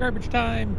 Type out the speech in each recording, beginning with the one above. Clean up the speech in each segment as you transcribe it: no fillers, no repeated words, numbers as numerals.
Garbage time.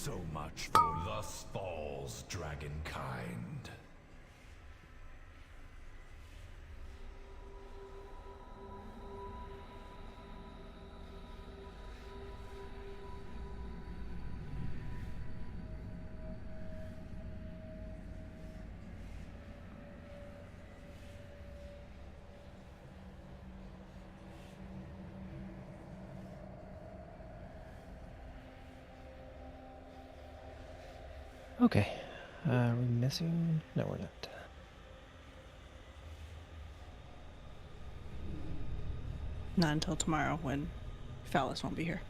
So much for thus falls dragonkind. Okay. Are we missing? No, we're not. Not until tomorrow when Phallus won't be here.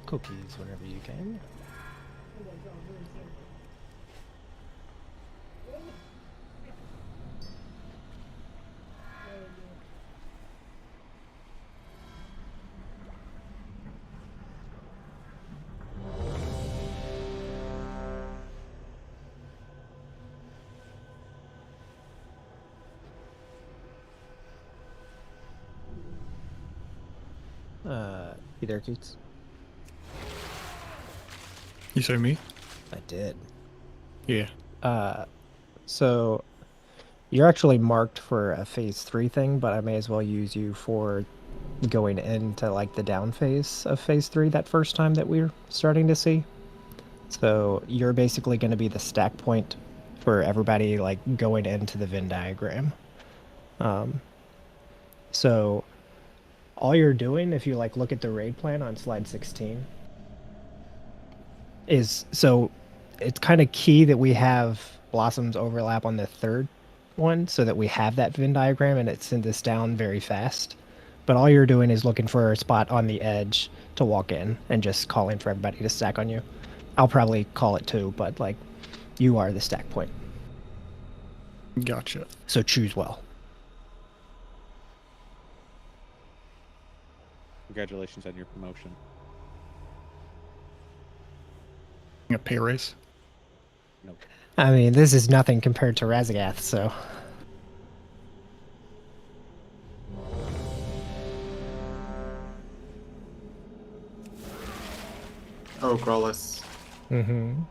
cookies whenever you can. You there, Keats? You say me? I did. Yeah. So you're actually marked for a phase 3 thing, but I may as well use you for going into like the down phase of phase 3 that first time that we're starting to see. So you're basically going to be the stack point for everybody like going into the Venn diagram. So all you're doing, if you like look at the raid plan on slide 16, is so it's kind of key that we have blossoms overlap on the third one so that we have that Venn diagram and it sends us down very fast. But all you're doing is looking for a spot on the edge to walk in and just calling for everybody to stack on you. I'll probably call it too, but like you are the stack point. Gotcha. So choose well. Congratulations on your promotion. A pay raise. Nope. I mean, this is nothing compared to Razagath, so. Oh, Growless. Mm-hmm.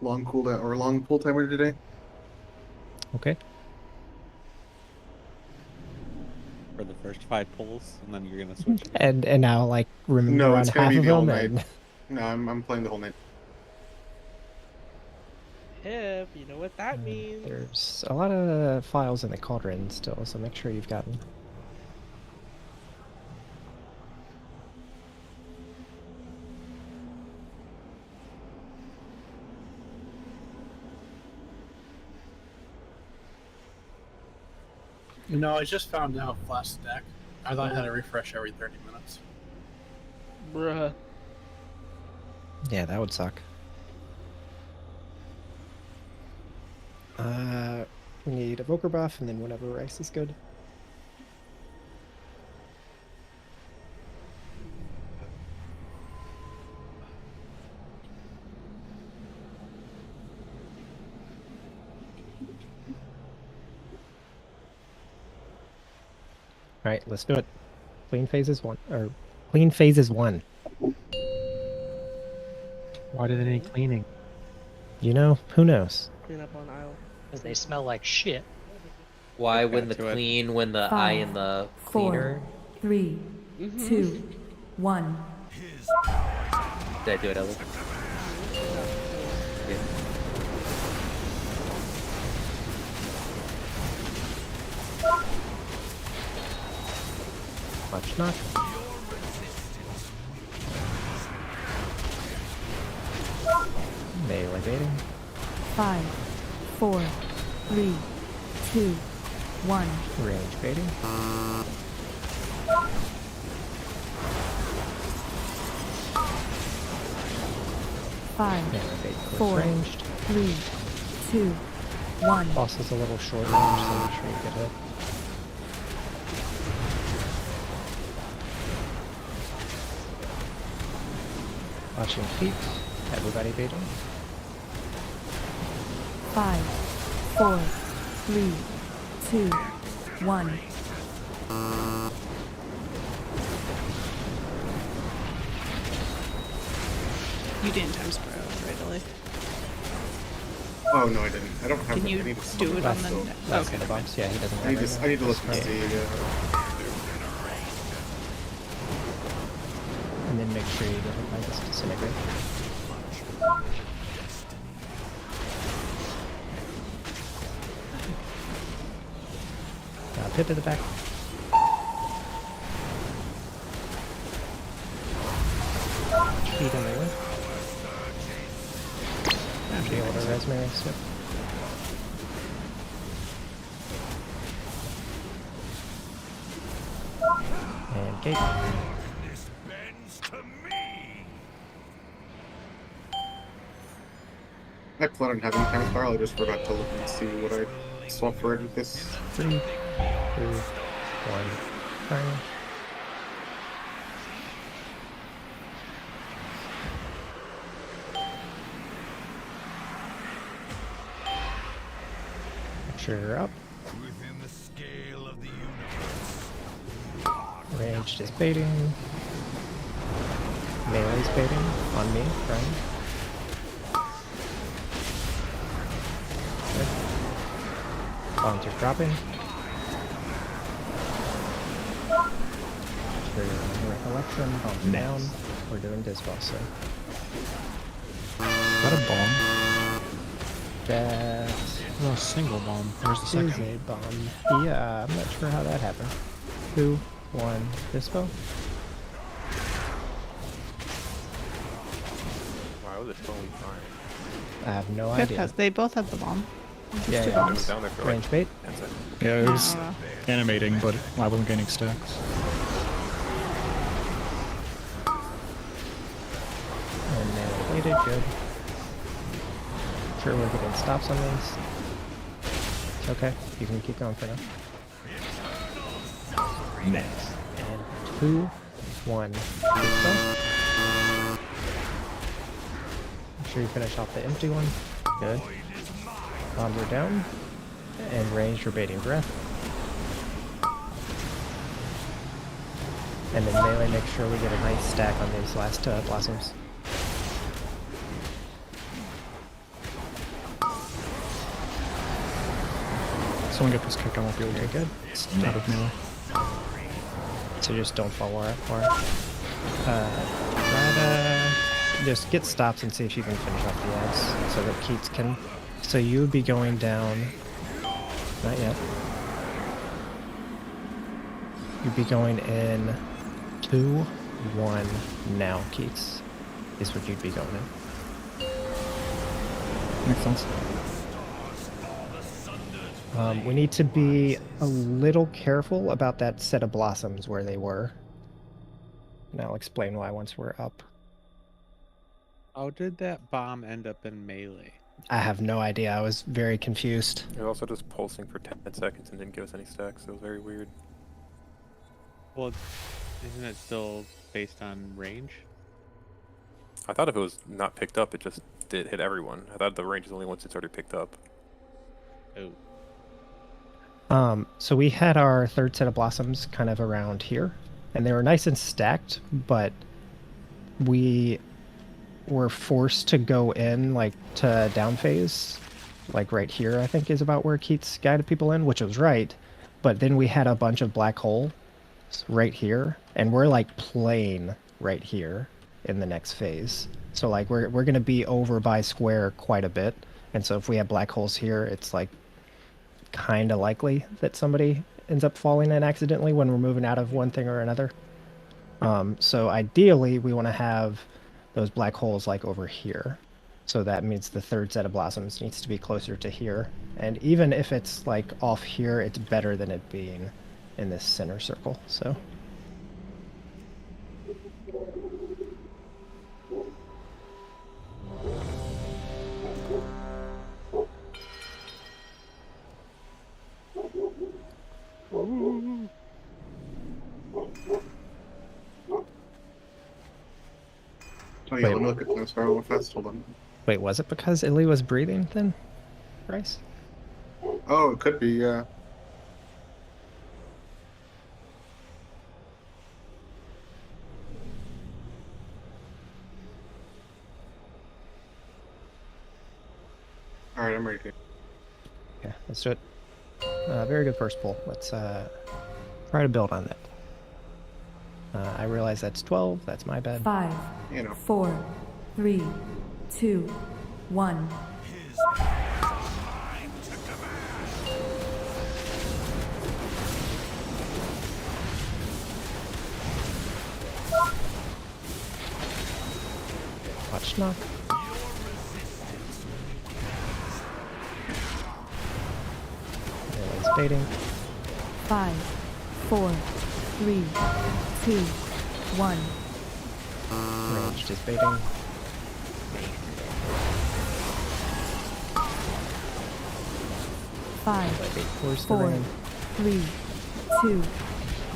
Long cooldown or long pull timer today? Okay. For the first 5 pulls, and then you're gonna switch. And now like remember No, on it's gonna half be of the whole them night. and No, I'm playing the whole night. Hip, you know what that means. there's a lot of files in the cauldron still, so make sure you've got them. No, I just found out flash stack. I thought I had to refresh every 30 minutes. Bruh. Yeah, that would suck. We need a Evoker buff, and then whenever Rice is good. Alright, let's do it. Clean phases 1. Or, clean phases 1. Why do they need cleaning? You know, who knows? Clean up on aisle. Because they smell like shit. Why Get when the to it. clean, when the eye and the cleaner? 3, 2, 1. Did I do it, Ellie? Yeah. Much not. Melee baiting. 5, 4, 3, 2, 1. Range baiting. Five, Melee bait close Four. ranged. 3, 2, 1. Boss is a little short range, so make sure you get hit. Watching feet. Everybody baiting. 5, 4, 3, 2, 1. You didn't time sparrow, right, Ellie? Oh no, I didn't. I don't have. Can I you need to do it on the still. next? That's Okay, in the box. Yeah, he doesn't have I need it to. right I need to now. look and Right. see. And then make sure you get hit by this disintegrate. Pip to the back. Feet in the way. Be able to Rosemary step. And gate. This bends to me. I plan on having time spiral. I just forgot to look and see what I swap for it with this. 3, 2, 1, fire. Make sure you're up. Within the scale of the universe. Ranged is baiting. Melee's baiting on me, friend. Good. Bombs are dropping. Sure you're on the recollection. Bombs are down. We're doing Disball, so. Is that a bomb? That Oh, a single bomb. Where's the is second? a bomb. Yeah, I'm not sure how that happened. 2, 1, Dispo. Why was it totally fine? I have no idea. Because they both have the bomb. Yeah, It yeah. was down there for like Range bait. 10 seconds. Yeah, it was No. animating, but I wasn't gaining stacks. And melee baited, good. Sure, we're getting stops on these. It's okay, you can keep going for now. Next. And 2, 1, Dispo. Make sure you finish off the empty one. Good. Bombs are down. And range for baiting breath. And then melee, make sure we get a nice stack on these last blossoms. Someone get this kick, I won't be able to. Very good. It's out of melee. So just don't fall more. Try to just get stops and see if you can finish off the ads so that Keats can. So you would be going down. Not yet. You'd be going in 2, 1 now, Keats. Is what you'd be going in. Makes sense. We need to be a little careful about that set of blossoms where they were. And I'll explain why once we're up. How did that bomb end up in melee? I have no idea. I was very confused. It was also just pulsing for 10 seconds and didn't give us any stacks, so it was very weird. Well, isn't it still based on range? I thought if it was not picked up, it just did hit everyone. I thought the range is only once it's already picked up. Oh. So we had our third set of blossoms kind of around here, and they were nice and stacked, but we were forced to go in like to down phase, like right here, I think is about where Keats guided people in, which was right. But then we had a bunch of black holes right here, and we're like playing right here in the next phase. So like we're gonna be over by square quite a bit, and so if we have black holes here, it's like kind of likely that somebody ends up falling in accidentally when we're moving out of one thing or another. So ideally we want to have those black holes like over here. So that means the third set of blossoms needs to be closer to here. And even if it's like off here, it's better than it being in this center circle. So Oh yeah, let me look at time spiral real fast. Hold on. wait, was it because Illy was breathing then, Bryce? Oh, it could be, yeah. Alright, I'm ready to. Yeah, let's do it. Very good first pull. Let's try to build on that. I realize that's 12. That's my bad. 5, You know. 4, 3, 2, 1. Watch knock. Melee baiting. 5, 4, 3, 2, 1. Ranged is baiting. 5, Like 8 force 4, range. 3, 2,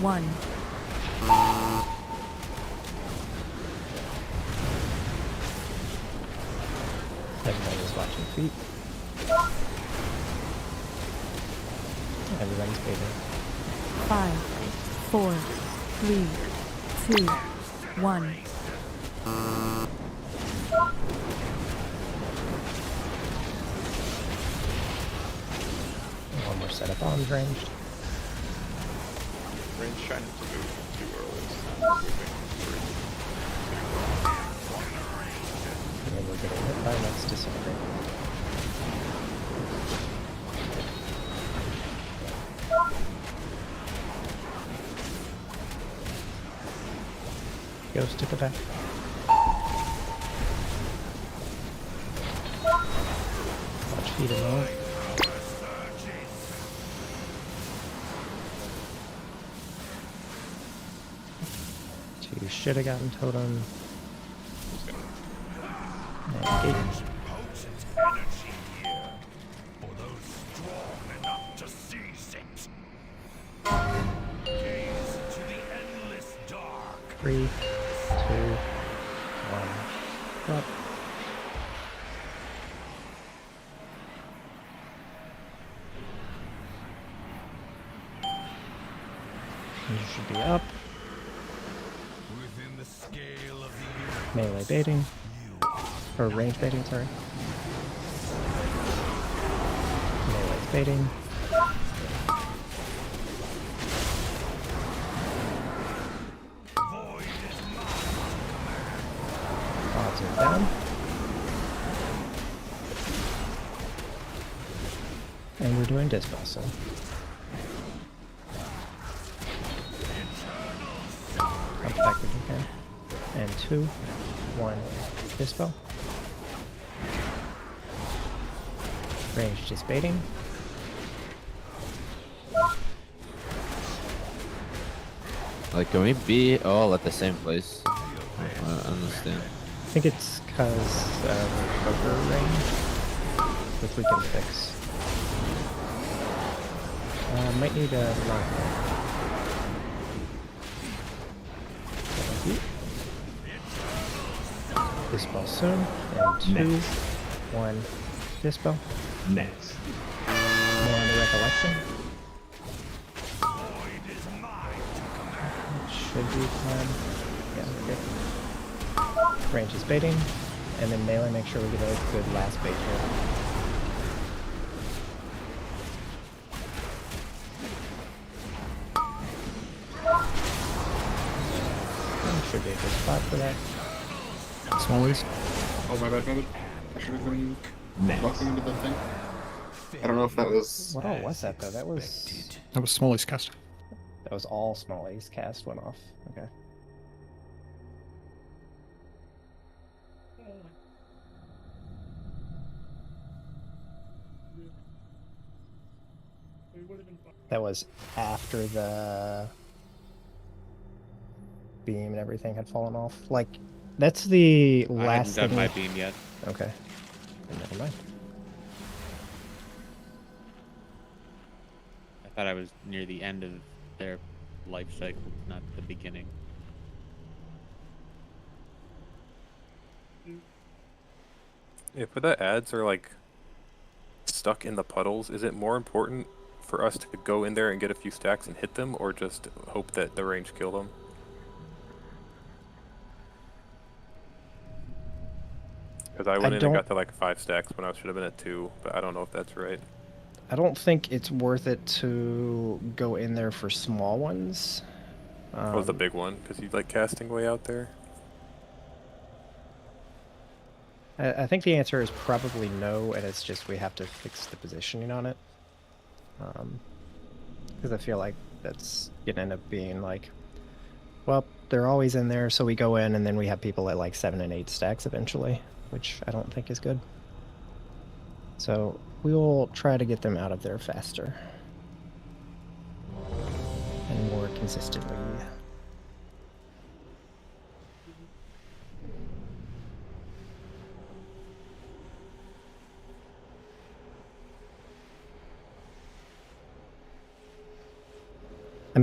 1. Everybody's watching feet. Everybody's baiting. 5, 4, 3, 2, 1. One more set of bombs ranged. Range trying to move too early. So And then we're getting hit by next disintegrate. Ghost to the back. Watch feet a moment. Two should have gotten totem. And gate. To seize it. Gaze to the endless dark. 3, 2, 1. Drop. You should be up. Within the scale of the Melee baiting. Or range baiting, sorry. Melee baiting. Odds are down. And we're doing dispel, so. Up back if you can. And 2, 1, dispel. Range just baiting. Like, can we be all at the same place? I don't understand. I think it's because of over range, which we can fix. Might need a knock. Thank you. Dispel soon. And 2, 1, dispel. next. More on the recollection. Should be fine. Yeah, we're good. Range is baiting, and then melee, make sure we get a good last bait here. Should be a good spot for that. Smallies. Oh, my bad. I should have been walking into that thing. I don't know if that was... What all was that, though? That was Smallies cast. That was all Smallies. Cast went off. Okay. That was after the beam and everything had fallen off. Like, that's the last I hadn't done thing. my beam yet. Okay. Then never mind. I thought I was near the end of their life cycle, not the beginning. If the ads are like stuck in the puddles, is it more important for us to go in there and get a few stacks and hit them, or just hope that the range kill them? Because I went in and got to like 5 stacks when I should have been at 2, but I don't know if that's right. I don't think it's worth it to go in there for small ones. What was the big one? Because you like casting way out there? I think the answer is probably no, and it's just we have to fix the positioning on it. Because I feel like that's going to end up being like, well, they're always in there, so we go in and then we have people at like 7 and 8 stacks eventually, which I don't think is good. So we'll try to get them out of there faster and more consistently.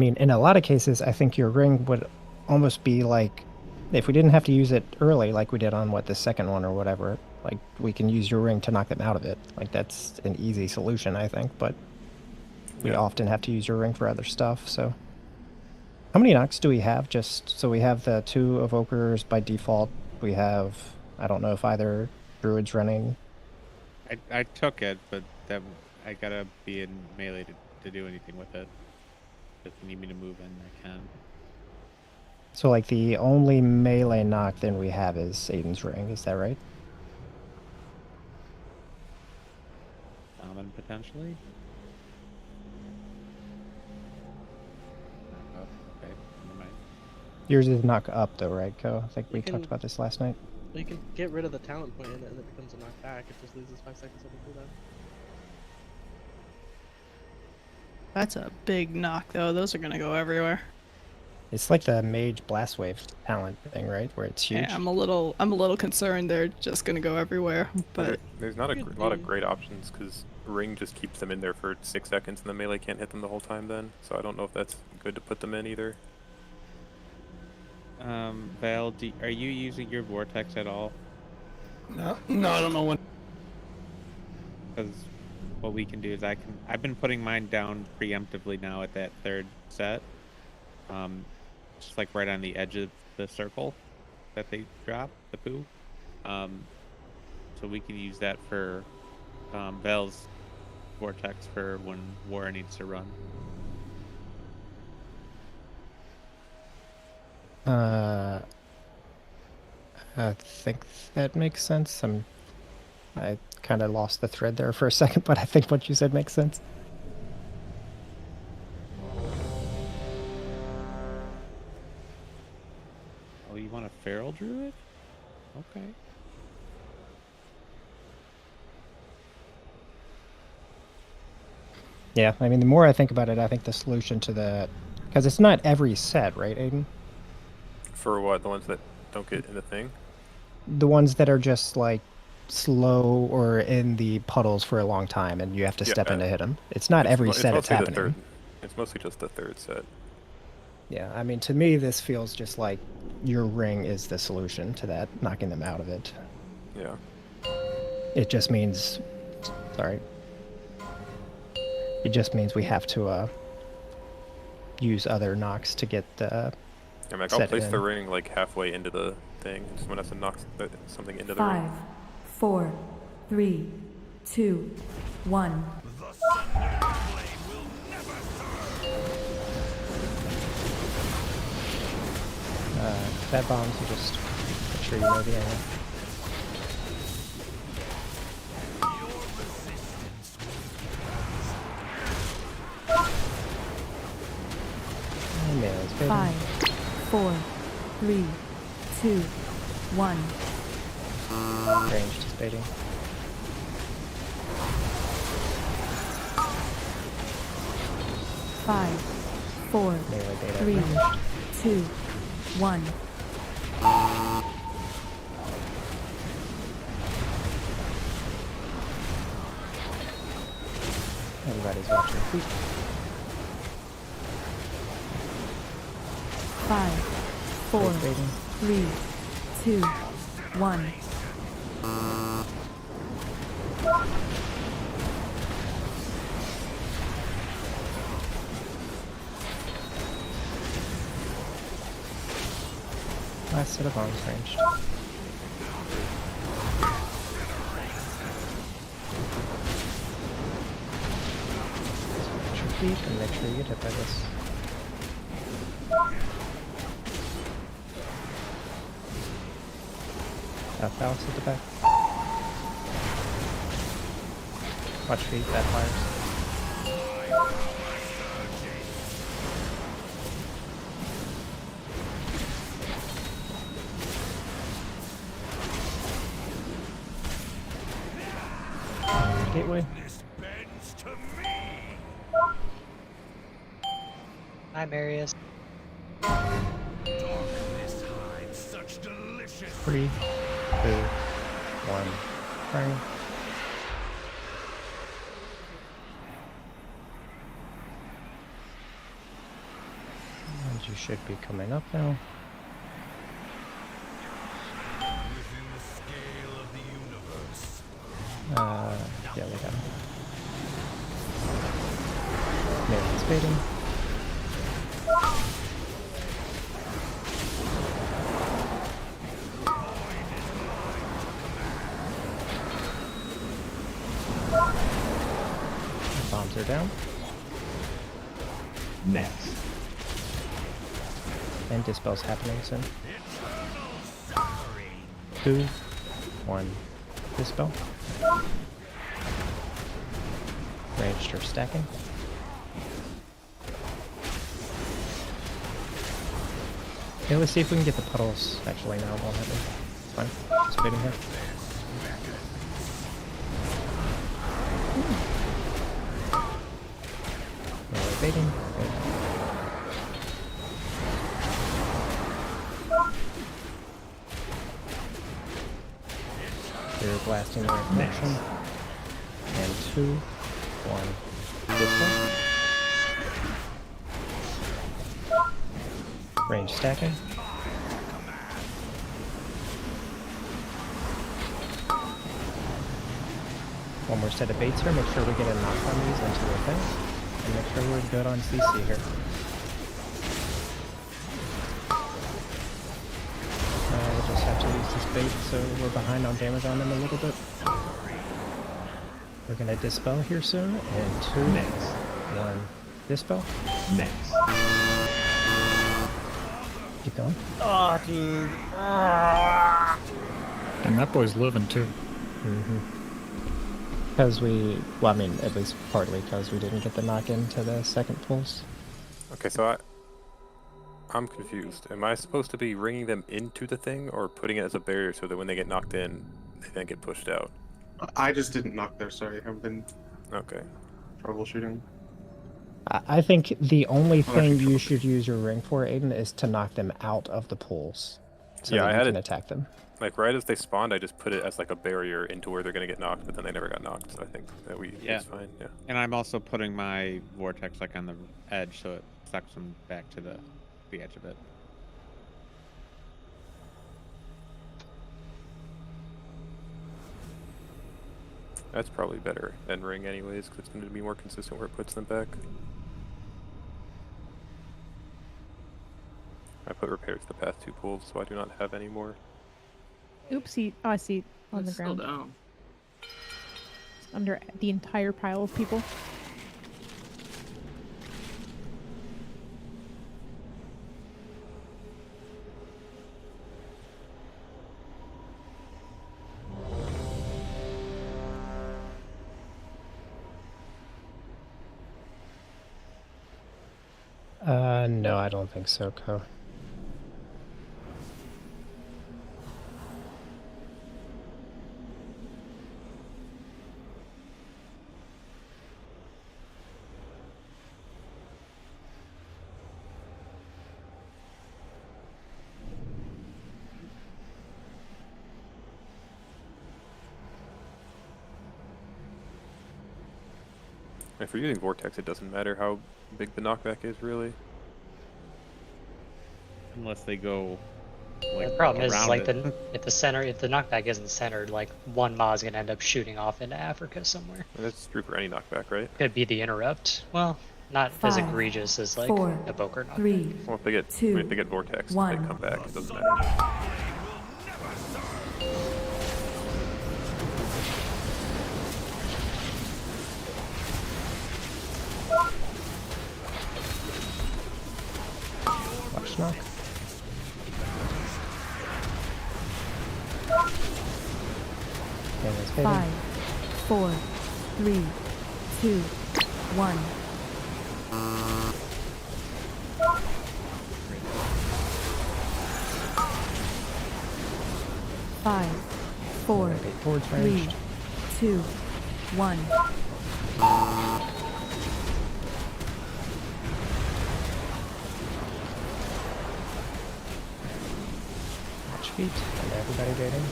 mean, in a lot of cases, I think your ring would almost be like, if we didn't have to use it early, like we did on the second one or whatever, like we can use your ring to knock them out of it. Like that's an easy solution, I think. But we often have to use your ring for other stuff. So, how many knocks do we have? Just so we have the 2 evokers by default. We have, I don't know if either druid's running. I took it, but then I gotta be in melee to do anything with it. If you need me to move in, I can. So like the only melee knock then we have is Aiden's ring. Is that right? Common potentially. Oh, okay, never mind. Yours is knock up though, right, Ko? I think we You talked can- about this last night. You can get rid of the talent point and it becomes a knockback. It just loses 5 seconds of the cooldown. That's a big knock, though. Those are gonna go everywhere. It's like the mage blast wave talent thing, right? Where it's huge. Yeah, I'm a little concerned they're just gonna go everywhere. But There's not a lot of great options because ring just keeps them in there for 6 seconds and the melee can't hit them the whole time then. So I don't know if that's good to put them in either. Val, are you using your vortex at all? No, I don't know when. Because what we can do is I've been putting mine down preemptively now at that 3rd set. Just like right on the edge of the circle that they drop, the poo. So we can use that for Val's vortex for when War needs to run. I think that makes sense. I kind of lost the thread there for a second, but I think what you said makes sense. Oh, you want a feral druid? Okay. Yeah, I mean, the more I think about it, I think the solution to the... Because it's not every set, right, Aiden? For what? The ones that don't get in the thing? The ones that are just, like, slow or in the puddles for a long time, and you have to step in to hit them. It's not every set it's mostly happening. It's mostly just the 3rd set. Yeah, I mean, to me, this feels just like your ring is the solution to that, knocking them out of it. Yeah. It just means... Sorry. It just means we have to use other knocks to get the... I mean, I'll place the ring like halfway into the thing, and someone has to knock something into the ring. 5, 4, 3, 2, 1. That bombs, you just make sure you know the area. Melee's fading. 5, 4, 3, 2, 1. Range is fading. Five, 4, Melee data 3, ranged. 2, 1. Everybody's watching their feet. 5, 4, 3, 2, 1. Last set of arms ranged. Watch your feet and make sure you get hit by this. Balance at the back. Watch feet, that fires. Gateway. Hi, Marius. 3, 2, 1. Bang. should be coming up now. Within the scale of the universe. Yeah, we got him. Mary's baiting. Bombs are down. Next. And Dispel's happening soon. 2, 1, Dispel. Ranged or stacking. Okay, let's see if we can get the puddles. Actually, no, it won't hit me. It's fine. Just waiting here. Melee baiting. Good. They're blasting the right direction. And 2, 1, Dispel. Range stacking. One more set of baits here. Make sure we get a knock on these into the thing. And make sure we're good on CC here. We'll just have to use this bait so we're behind on damage on them a little bit. We're gonna Dispel here soon. And 2, 1, Dispel. Next. Keep going. Oh, dude. And that boy's living too. Because well, I mean, at least partly because we didn't get the knock into the second pulse. Okay, so I'm confused. Am I supposed to be ringing them into the thing or putting it as a barrier so that when they get knocked in, they then get pushed out? I just didn't knock there, sorry. I've been troubleshooting. I think the only thing you should use your ring for, Aiden, is to knock them out of the pools. So Yeah, that I you had can it attack them. like right as they spawned. I just put it as like a barrier into where they're gonna get knocked, but then they never got knocked. So I think that it's fine. Yeah. And I'm also putting my vortex like on the edge, so it sucks them back to the edge of it. That's probably better than ring anyways, because it's going to be more consistent where it puts them back. I put repairs the past 2 pools, so I do not have any more. Oopsie. Oh, I see it on the ground. Down. Under the entire pile of people. No, I don't think so, Ko. If you're using Vortex, it doesn't matter how big the knockback is, really. Unless they go like The problem is, around like, it. if the knockback isn't centered, like, one Ma is gonna end up shooting off into Africa somewhere. That's true for any knockback, right? Could be the interrupt. Well, not as 5, egregious as like 4, a Boker knockback. 3, Well, if they get 2, if they get Vortex, 1. they come back. It doesn't matter. Watch knock. Okay, let's hit 5, him. 4, 3, 2, 1. Five, four, Bait towards 3, ranged. 2, 1. Watch feet. And everybody baiting.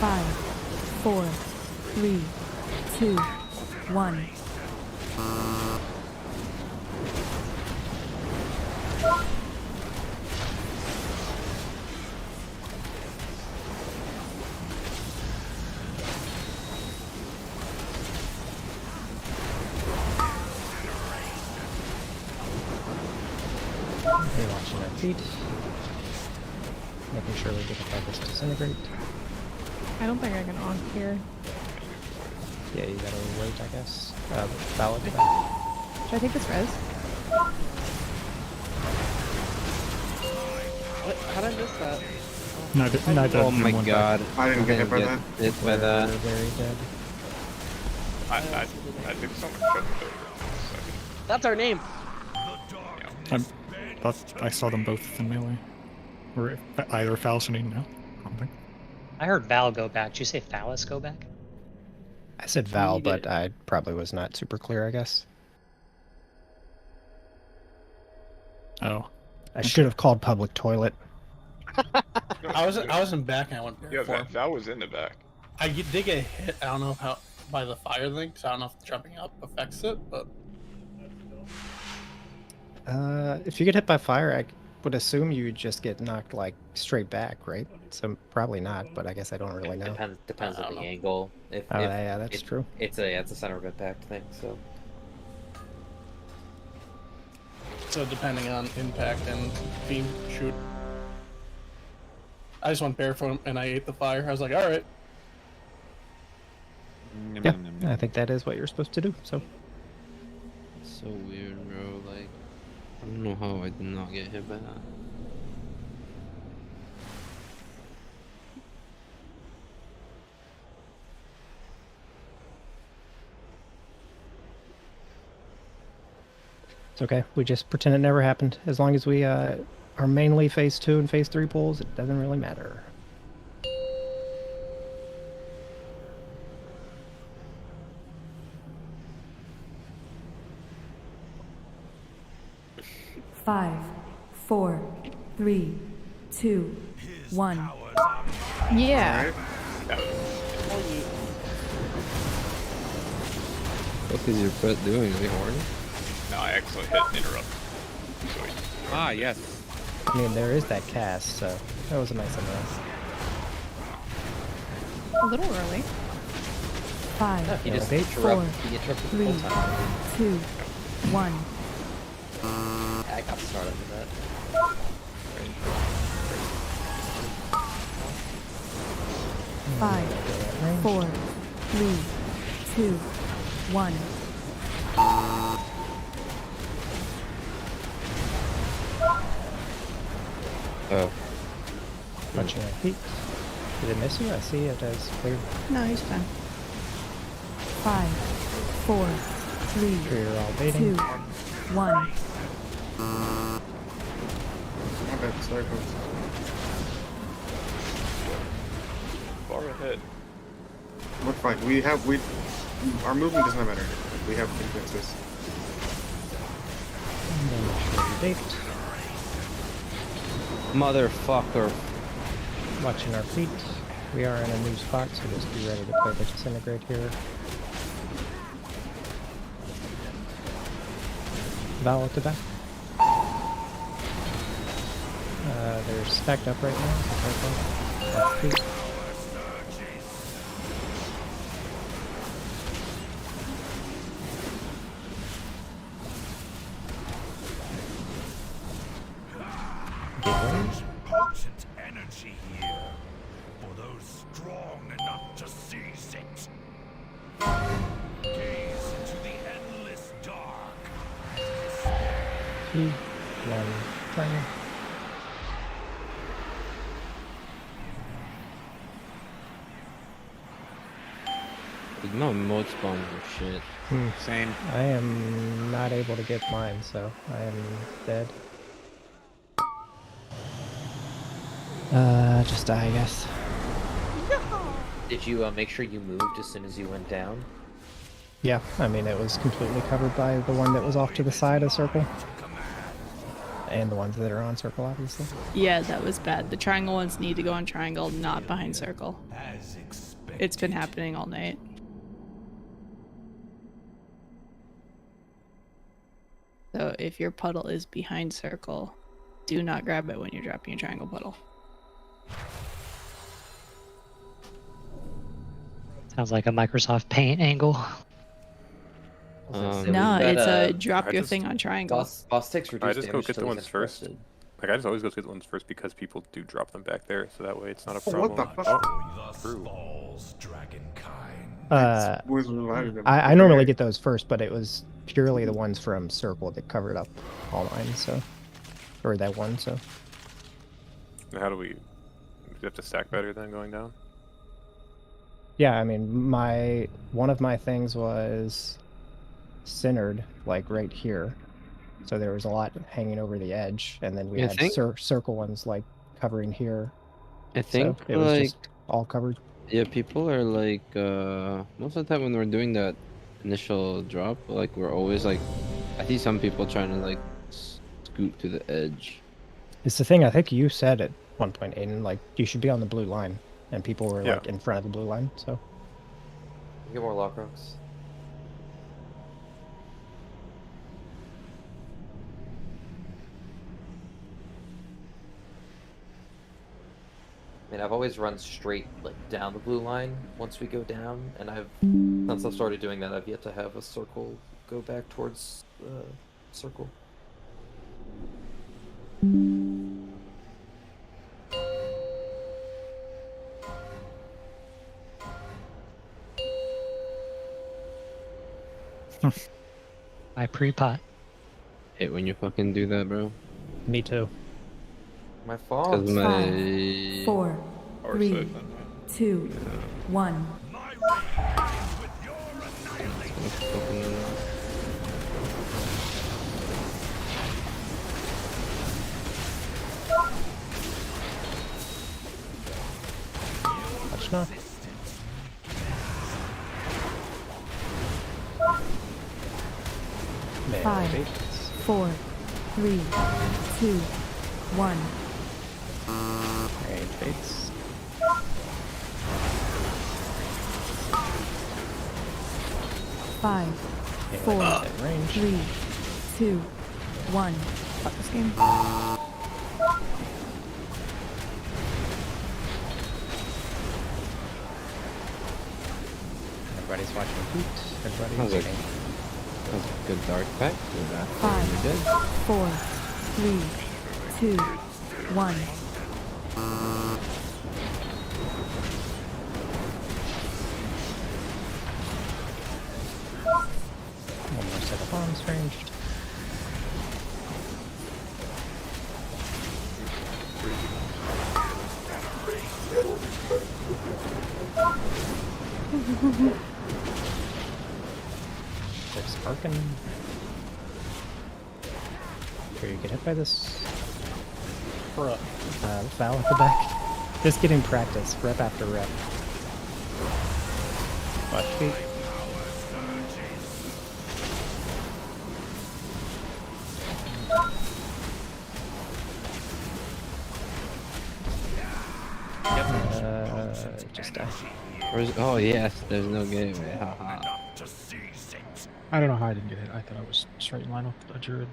5, 4, 3, 2, 1. feet. Making sure we get hit by this disintegrate. I don't think I can on here. Yeah, you gotta wait, I guess. Valid. Should I take this res? What? How did I miss that? Neither. Oh my god. I didn't get hit by that. Hit by that. Very dead. I did so much shot there for a second. That's our name. I saw them both in melee. Or either Falcioning now. I don't think. I heard Val go back. Did you say Phallus go back? I said Val, but I probably was not super clear, I guess. Oh. I should have called public toilet. I was in back and I went. Yeah, forward. that was in the back. I did get hit. I don't know how by the fire thing, so I don't know if jumping up affects it, but If you get hit by fire, I would assume you just get knocked like straight back, right? So probably not, but I guess I don't really know. Depends on the angle. Yeah, that's true. It's a center of impact thing. so depending on impact and beam shoot. I just went barefoot and I ate the fire. I was like, all right. Yeah, I think that is what you're supposed to do. So. So weird, bro. Like, I don't know how I did not get hit by that. It's okay. We just pretend it never happened. As long as we are mainly phase 2 and phase 3 pulls, it doesn't really matter. Five, 4, 3, 2, 1. Yeah. What is your pet doing? Is he horny? No, I actually hit interrupt. Sweet. Ah, yes. I mean, there is that cast, so that was a nice interrupt. A little early. 5, He just 4, he interrupted the 3, whole time. 2, 1. I got started with that. Five, 4, 3, 2, 1. Oh. Punching our feet. Did it miss you? I see it as clear. No, he's fine. 5, 4, 3, Sure you're all baiting. 2, 1. My bad, sorry folks. Far ahead. We're fine. Our movement does not matter. We have defenses. And then make sure you baked. Motherfucker. Watching our feet. We are in a new spot, so just be ready to play the disintegrate here. Val at the back. They're stacked up right now. So left feet. There's potent energy here for those strong enough to seize it. Gaze into the endless dark. 2, 1, triangle. Like, no mode spawns or shit. Same. I am not able to get mine, so I am dead. Just die, I guess. Did you make sure you moved as soon as you went down? Yeah, I mean, it was completely covered by the one that was off to the side of circle. And the ones that are on circle, obviously. Yeah, that was bad. The triangle ones need to go on triangle, not behind circle. It's been happening all night. So if your puddle is behind circle, do not grab it when you're dropping your triangle puddle. Sounds like a Microsoft Paint angle. No, it's a drop your thing on triangle. Boss takes reduced I just go damage get the till he's ones first. infested. Like I just always go to the ones first because people do drop them back there, so that way it's not a Oh, problem. what the fuck? Oh, true. I normally get those first, but it was purely the ones from Circle that covered up all mine, so. Or that one, so. And how do we have to stack better than going down? Yeah, I mean, one of my things was centered, like right here. So there was a lot hanging over the edge, and then we had circle ones like covering here. I think so it was just all covered. Yeah, people are like most of the time when we're doing that initial drop, like we're always like, I see some people trying to like scoot to the edge. It's the thing I think you said at one point, Aiden, like you should be on the blue line, and people were like in front of the blue line. So get more lock rocks. I mean, I've always run straight like down the blue line once we go down, and since I've started doing that, I've yet to have a circle go back towards the circle. I pre-pot. Hate when you fucking do that, bro. Me too. My fault. 'Cause my... 5, 4, 3, 2, 1. Touch knock. Man, 5, 4, 3, 2, 1. Range baits. Five, Yeah, 4, that range. 3, 2, 1. Fuck this game. Everybody's watching feet. Everybody's That was a good dark pack. 5, 4, 3, 2, 1. One more set of bombs ranged. They're sparking. Sure you get hit by this. Bruh. Foul at the back. Just getting practice, rep after rep. Watch feet. Just die. Oh yes, there's no gateway. Haha. I don't know how I didn't get hit. I thought I was straight in line with a druid.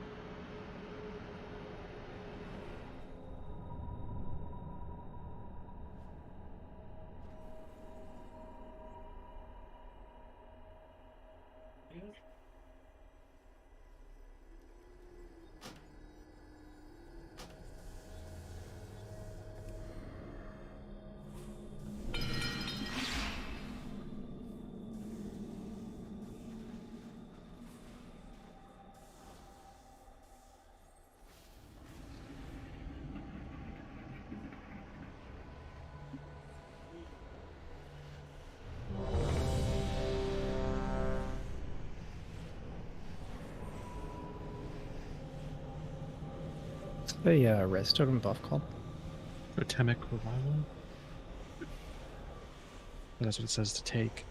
The res totem buff called? Totemic Revival. That's what it says to take.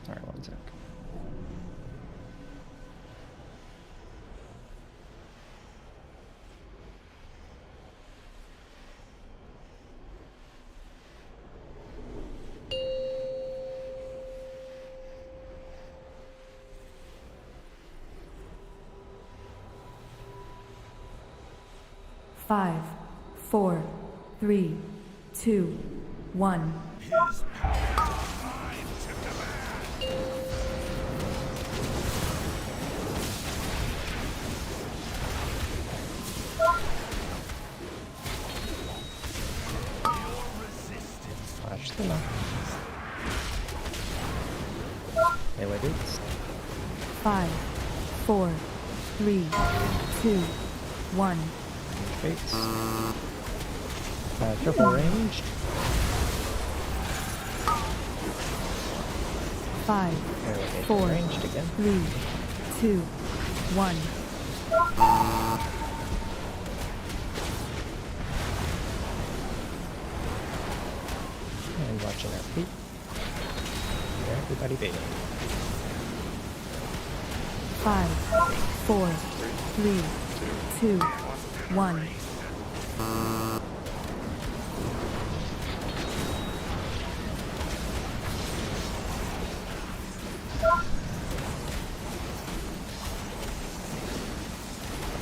Sorry, one sec. 5, 4, 3, 2, 1. Flash them up. Melee boots. 5, 4, 3, 2, 1. Fates. Triple ranged. 5, Melee 4, ranged again. 3, 2, 1. And watching our feet. Yeah, everybody baiting. 5, 4, 3, 2, 1.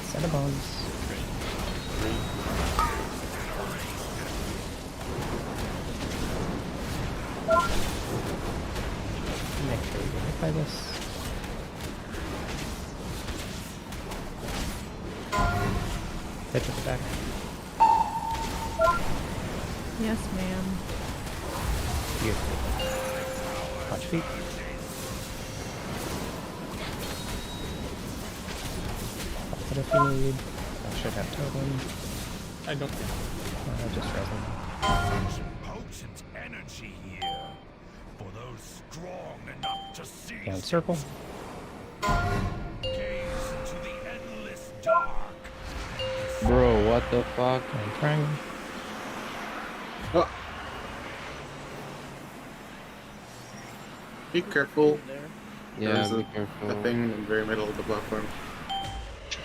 Set of bombs. Make sure you get hit by this. Hit to the back. Yes, ma'am. Beautiful. Watch feet. Pop it if you need. I should have totem. I don't think. Just resin. Potent energy here. For those strong enough to see. Down circle. Gaze into the endless dark. Bro, what the fuck? And triangle. Oh. Be careful. Yeah, There's be careful. a thing in the very middle of the platform.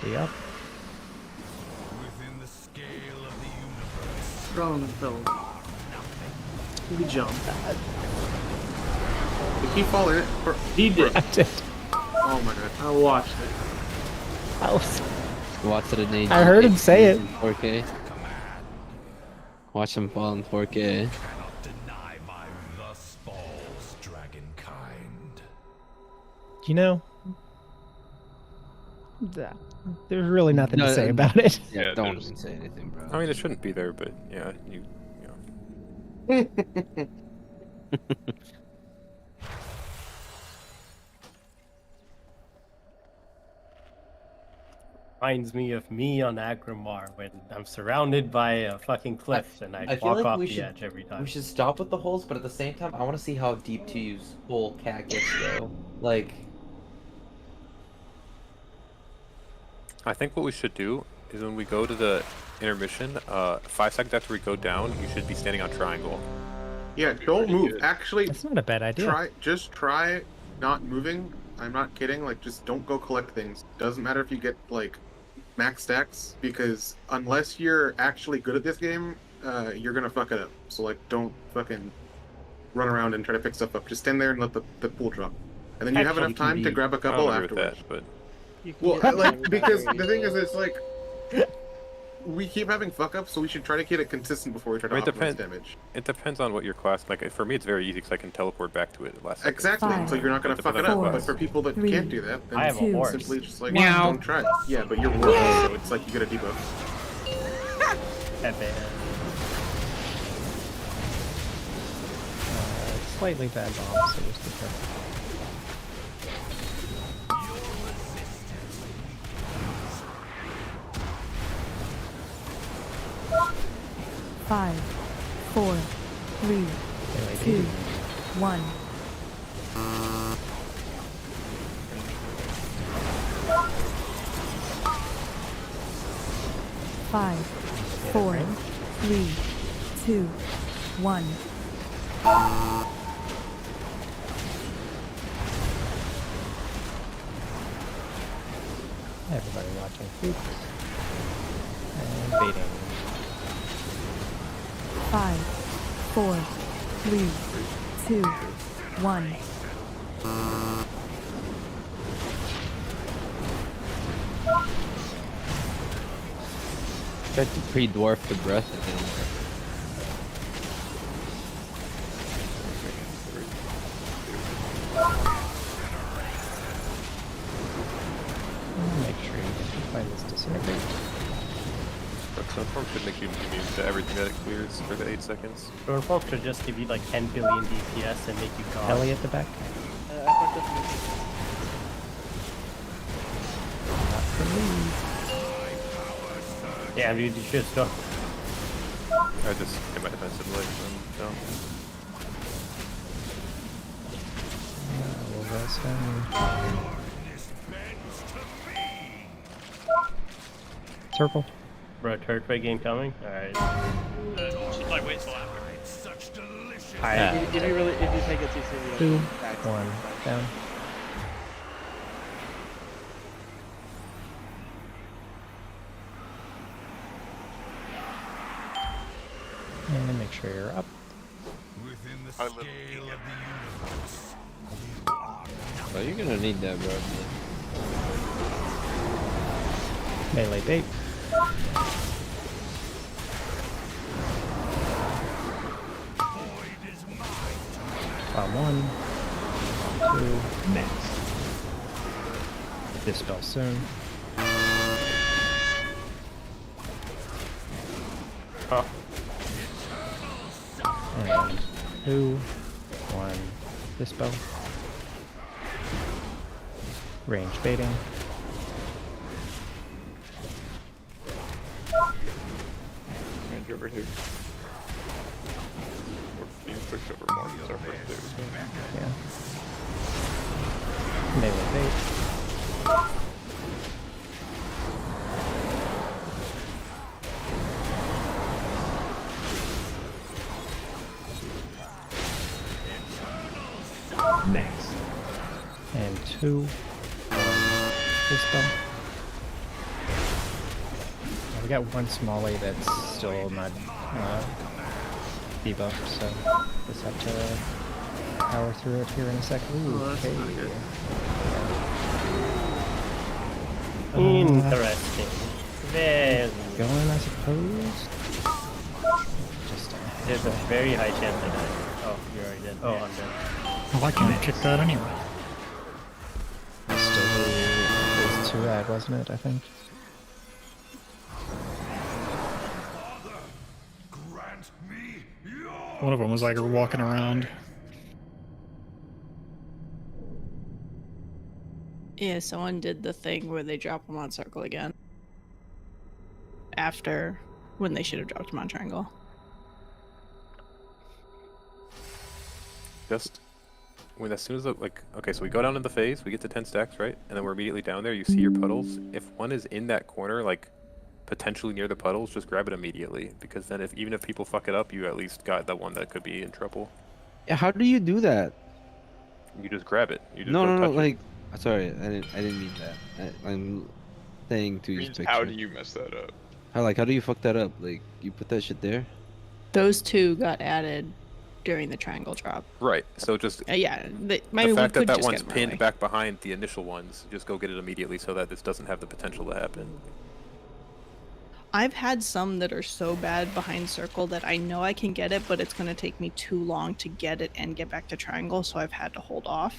Be up. Within the scale of the universe. Strong fell. He jumped. Did he fall in it? He did. I did. Oh my god. I watched it. I was. Watch it in HD. I heard him say it. 4K. Watch him fall in 4K. Cannot deny my thus falls, dragonkind. You know, there's really nothing to say about it. Yeah, don't even say anything, bro. I mean, it shouldn't be there, but yeah, you know. Reminds me of me on Agrimar when I'm surrounded by a fucking cliff and I feel walk like off we the should, edge every time. We should stop with the holes, but at the same time, I want to see how deep to use full cat gets though. Like, I think what we should do is when we go to the intermission, 5 seconds after we go down, you should be standing on triangle. Yeah, don't move. Actually, That's not a bad idea. Try not moving. I'm not kidding. Like, just don't go collect things. Doesn't matter if you get like max stacks, because unless you're actually good at this game, you're gonna fuck it up. So like, don't fucking run around and try to pick stuff up. Just stand there and let the pool drop, and then you have enough time to grab a couple afterwards. But Well, like, because the thing is, it's like we keep having fuck ups, so we should try to get it consistent before we try to optimize damage. It depends on what your class. Like for me, it's very easy because I can teleport back to it at last second. Exactly, so you're not gonna fuck it up. But for people that can't do that, then simply just like don't try it. Yeah, but you're working, so it's like you get a debuff. Slightly bad bomb, so just be careful. 5, 4, 3, 2, 1. Five, 4, 3, 2, 1. Everybody watching feet. And baiting. 5, 4, 3, 2, 1. Tried to pre-dwarf the breath again. Make sure you can find this disintegrate. Stormform should make you immune to everything that it clears for the 8 seconds. Stormform should just give you like 10 billion DPS and make you god. Ellie at the back. I fucked up Not for me. Yeah, dude, you should stop. I just get my defensive leg down. We'll rest down. Circle. Bro, turret trade game coming? Alright. Should like wait till after. Alright. If you take it too soon, you 2, don't back 1, down. And then make sure you're up. Within the I live scale of the universe, Oh, you're gonna need that, bro. Melee bait. Bomb 1, 2, next. Dispel soon. Huh. And 2, 1, dispel. Range baiting. Range over here. Or you switch over more, it's our first two. Yeah. Melee bait. Next. And 2, 1, dispel. We got one Smalley that's still not debuffed, so just have to power through it here in a second. Ooh, okay. Interesting. Very Going, I suppose. Just There's a very high chance I die. Oh, you're already dead. Oh, I'm dead. Well, I can't kick that anyway. still it was 2 ag, wasn't it? I think. One of them was like walking around. Yeah, someone did the thing where they drop them on circle again. After when they should have dropped them on triangle. Just when as soon as okay, so we go down in the phase, we get to 10 stacks, right? And then we're immediately down there, you see your puddles. If one is in that corner, like potentially near the puddles, just grab it immediately. Because then even if people fuck it up, you at least got that one that could be in trouble. Yeah, how do you do that? You just grab it. You just No, don't no, touch no, it. like, sorry, I didn't mean that. I'm saying to use picture. How do you mess that up? How do you fuck that up? Like, you put that shit there? Those 2 got added during the triangle drop. Right. So just yeah, the fact that that one's pinned back behind the initial ones, just go get it immediately so that this doesn't have the potential to happen. I've had some that are so bad behind circle that I know I can get it, but it's going to take me too long to get it and get back to triangle, so I've had to hold off.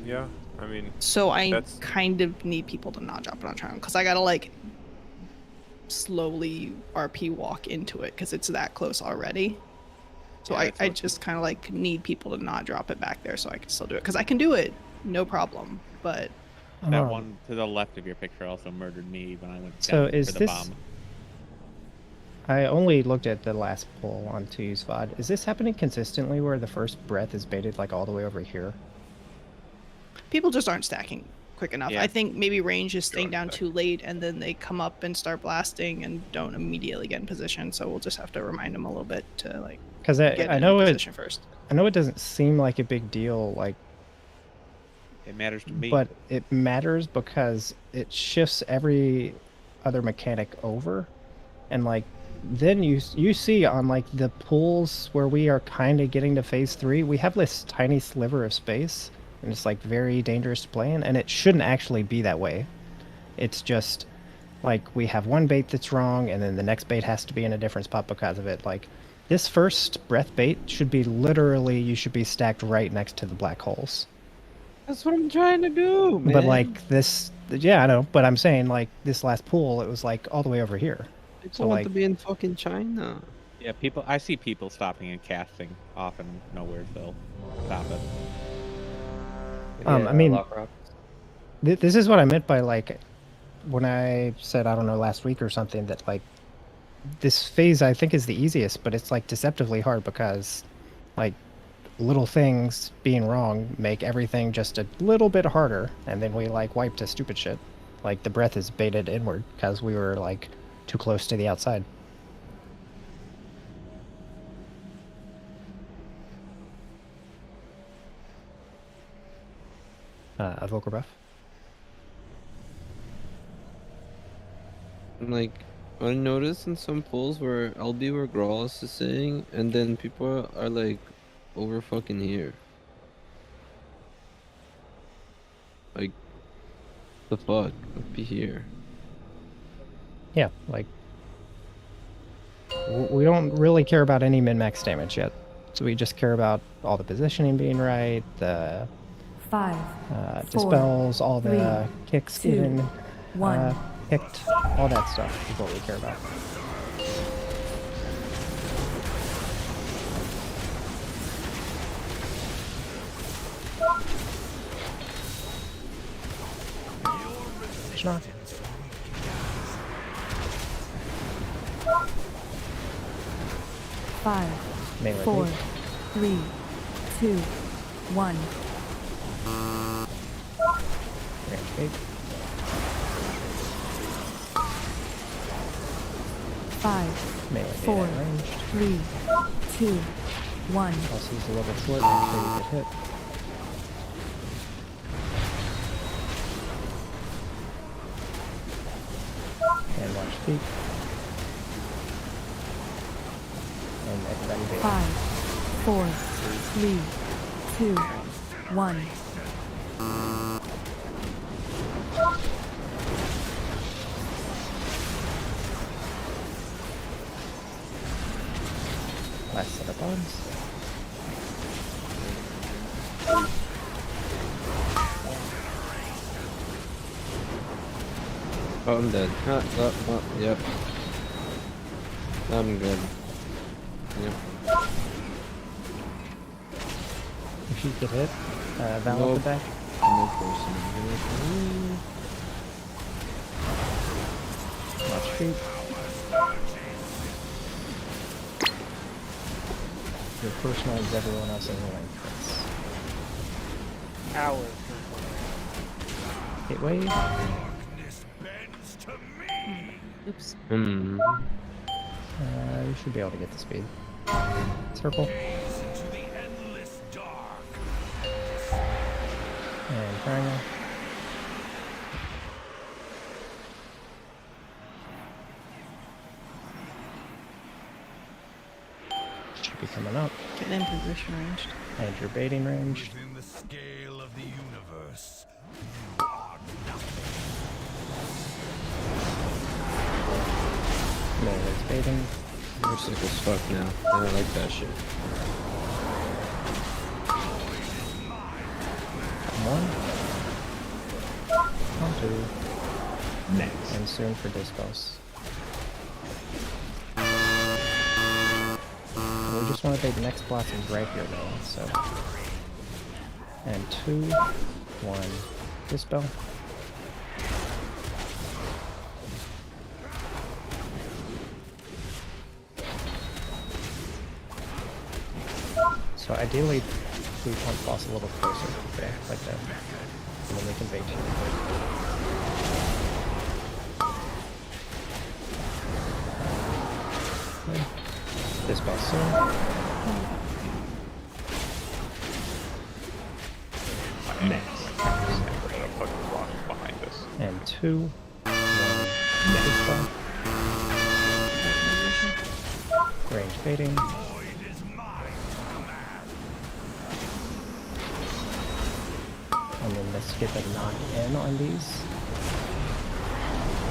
Yeah, I mean... So I kind of need people to not drop it on triangle, because I gotta, like, slowly RP walk into it, because it's that close already. So Yeah, I just kind of, like, need people to not drop it back there so I can still do it. Because I can do it, no problem, but... That one to the left of your picture also murdered me when I went So down is for the this... bomb. I only looked at the last poll on 2's VOD. Is this happening consistently where the first breath is baited like all the way over here? People just aren't stacking quick enough. Yeah. I think maybe range is staying down too late, and then they come up and start blasting and don't immediately get in position. So we'll just have to remind them a little bit to like. Because get I in know position first. I know it doesn't seem like a big deal, like. It matters to me. But it matters because it shifts every other mechanic over, and like then you see on like the pools where we are kind of getting to phase 3, we have this tiny sliver of space, and it's like very dangerous to play in, and it shouldn't actually be that way. It's just like we have one bait that's wrong, and then the next bait has to be in a different spot because of it. Like this first breath bait should be literally, you should be stacked right next to the black holes. That's what I'm trying to do, man. But like this, yeah, I know. But I'm saying like this last pool, it was like all the way over here. People So want like, to be in fucking China. Yeah, people. I see people stopping and casting off and nowhere they'll stop it. I mean, this is what I meant by like when I said, I don't know, last week or something, that like this phase I think is the easiest, but it's like deceptively hard because like little things being wrong make everything just a little bit harder, and then we like wipe to stupid shit. Like the breath is baited inward because we were like too close to the outside. A Vocal buff. Like, I noticed in some polls where I'll be where Grawless is saying, and then people are like over fucking here. Like, the fuck? I'd be here. Yeah, like we don't really care about any min-max damage yet, so we just care about all the positioning being right, the 5, dispels, all the 3, kicks 2, getting 1. picked, all that stuff is what we care about. Not. 5, Melee 4, beat. 3, 2, 1. Range bait. 5, Melee bait 4, at range. 3, 2, 1. Also he's a little short, make sure you get hit. And watch feet. And everybody bait. 5, 4, 3, 2, 1. Last set of bombs. Oh, I'm dead. Yep. I'm good. Yep. If you get hit, Val Nope. at the back. No person. Watch feet. Your personal is everyone else in the lane. Hours. Hit wave. Oops. Hmm. You should be able to get the speed. Circle. And triangle. Should be coming up. Get in position ranged. And your baiting range. Within the scale of the universe, Melee's baiting. We're sick as fuck now. I don't like that shit. One. On two. Next. And soon for dispels. We just want to take the next blossoms right here though, so. And 2, 1, dispel. So ideally, we want boss a little closer, okay, like that. And then we can bait here. Okay. Dispel soon. Next. A fucking rock behind us. And 2, 1, dispel. Range baiting. And then let's get the knock in on these.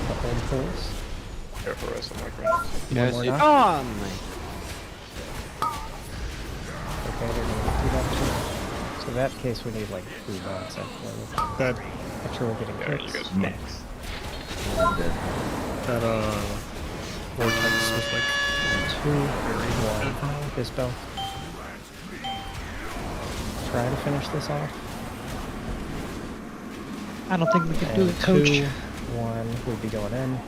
the hold pulls. Careful, rest on my friends. Yes, more you- knock? oh my. Okay, they're gonna do that too. So in that case, we need like 3 bots actually. That Make sure we're getting Yeah, you clicks. guys. Next. I'm dead. that vortex was like 2, 1. Dispel. Try to finish this off. I don't think we can do And it, Coach. 2, 1. We'd be going in.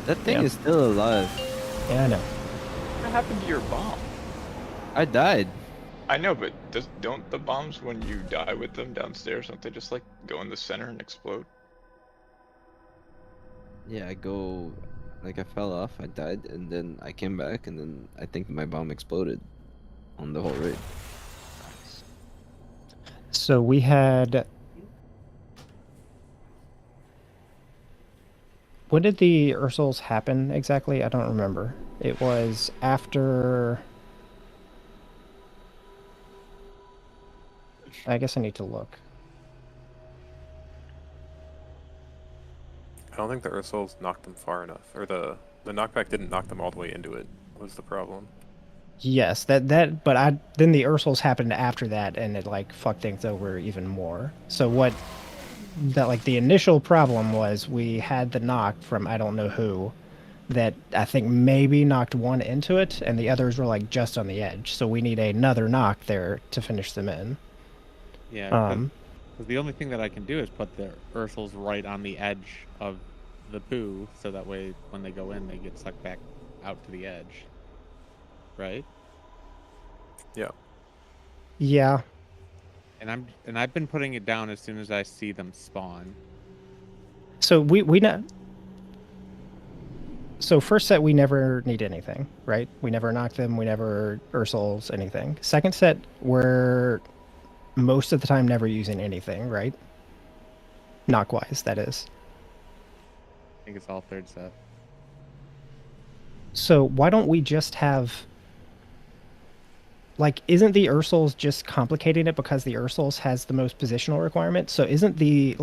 That thing Yeah. is still alive. Yeah, I know. What happened to your bomb? I died. I know, but don't the bombs, when you die with them downstairs, don't they just like go in the center and explode? Yeah, I go, like I fell off, I died, and then I came back, and then I think my bomb exploded on the whole raid. So we had. When did the Ursals happen exactly? I don't remember. It was after. I guess I need to look. I don't think the Ursals knocked them far enough, or the knockback didn't knock them all the way into it. Was the problem? Yes, but then the Ursals happened after that, and it like fucked things over even more. So what? That like the initial problem was we had the knock from I don't know who, that I think maybe knocked one into it, and the others were like just on the edge. So we need another knock there to finish them in. Yeah. Because the only thing that I can do is put the Ursals right on the edge of the poo, so that way when they go in, they get sucked back out to the edge. Right? Yeah. Yeah. And I've been putting it down as soon as I see them spawn. So we not. So first set we never need anything, right? We never knock them. We never Ursals anything. Second set we're most of the time never using anything, right? Knock wise, that is. I think it's all third set. So why don't we just have. Like, isn't the Ursals just complicating it because the Ursals has the most positional requirement? So isn't the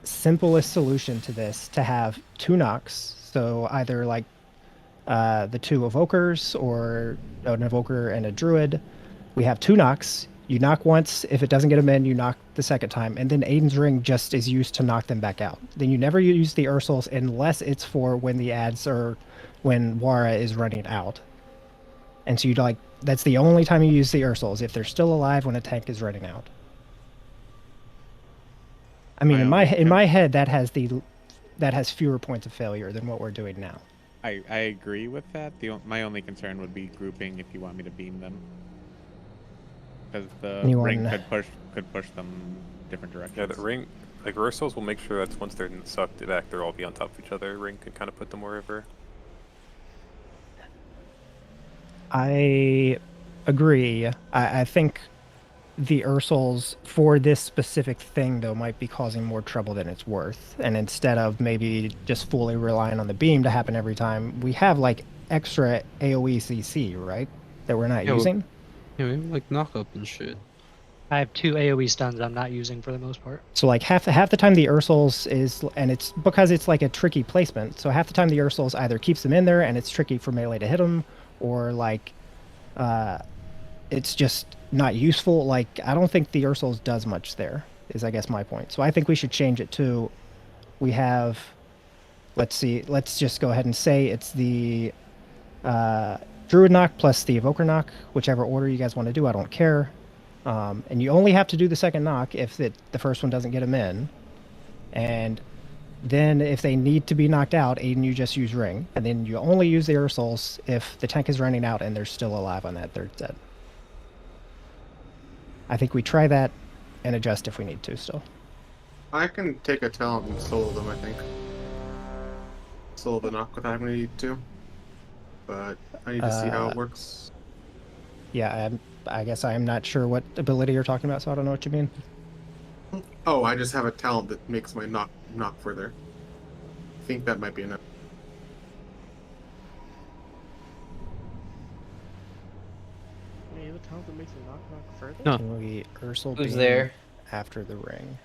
simplest solution to this to have 2 knocks? So either like the 2 evokers or an evoker and a druid. We have 2 knocks. You knock once. If it doesn't get them in, you knock the second time. And then Aiden's Ring just is used to knock them back out. Then you never use the Ursals unless it's for when the ads or when Wara is running out. And so you'd that's the only time you use the Ursals, if they're still alive when a tank is running out. I mean, in my head, that has fewer points of failure than what we're doing now. I agree with that. My only concern would be grouping if you want me to beam them, because the ring could push them different directions. Yeah, the ring, like Ursals will make sure that once they're sucked back, they'll all be on top of each other. Ring can kind of put them wherever. I agree. I think the Ursals for this specific thing though might be causing more trouble than it's worth. And instead of maybe just fully relying on the beam to happen every time, we have like extra AoE CC, right? That we're not using. Yeah, we have like knock up and shit. I have 2 AoE stuns I'm not using for the most part. So like half the time the Ursals is, and it's because it's like a tricky placement. So half the time the Ursals either keeps them in there and it's tricky for melee to hit them, or like it's just not useful. Like I don't think the Ursals does much there, is I guess my point. So I think we should change it to, we have, let's just go ahead and say it's the Druid knock plus the Evoker knock, whichever order you guys want to do, I don't care. And you only have to do the second knock if the first one doesn't get them in. And then if they need to be knocked out, Aiden, you just use Ring. And then you only use the Ursals if the tank is running out and they're still alive on that third set. I think we try that and adjust if we need to still. I can take a talent and solo them, I think. Solo the knock without having to need to. But I need to see how it works. Yeah, I guess I am not sure what ability you're talking about, so I don't know what you mean. Oh, I just have a talent that makes my knock further. I think that might be enough. Wait, the talent that makes a knock further? No. Can we Ursal Who's beam there? after the ring?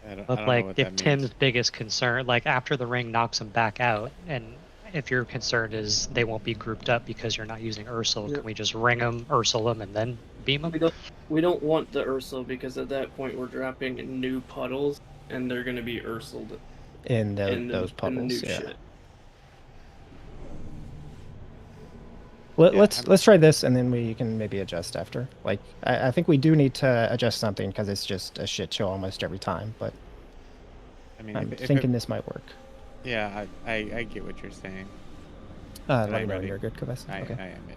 I But don't know like, what if that Tim's means. biggest concern, like after the ring knocks them back out, and if your concern is they won't be grouped up because you're not using Ursel, Yeah. can we just ring them, Ursel them, and then beam them? We don't want the Ursel because at that point we're dropping new puddles and they're gonna be Urseled In in those the puddles, new yeah. shit. Let's try this, and then we can maybe adjust after. Like, I think we do need to adjust something because it's just a shit show almost every time. But I mean, I'm if thinking this might work. Yeah, I get what you're saying. Let Am I me know when ready? you're good, Kavess. I Okay. am, yeah.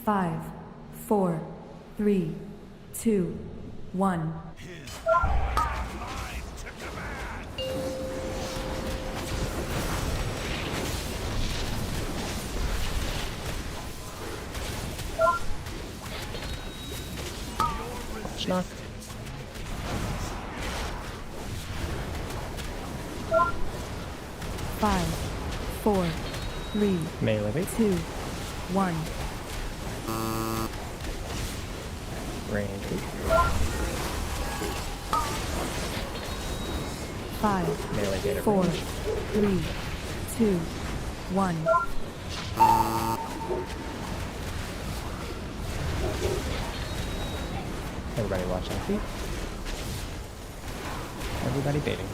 Five, 4, 3, 2, 1. Schnock. Five, 4, 3, Melee bait. 2, 1. Range bait. 5, Melee bait at 4, range. 3, 2, 1. Everybody watch on feet. Everybody baiting.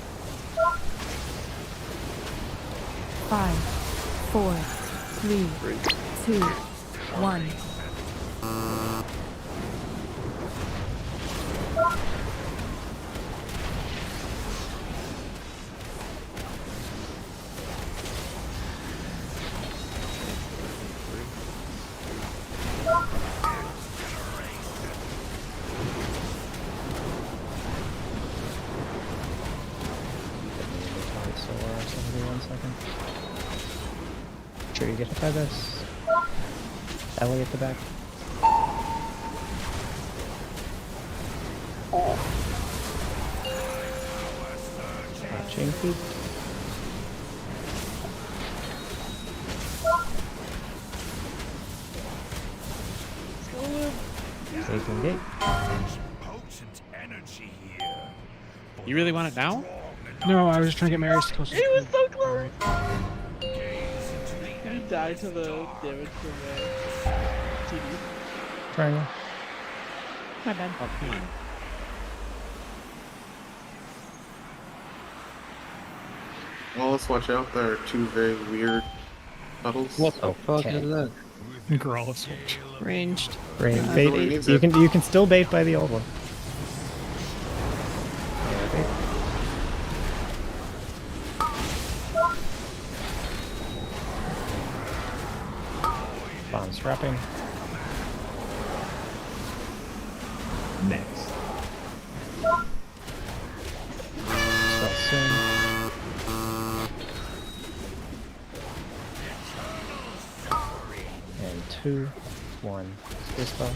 5, 4, 3, 2, 1. Sure you get hit by this. Ellie at the back. Chain feed. Taking gate. Potent energy here. You really want it now? No, I was just trying to get Mary's close. It was so close! You died to the damage from TD. Triangle. My bad. Oh, come on. Well, let's watch out. There are two very weird puddles. What the fuck Okay. is that? Growlithe. Ranged. Range That's bait. what he needs You it. can still bait by the old one. Melee bait. Bomb strapping. Next. Spell soon. And 2, 1. Dispel.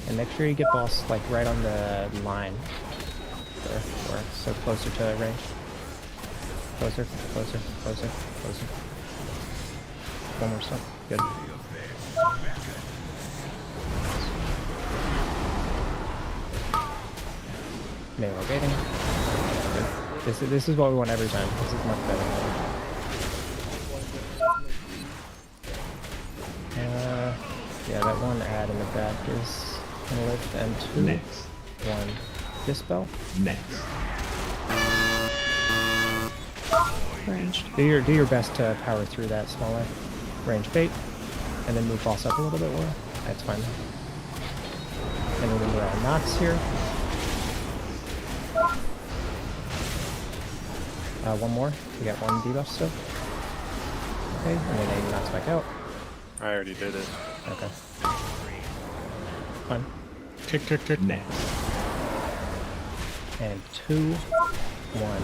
And make sure you get boss like right on the line. There, or so closer to range. Closer, closer, closer, closer. One more step. Good. Melee baiting. Good. This is what we want every time. This is much better. Yeah, that one ad in the back is gonna live. And 2, Next. 1. Dispel. Next. Ranged. Do your best to power through that smaller range bait, and then move boss up a little bit more. That's fine. And remember our knocks here. One more. We got one debuff still. Okay, and then Aiden knocks back out. I already did it. Okay. Fine. Tick, tick, tick. Next. And 2, 1.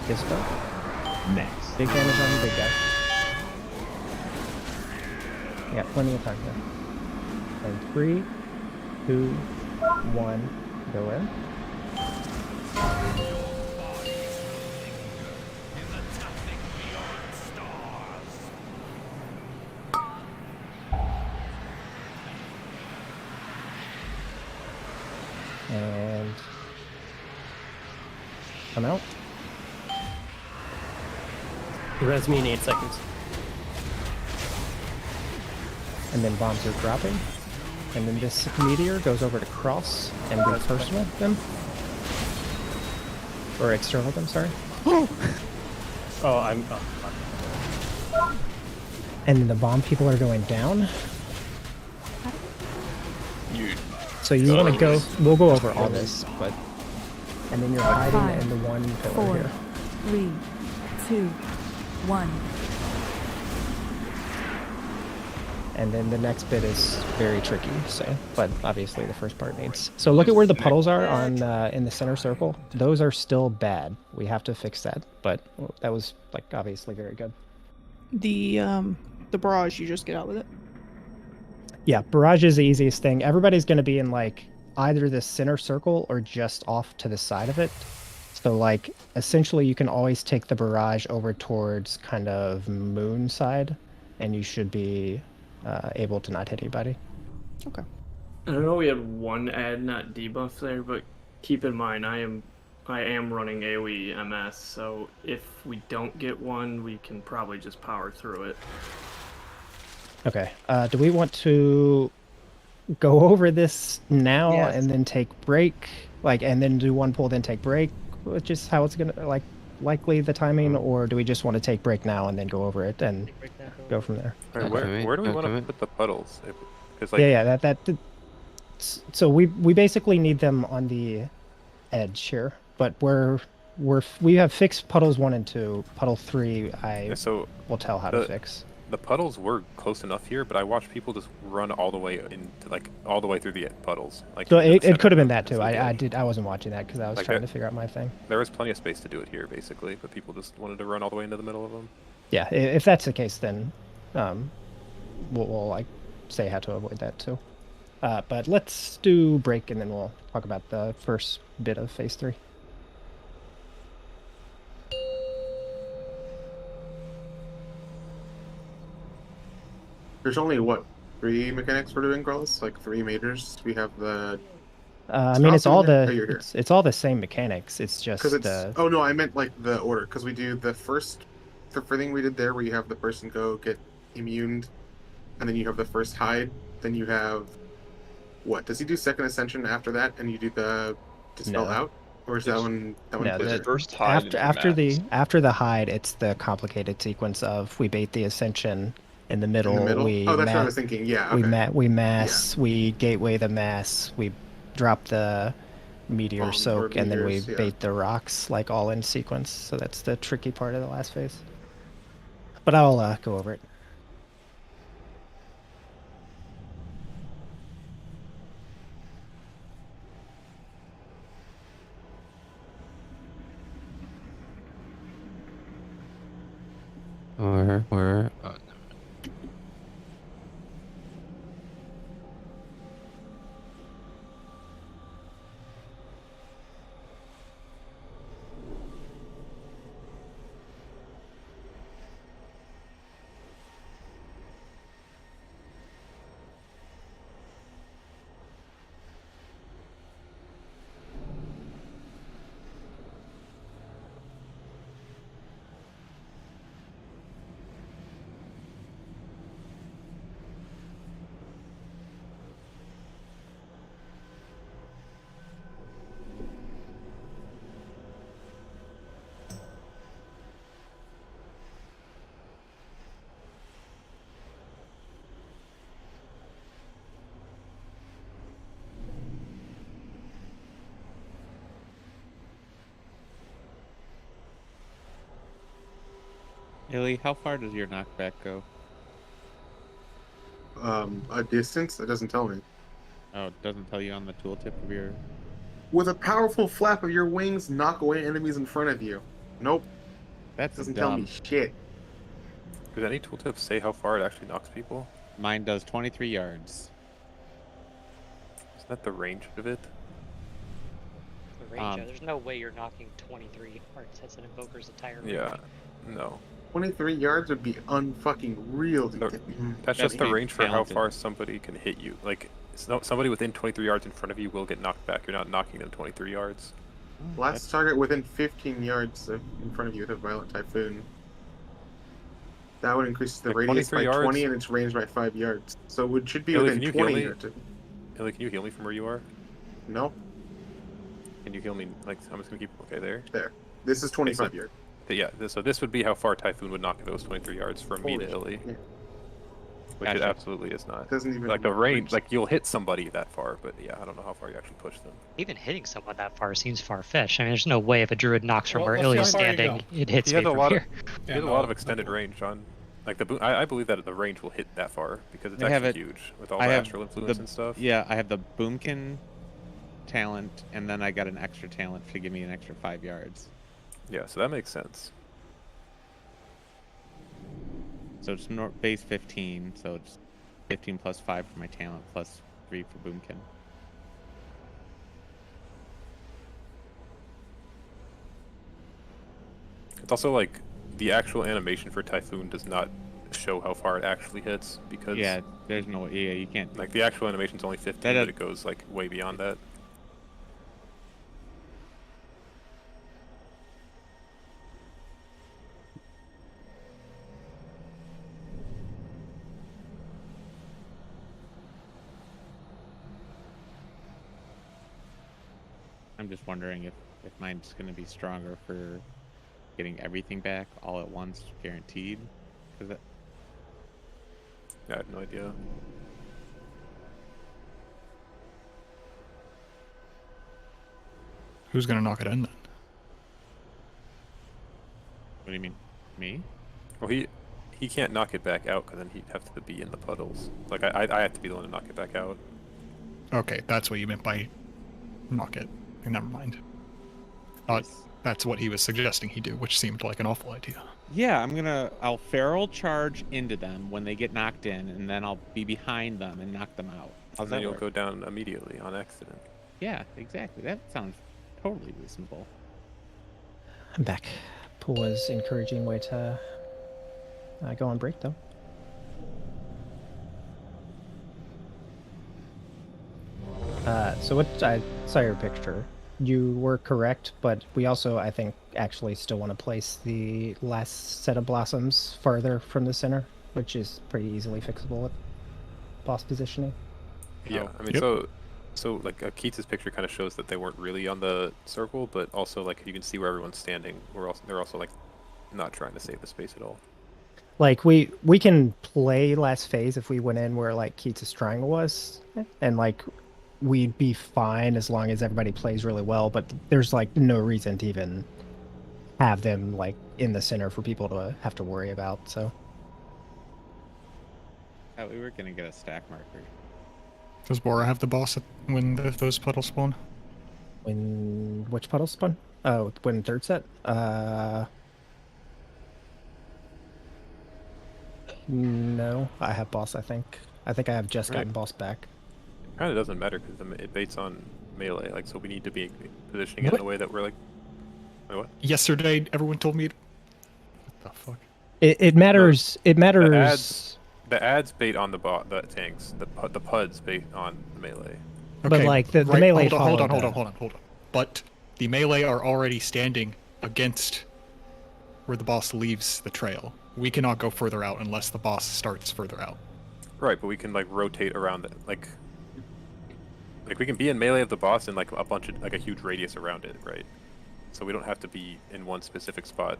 Dispel. Next. Big damage on the big guy. Yeah, plenty of time here. And 3, 2, 1. Go in. Come out. Res me in 8 seconds. And then bombs are dropping. And then this meteor goes over to cross and do personal them. Or external them, sorry. Oh, I'm... Oh, fuck. And then the bomb people are going down. So you want to go... We'll go over all this, but... And then you're hiding in the one pillar 4, here. 3, 2, 1. And then the next bit is very tricky, so, but obviously the first part needs. So look at where the puddles are on in the center circle. Those are still bad. We have to fix that, but that was like obviously very good. The barrage, you just get out with it. Yeah, barrage is the easiest thing. Everybody's going to be in like either the center circle or just off to the side of it. So like essentially you can always take the barrage over towards kind of moon side, and you should be able to not hit anybody. Okay. I know we had one add not debuff there, but keep in mind I am running AoE MS, so if we don't get one, we can probably just power through it. Okay. Do we want to go over this now Yes. and then take break, like, and then do one pull, then take break, which is how it's gonna like likely the timing, or do we just want to take break now and then go over it and go from there? Alright, where do we want to put the puddles? Because like Yeah. So we basically need them on the edge here, but we have fixed puddles 1 and 2. Puddle 3, will tell how to fix. The puddles were close enough here, but I watched people just run all the way into like all the way through the puddles. Like So it could have been that too. I wasn't watching that because I was Like trying that- to figure out my thing. There was plenty of space to do it here, basically, but people just wanted to run all the way into the middle of them. Yeah, if that's the case, then we'll like say how to avoid that too. But let's do break and then we'll talk about the first bit of phase 3. There's only what 3 mechanics we're doing, Grellis? Like 3 majors. We have the. I mean, it's all Oh, you're here. it's all the same mechanics. It's just Because it's. Oh no, I meant like the order. Because we do the first thing we did there, where you have the person go get immuned, and then you have the first hide. Then you have. What does he do? Second ascension after that, and you do the dispel No. out, or is that one? That one. No, later? the- First hide after the hide, it's the complicated sequence of we bait the ascension in the middle. We Oh, that's what I was thinking. Yeah. Okay. we mass, we gateway the mass, we drop the meteor Bomb soak, or and then we meteors, yeah. bait the rocks, like all in sequence. So that's the tricky part of the last phase. But I'll go over it. Where? Oh, Illy, how far does your knockback go? A distance? It doesn't tell me. Oh, it doesn't tell you on the tooltip of your. With a powerful flap of your wings, knock away enemies in front of you. Nope. That Doesn't tell me shit. Does any tooltip say how far it actually knocks people? Mine does 23 yards. Isn't that the range of it? The range, there's no way you're knocking 23 yards. That's an invoker's entire range. Yeah. No. 23 yards would be unfucking real. That's just the being range for how talented. far somebody can hit you. Like, somebody within 23 yards in front of you will get knocked back. You're not knocking them 23 yards. Last target within 15 yards in front of you with a violent typhoon. That would increase the Like radius by 23 20 yards? and its range by 5 yards. So it should be Illy, within can you heal 20 me? yards. Illy, can you heal me from where you are? No. Can you heal me? Like, I'm just gonna keep. Okay, there. There. This is 25 yards. Yeah. So this would be how far Typhoon would knock if it was 23 yards from me Holy to Illy. shit. Which it absolutely is not. Doesn't even like the reach. range. Like you'll hit somebody that far, but yeah, I don't know how far you actually push them. Even hitting someone that far seems far-fetched. I mean, there's no way if a druid knocks from Well, where let's see Ilya's how far you standing, go. it hits He me has a from lot here. He has a lot of extended range, John. Like I believe that the range will hit that far because it's I have actually it- huge with all I the have astral influence the- and stuff. Yeah, I have the Boomkin talent, and then I got an extra talent to give me an extra 5 yards. Yeah, so that makes sense. So it's base 15, so it's 15 plus 5 for my talent, plus 3 for Boomkin. It's also like the actual animation for Typhoon does not show how far it actually hits because Yeah, there's no yeah, you can't. like the actual animation's only 15, That- but it goes like way beyond that. I'm just wondering if mine's going to be stronger for getting everything back all at once, guaranteed. Cause that, Yeah, I have no idea. Who's gonna knock it in then? what do you mean, me? Well, he can't knock it back out because then he'd have to be in the puddles. Like I have to be the one to knock it back out. Okay, that's what you meant by knock it. Never mind. That's what he was suggesting he do, which seemed like an awful idea. Yeah, I'll feral charge into them when they get knocked in, and then I'll be behind them and knock them out. How's And then that you'll work? go down immediately on accident. Yeah, exactly. That sounds totally reasonable. I'm back. Pool was encouraging way to go on break, though. So what I saw your picture. You were correct, but we also, I think, actually still want to place the last set of blossoms farther from the center, which is pretty easily fixable with boss positioning. Yeah, I mean, so like Keats' picture kind of shows that they weren't really on the circle, but also like you can see where everyone's standing. They're also like not trying to save the space at all. Like we can play last phase if we went in where like Keats' triangle was, and like we'd be fine as long as everybody plays really well. But there's like no reason to even have them like in the center for people to have to worry about. So We were gonna get a stack marker. Does Bora have the boss when those puddles spawn? when which puddle spawn? Oh, when third set? No, I have boss. I think I have just gotten boss back. Kind of doesn't matter because it baits on melee. Like, so we need to be positioning it in a way that we're like. Wait, what? Yesterday, everyone told me. What the fuck? It matters. It matters. The ads bait on the tanks. The puds bait on the melee. But, like, the melee Hold on. followed But the melee are already standing against where the boss leaves the trail. We cannot go further out unless the boss starts further out. Right, but we can like rotate around it, like we can be in melee of the boss and like a bunch of like a huge radius around it, right? So we don't have to be in one specific spot.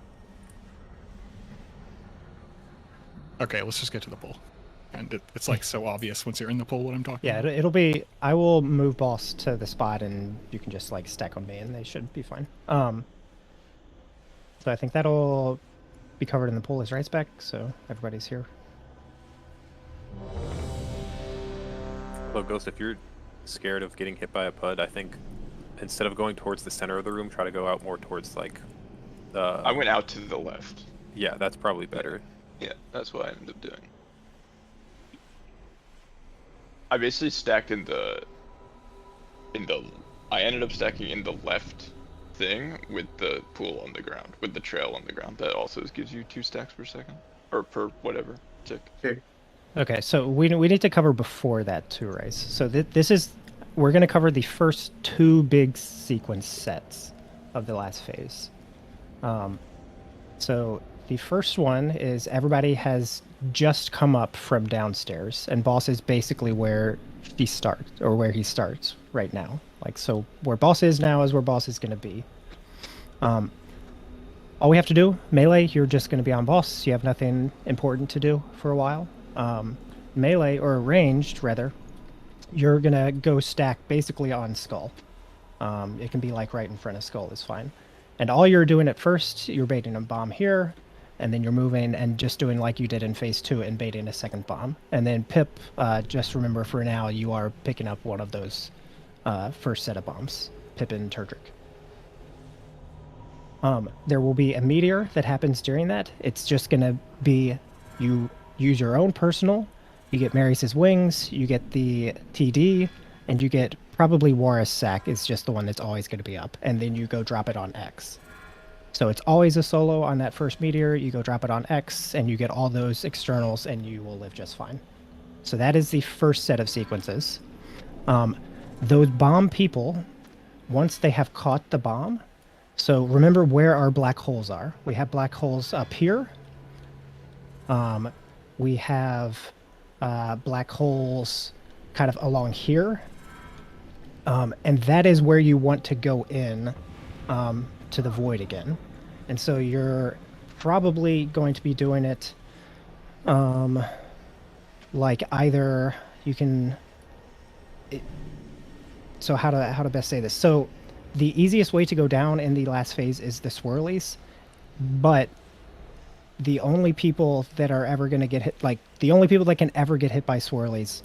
Okay, let's just get to the pool. And it's like so obvious once you're in the pool what I'm talking Yeah, about. it'll be. I will move boss to the spot, and you can just like stack on me, and they should be fine. So I think that'll be covered in the pool as rights back, so everybody's here. Although Ghost, if you're scared of getting hit by a pud, I think instead of going towards the center of the room, try to go out more towards like the. I went out to the left. Yeah, that's probably better. Yeah, that's what I ended up doing. I basically stacked I ended up stacking in the left thing with the pool on the ground, with the trail on the ground. That also gives you 2 stacks per second, or per whatever tick. Okay, so we need to cover before that too, Rice. So this is we're going to cover the first 2 big sequence sets. of the last phase. So the first one is everybody has just come up from downstairs, and boss is basically where he starts, or where he starts right now. Like, so where boss is now is where boss is going to be. All we have to do, melee, you're just going to be on boss. You have nothing important to do for a while. Melee, or ranged, rather, you're going to go stack basically on skull. It can be like right in front of skull is fine. And all you're doing at first, you're baiting a bomb here, and then you're moving and just doing like you did in phase 2 and baiting a second bomb. And then Pip, just remember for now, you are picking up one of those first set of bombs. Pip and Turtrick. There will be a meteor that happens during that. It's just going to be, you use your own personal, you get Marius's wings, you get the TD, and you get probably Warus Sack is just the one that's always going to be up. And then you go drop it on X. So it's always a solo on that first meteor. You go drop it on X, and you get all those externals, and you will live just fine. So that is the first set of sequences. Those bomb people, once they have caught the bomb, so remember where our black holes are. We have black holes up here. We have black holes kind of along here. And that is where you want to go in to the void again. And so you're probably going to be doing it like either you can... So how to best say this? So the easiest way to go down in the last phase is the swirlies, but the only people that are ever going to get hit, like the only people that can ever get hit by swirlies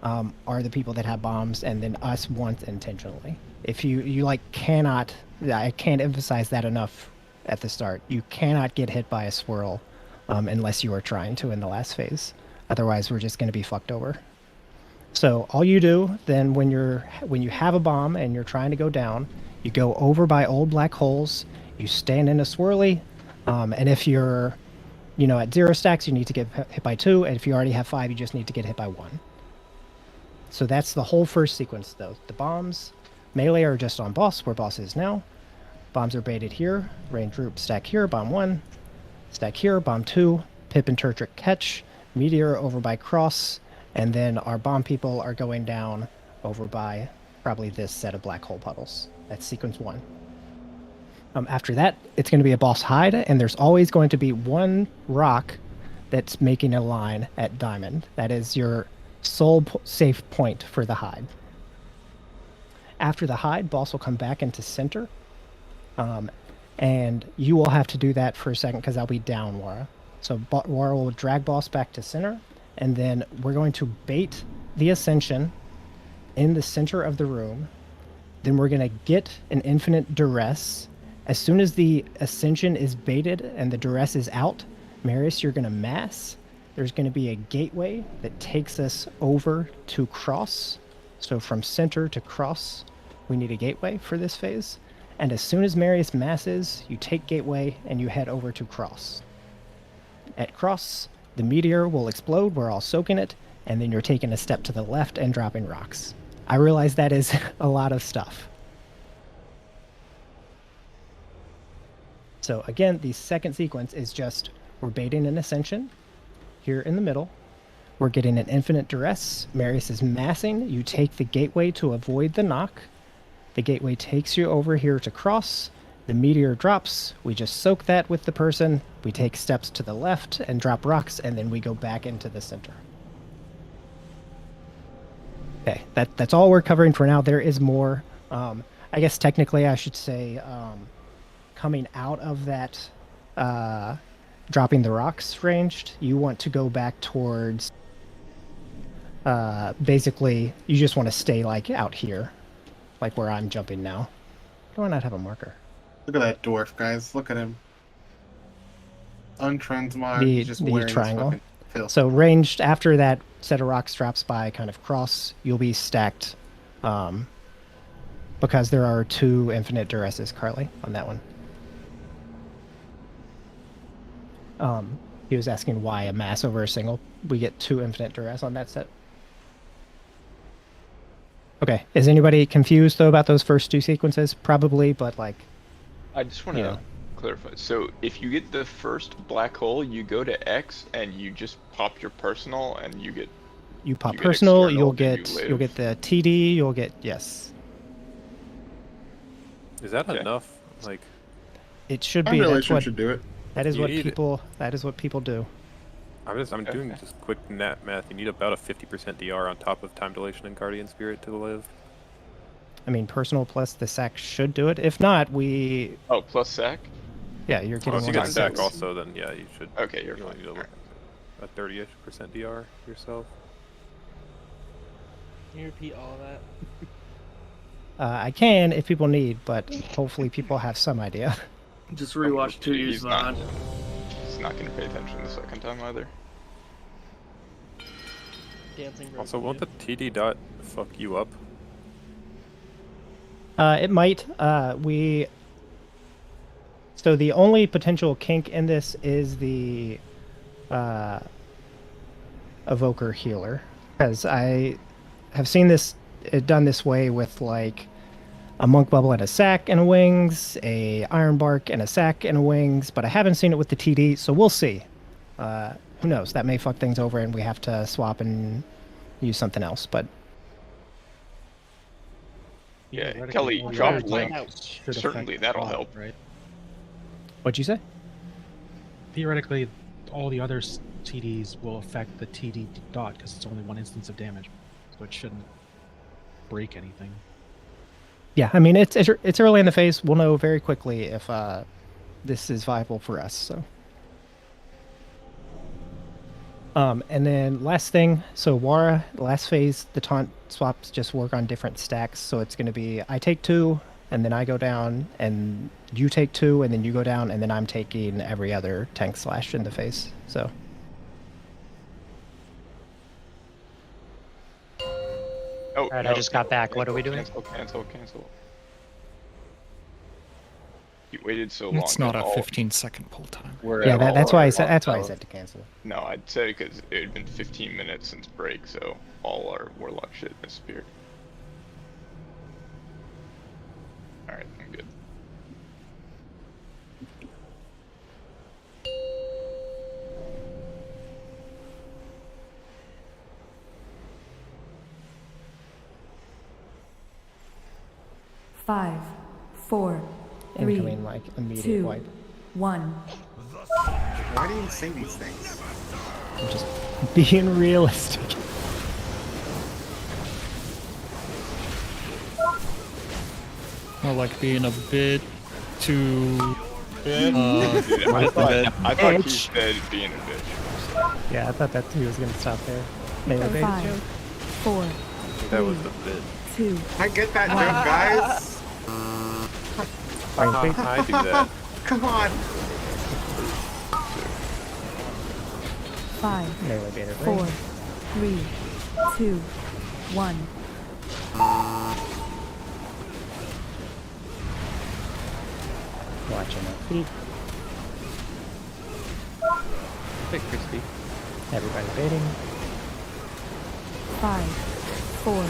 are the people that have bombs, and then us once intentionally. If you like cannot, I can't emphasize that enough at the start, you cannot get hit by a swirl unless you are trying to in the last phase. Otherwise, we're just going to be fucked over. So all you do then when you have a bomb and you're trying to go down, you go over by old black holes, you stand in a swirly, and if you're at 0 stacks, you need to get hit by 2, and if you already have 5, you just need to get hit by 1. So that's the whole first sequence, though. The bombs, melee are just on boss, where boss is now. Bombs are baited here, range group stack here, bomb 1, stack here, bomb 2, Pip and Turtrick catch, meteor over by cross, and then our bomb people are going down over by probably this set of black hole puddles. That's sequence 1. After that, it's going to be a boss hide, and there's always going to be one rock that's making a line at diamond. That is your sole safe point for the hide. After the hide, boss will come back into center, and you will have to do that for a second because I'll be down Wara. So Wara will drag boss back to center, and then we're going to bait the ascension in the center of the room. Then we're going to get an infinite duress. As soon as the ascension is baited and the duress is out, Marius, you're going to mass. There's going to be a gateway that takes us over to cross. So from center to cross, we need a gateway for this phase. And as soon as Marius masses, you take gateway and you head over to cross. At cross, the meteor will explode, we're all soaking it, and then you're taking a step to the left and dropping rocks. I realize that is a lot of stuff. So again, the second sequence is just, we're baiting an ascension here in the middle. We're getting an infinite duress. Marius is massing. You take the gateway to avoid the knock. The gateway takes you over here to cross. The meteor drops. We just soak that with the person. We take steps to the left and drop rocks, and then we go back into the center. Okay, that's all we're covering for now. There is more. I guess technically I should say coming out of that dropping the rocks ranged, you want to go back towards basically you just want to stay like out here, like where I'm jumping now. Why do I not have a marker? Look at that dwarf, guys. Look at him. Untransmog. He's just the wearing his triangle. fucking filth. So ranged after that set of rocks drops by kind of cross, you'll be stacked because there are 2 infinite duresses, Carly, on that one. He was asking why a mass over a single. We get 2 infinite duress on that set. Okay, is anybody confused though about those first 2 sequences? Probably, but like I just want You to know. clarify. So if you get the first black hole, you go to X and you just pop your personal, and you get You pop get personal, external, you'll and you get you'll live. get the TD, you'll get yes. Is that Okay. enough? Like, It should be. Population That's what should do it. that is You what need- people that is what people do. I'm doing Okay. just quick math. You need about a 50% DR on top of time dilation and guardian spirit to live. I mean, personal plus the sack should do it. If not, we Oh, plus sack? yeah, you're Oh, getting if you one get of sack six. also, then yeah, you should. Okay, you're you fine. need a, Alright. a 30-ish% DR yourself. Can you repeat all of that? I can if people need, but hopefully people have some idea. Just rewatch 2U's He's not, VOD. he's not going to pay attention the second time either. Dancing Also, won't the TD dot fuck you up? It might. So the only potential kink in this is the evoker healer, because I have seen this done this way with like a monk bubble and a sack and a wings, a iron bark and a sack and a wings, but I haven't seen it with the TD, so we'll see. Who knows? That may fuck things over and we have to swap and use something else, but Yeah, Theoretically, Kelly, all the drop other link. types should Certainly, affect that'll swap, help. Right? what'd you say? Theoretically, all the other TDs will affect the TD dot because it's only one instance of damage, so it shouldn't break anything. Yeah, I mean it's early in the phase. We'll know very quickly if this is viable for us. So, and then last thing, so Wara, last phase, the taunt swaps just work on different stacks. So it's going to be I take 2, and then I go down, and you take 2, and then you go down, and then I'm taking every other tank slash in the face. So. Oh, Alright, no, I just got back. What are we doing? Cancel. You waited so long. It's not that a all- 15-second pull time. Yeah, that's why I said to cancel. No, I'd say because it had been 15 minutes since break, so all our warlock shit disappeared. Alright, I'm good. Five, four, three, Incoming, like, immediate 2, wipe. 1. Why do you say these things? I'm just being realistic. More like being a bit too. Dude, I thought he said being a bitch. Yeah, I thought that he was going to stop there. Maybe bait. 5, 4, That was the bit. 2. I get that joke, guys. I do that. Come on. 5, Melee bait it, 4, right? 3, 2, 1. Watching our feet. Hey, Crispy. Everybody baiting. 5, 4,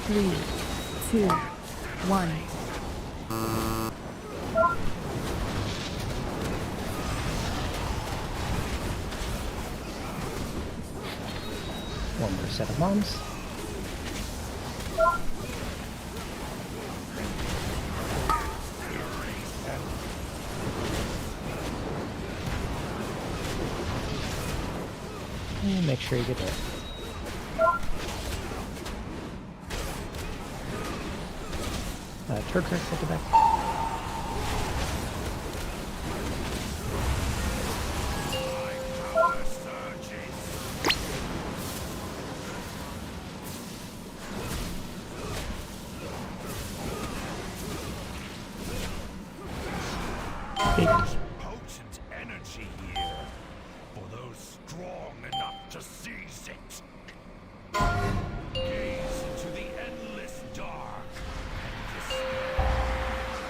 3, 2, 1. One more set of bombs. And make sure you get it. Turk, take it back. Potent energy here for those strong enough to seize it. Gaze into the endless dark and despair.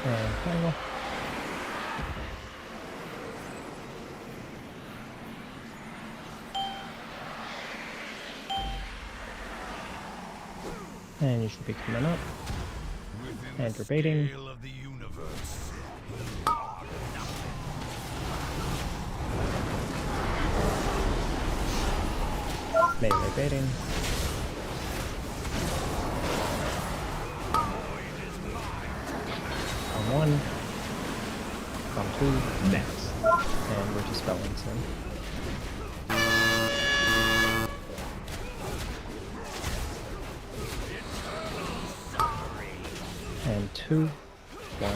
And final. And you should be coming up. And you're baiting. Scale of the universe, Melee baiting. On 1. On 2. Next. And we're just spelling soon. And 2. 1.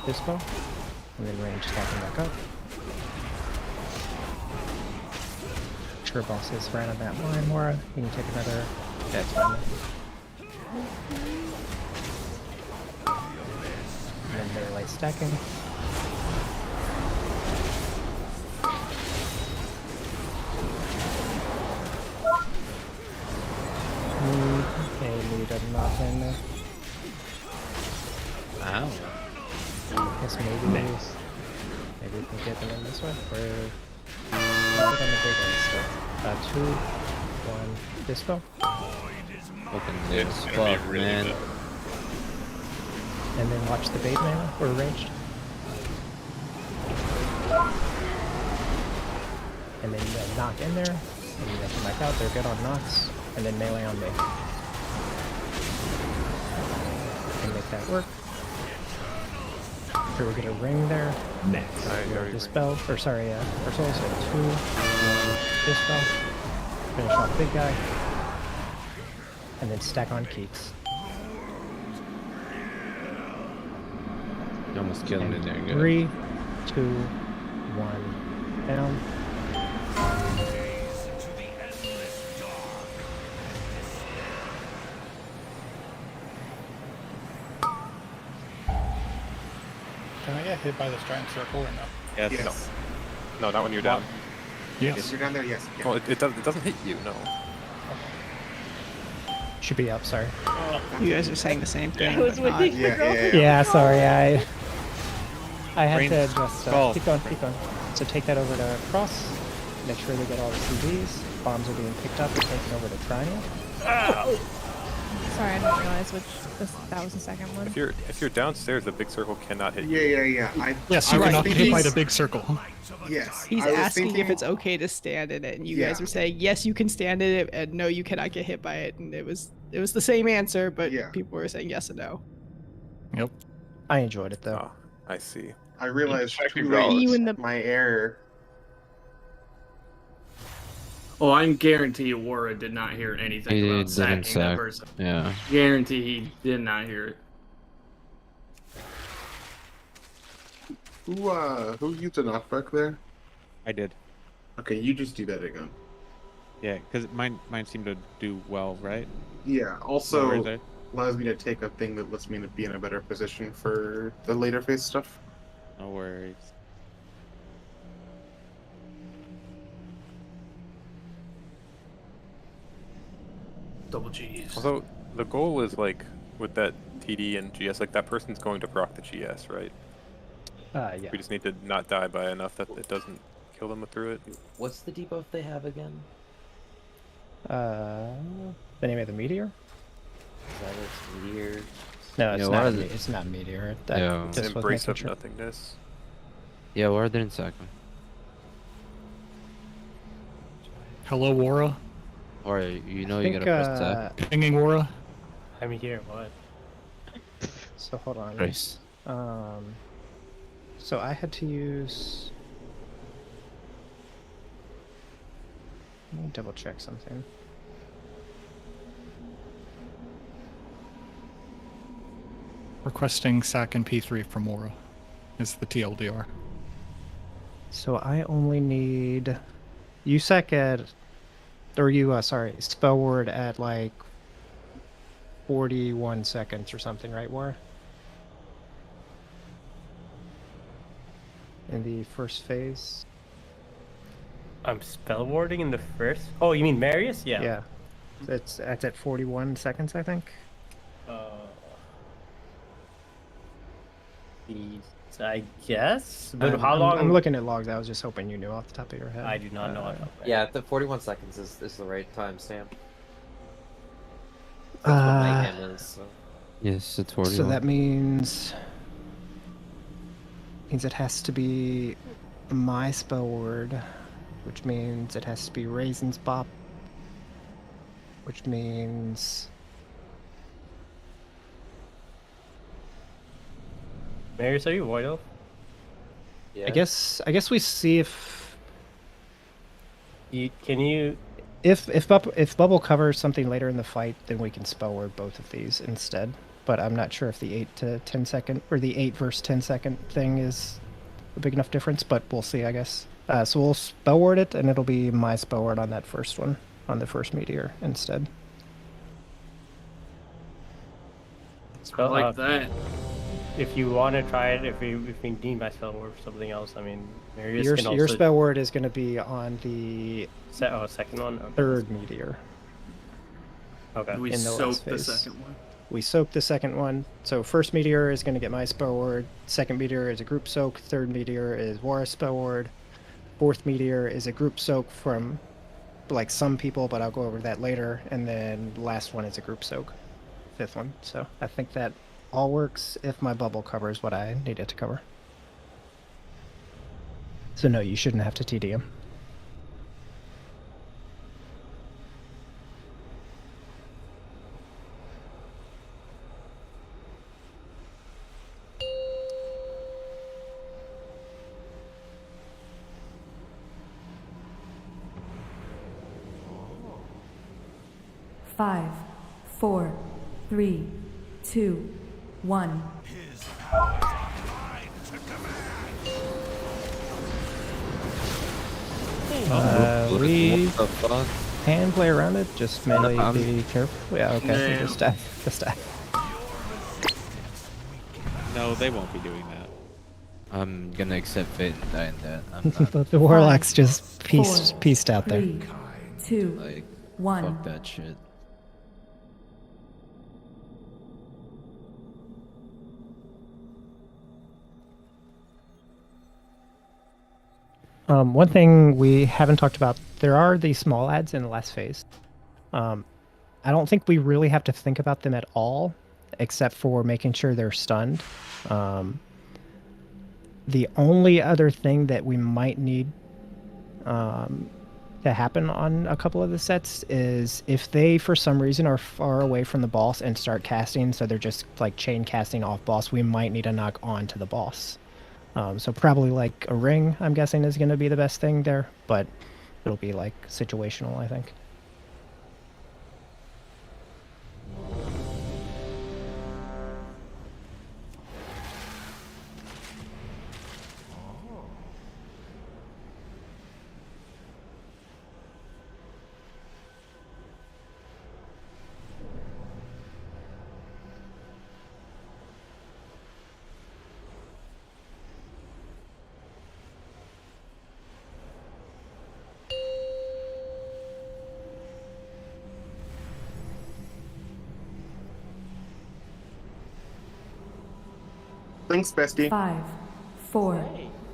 Dispo. And then range stacking back up. Sure boss is right on that line, Mora. You can take another death one. And then melee stacking. Need a knock in there. Ow. Guess maybe we can get them in this way. We're on the big one still. 2, 1, dispo. Fucking It's fuck, gonna be really man. good. And then watch the bait mana, or ranged. And then knock in there, and you come back out, they're good on knocks, and then melee on me. Can make that work. Here we get a ring there. Next. Dispel, or sorry, or soul, so 2, 1, dispel. Finish off big guy. And then stack on Keeks. You almost killed me there, good. 3, 2, 1, down. Can I get hit by this giant circle or no? Yes. Yes. No, not when you're down. If you're down there, yes. Yeah. Well, it doesn't hit you, no. Should be up, sorry. You guys are saying the same thing. I was but not. waiting for Yeah, sorry, I had Brain to adjust. skull. Keep going, keep going. So take that over to cross. Make sure they get all the CVs. Bombs are being picked up and taken over to triangle. Sorry, I didn't realize that was the second one. If you're downstairs, the big circle cannot hit you. Yeah. Yes, you I was cannot get hit thinking- by the big circle. Yes. He's I was asking thinking- if it's okay to stand in it, and you guys Yeah. are saying yes, you can stand in it, and no, you cannot get hit by it. And it was the same answer, but people were saying yes and no. Yep. I enjoyed it though. Oh, I see. I realized Check too your late You in the- my error. Oh, I'm guarantee Wara did not hear anything He about didn't sacking that sack. person. Yeah. Guarantee he did not hear it. Who used a knockback there? I did. Okay, you just do that again. Yeah, because mine seemed to do well, right? Yeah. Or Also is it? allows me to take a thing that lets me to be in a better position for the later phase stuff. No worries. Double G's. Although the goal is like with that TD and GS, like that person's going to proc the GS, right? Yeah. We just need to not die by enough that it doesn't kill them through it. What's the debuff they have again? The name of the meteor? Is that its meteor? No, it's Yeah, not. what is it? It's not meteor. That Yeah. It's just an was embrace making of sure. nothingness. Yeah, Wara didn't sack him. Hello, Wara. Or you know I you think, gotta press sack. Pinging Wara. I'm here. What? So hold on. Nice. So I had to use. Let me double check something. Requesting SAC and P3 from Wara is the TLDR. So I only need. You sec at. Or you, sorry, spell word at like 41 seconds or something, right, War? In the first phase? I'm spell warding in the first. Oh, you mean Marius? Yeah. Yeah. That's at 41 seconds, I think. I guess. But I'm- how long? I'm looking at logs. I was just hoping you knew off the top of your head. I do not know. Yeah, the 41 seconds is the right timestamp. That's what Uh, mayhem is. So. Yes, it's 41. So that means it has to be my spell word, which means it has to be Raisin's Bop which means Marius, are you Void Elf? Yeah. I guess we see if Can you? if bubble covers something later in the fight, then we can spell word both of these instead. But I'm not sure if the 8 to 10 second or the 8 versus 10 second thing is a big enough difference, but we'll see, I guess. So we'll spell word it, and it'll be my spell word on that first one, on the first meteor instead. I like that. If you want to try it, if you need my spell word for something else, I mean, Marius Your can also... your spell word is going to be on the second one? Okay. third meteor. Okay. We in the last soak the phase. second one. We soak the second one. So first meteor is going to get my spell word. Second meteor is a group soak. Third meteor is War's spell word. Fourth meteor is a group soak from like some people, but I'll go over that later. And then last one is a group soak. Fifth one. So I think that all works if my bubble covers what I need it to cover. So no, you shouldn't have to TD him. Five, 4, 3, 2, 1. We What the fuck? can play around it, just melee I'm- be careful. Yeah, okay, Nah. just die. Just die. No, they won't be doing that. I'm gonna accept fate and die in that. I'm not The warlocks just Four, pieced out there. 3, 2, like 1. fuck that shit. One thing we haven't talked about, there are these small ads in the last phase. I don't think we really have to think about them at all, except for making sure they're stunned. The only other thing that we might need to happen on a couple of the sets is if they, for some reason, are far away from the boss and start casting, so they're just like chain casting off boss, we might need to knock on to the boss. So probably like a ring, I'm guessing, is going to be the best thing there, but it'll be like situational, I think. Thanks, bestie. 5, 4,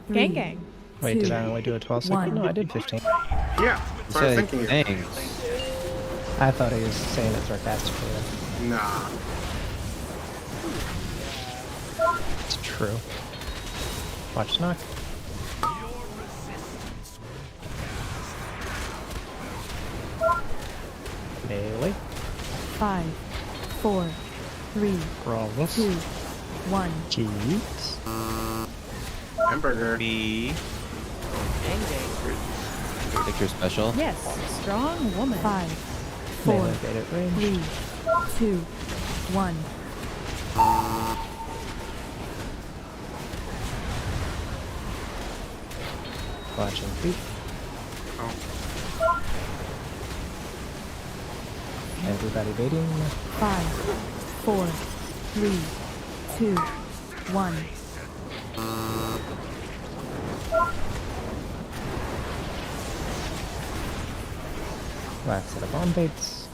3, Gang gang. Wait, 2, did I only do a 12 second? 1. No, I did 15. Yeah, that's what I was Say thinking. thanks. I thought he was saying it sarcastically. Nah. It's true. Watch knock. Melee. 5, 4, 3, Bravos. 2, 1. Cheats. Hamburger. Me. Gang gang. Think you're special? Yes, strong woman. 5, 4, Melee bait at range. 3, 2, 1. Watching feet. Everybody baiting. 5, 4, 3, 2, 1. Last set of bomb baits.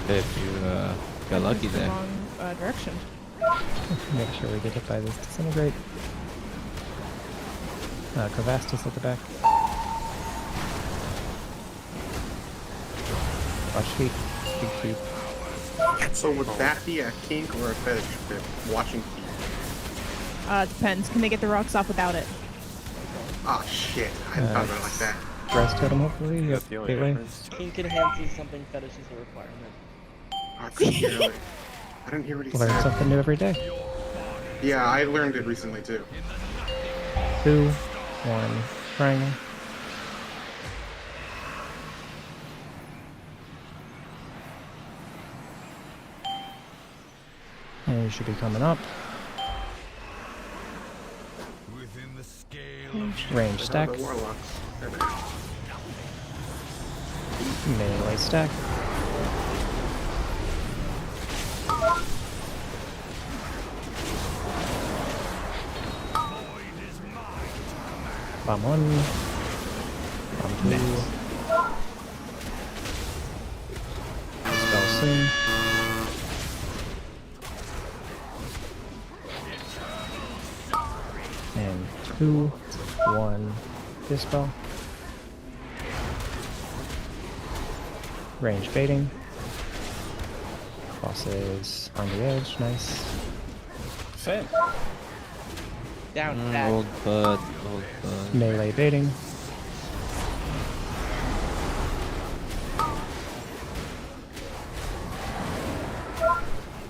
If you got lucky The there. wrong direction. Make sure we get hit by this disintegrate. Kravastus at the back. Watch feet. Big feet. So would that be a kink or a fetish for watching feet? Depends. Can they get the rocks off without it? Ah, shit. I hadn't thought about it like that. Rest totem, hopefully. Yep. That's the only Gateway. difference. Kink enhances something, fetish is a requirement. I couldn't hear it. I didn't hear what he Learn said. something new every day. Yeah, I learned it recently too. 2, 1, triangle. And you should be coming up. Within the scale Range stack. The warlocks. There they are. Melee stack. Bomb 1. Bomb 2. Spell soon. And 2, 1, dispel. Range baiting. Boss is on the edge, nice. Same. Down back. Old bud, old bud. Melee baiting.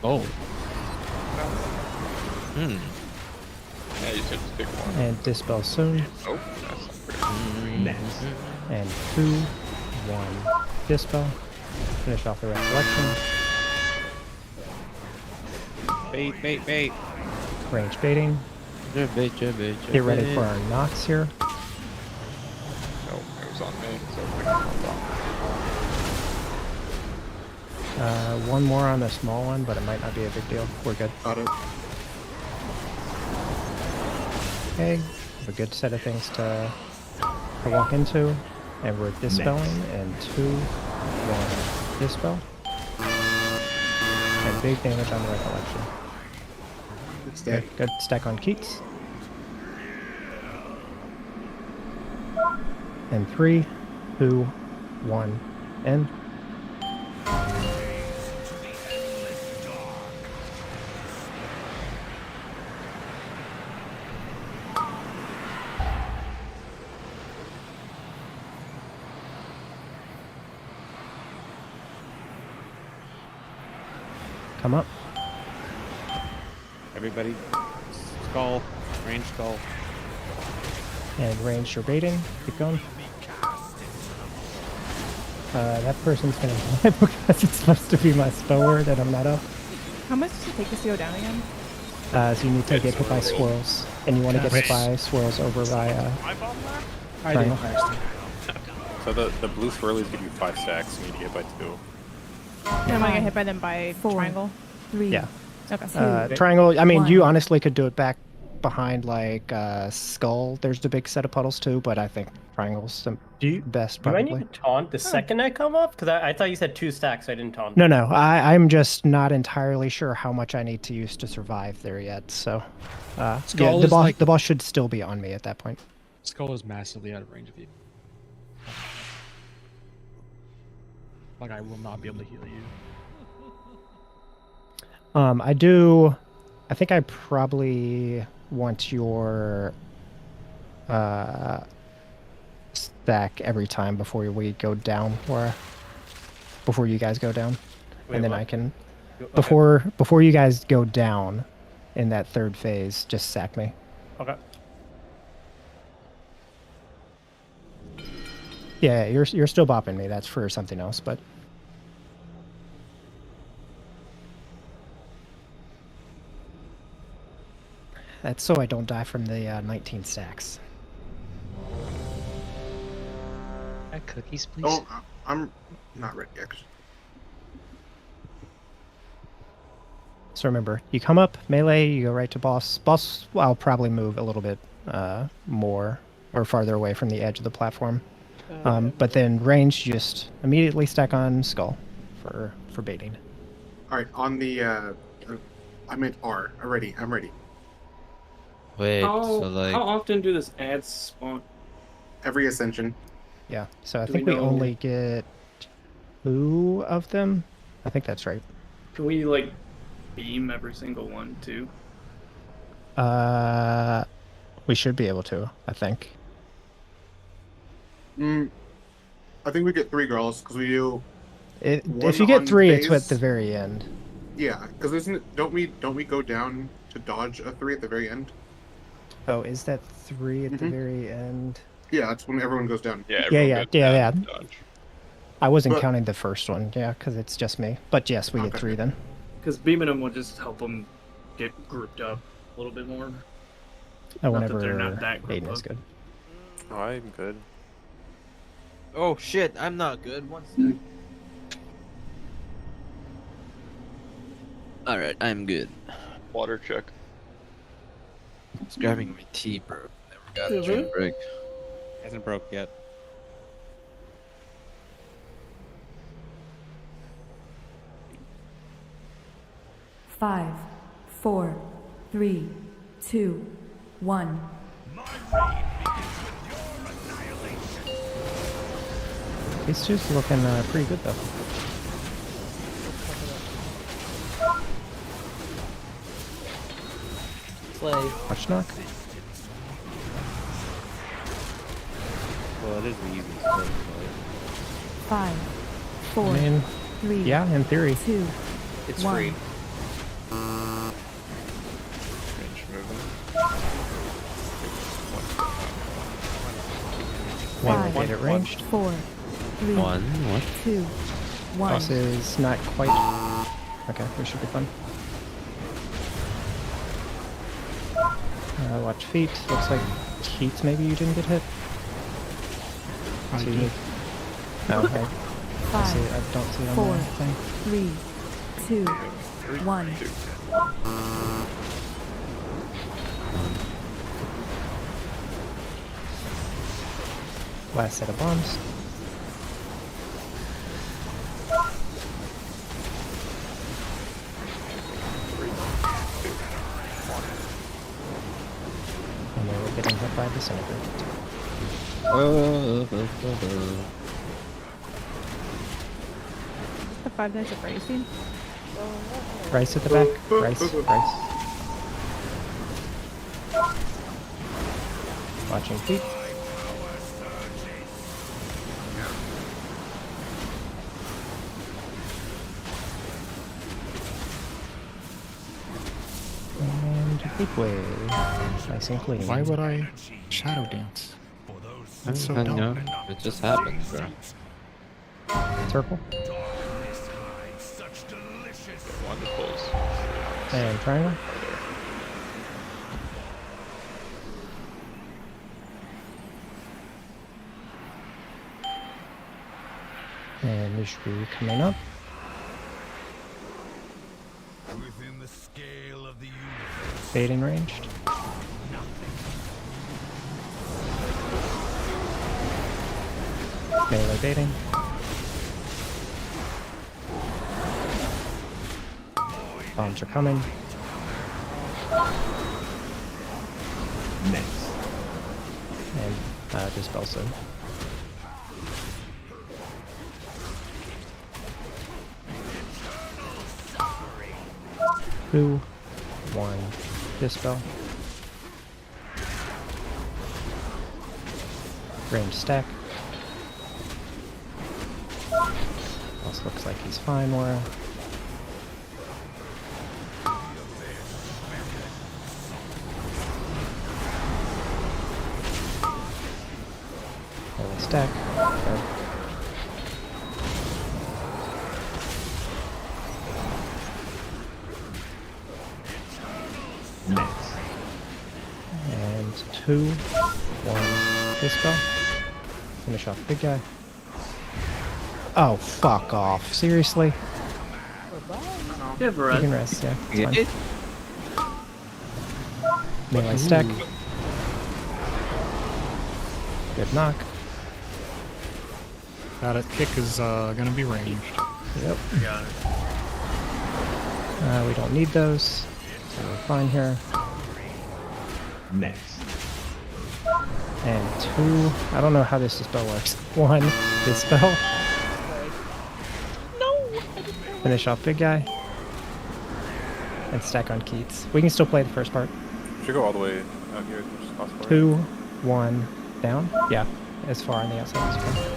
Oh. Yeah, you should just pick one. And dispel soon. Oh, that's not pretty. And 2, 1, dispel. Finish off the recollection. Bait, bait, bait. Range baiting. Bait. Get ready for our knocks here. Oh, it was on me, so we can hold on. One more on the small one, but it might not be a big deal. We're good. Got it. Okay, have a good set of things to walk into. And we're dispelling, and 2, 1, dispel. And big damage on the recollection. It's dead. Good stack on Keats. And 3, 2, 1, end. Come up. Everybody, skull, range skull. And range your baiting. Keep going. That person's gonna die because it's supposed to be my spell word and I'm not up. How much does it take to go down again? So you need to get hit by swirls. And you want to get hit by swirls over by triangle. So the blue swirlies give you 5 stacks, you need to get by 2. And I'm gonna get hit by them by 4, triangle. 3. Yeah. Okay. Triangle, I mean, 1. you honestly could do it back behind like skull. There's the big set of puddles too, but I think triangle's the best Do I probably. need to taunt the second I come up? Because I thought you said 2 stacks, so I didn't taunt. No, I'm just not entirely sure how much I need to use to survive there yet. So, yeah, Skull the is boss, like- the boss should still be on me at that point. Skull is massively out of range of you. Like, I will not be able to heal you. I think I probably want your stack every time before we go down, or before you guys go down. Wait, And then what? I can, Okay. before you guys go down in that third phase, just sack me. Okay. Yeah, you're still bopping me. That's for something else, but that's so I don't die from the 19 stacks. Cookies, please. Oh, I'm not ready actually. So remember, you come up, melee, you go right to boss. Boss, I'll probably move a little bit more or farther away from the edge of the platform. But then range, just immediately stack on skull for baiting. All right, on the I meant R. I'm ready. Wait, How, so like... how often do this ads spawn? Every ascension. Yeah, so I Do think we we know- only get 2 of them. I think that's right. Can we like beam every single one too? We should be able to, I think. I think we get 3 girls because we do. If you get 3, it's at the very end. Yeah, because don't we go down to dodge a 3 at the very end? Oh, is that 3 at the very end? Yeah, that's when everyone goes down. Yeah. I wasn't counting the first one, yeah, because it's just me. But yes, we get 3 then. Because beaming them will just help them get grouped up a little bit more. Oh, Not that whenever they're not that Aiden grouped is up. good. Oh, I'm good. Oh shit, I'm not good. One sec. Alright, I'm good. Water check. Just grabbing my tea, bro. Never got a drink break. Hasn't broke yet. Five, 4, 3, 2, 1. It's just looking pretty good though. Play. Watch knock. Well, it is the easiest way to play. 5, 4, I mean, 3, yeah, in theory. 2, It's 1. free. Range movement. One will get it ranged. 4, 3, One, what? 2, 1. Boss is not quite. Okay, we should be fine. Watch feet. Looks like Keats, maybe you didn't get hit. I So did. you need- No, I 5, see it. I don't see it on 4, the thing. 3, 2, 1. Last set of bombs. And they were getting hit by disintegrate. The 5 Nights at Freddy's scene. Rice at the back. Rice. Watching feet. And big way. Nice and clean. Why would I shadow dance? That's so I dumb. know. It just happens, bro. Circle. Wonderfuls. And triangle. And mystery coming up. Within the scale of the universe. Fading ranged. Melee baiting. Bombs are coming. And dispel soon. Two, one, dispel. Range stack. Boss looks like he's fine, Laura. Melee stack. Okay. And 2, 1, dispel. Finish off big guy. Oh, fuck off. Seriously? Yeah, You can rest, yeah. It's fine. Melee stack. Good knock. That kick is gonna be ranged. Yep. Got it. We don't need those. So we're fine here. Next. And 2. I don't know how this dispel works. 1, dispel. No! Finish off big guy. and stack on Keats. We can still play the first part. Should go all the way out here as much as possible. right? 2, 1, down. Yeah, as far on the outside as you can.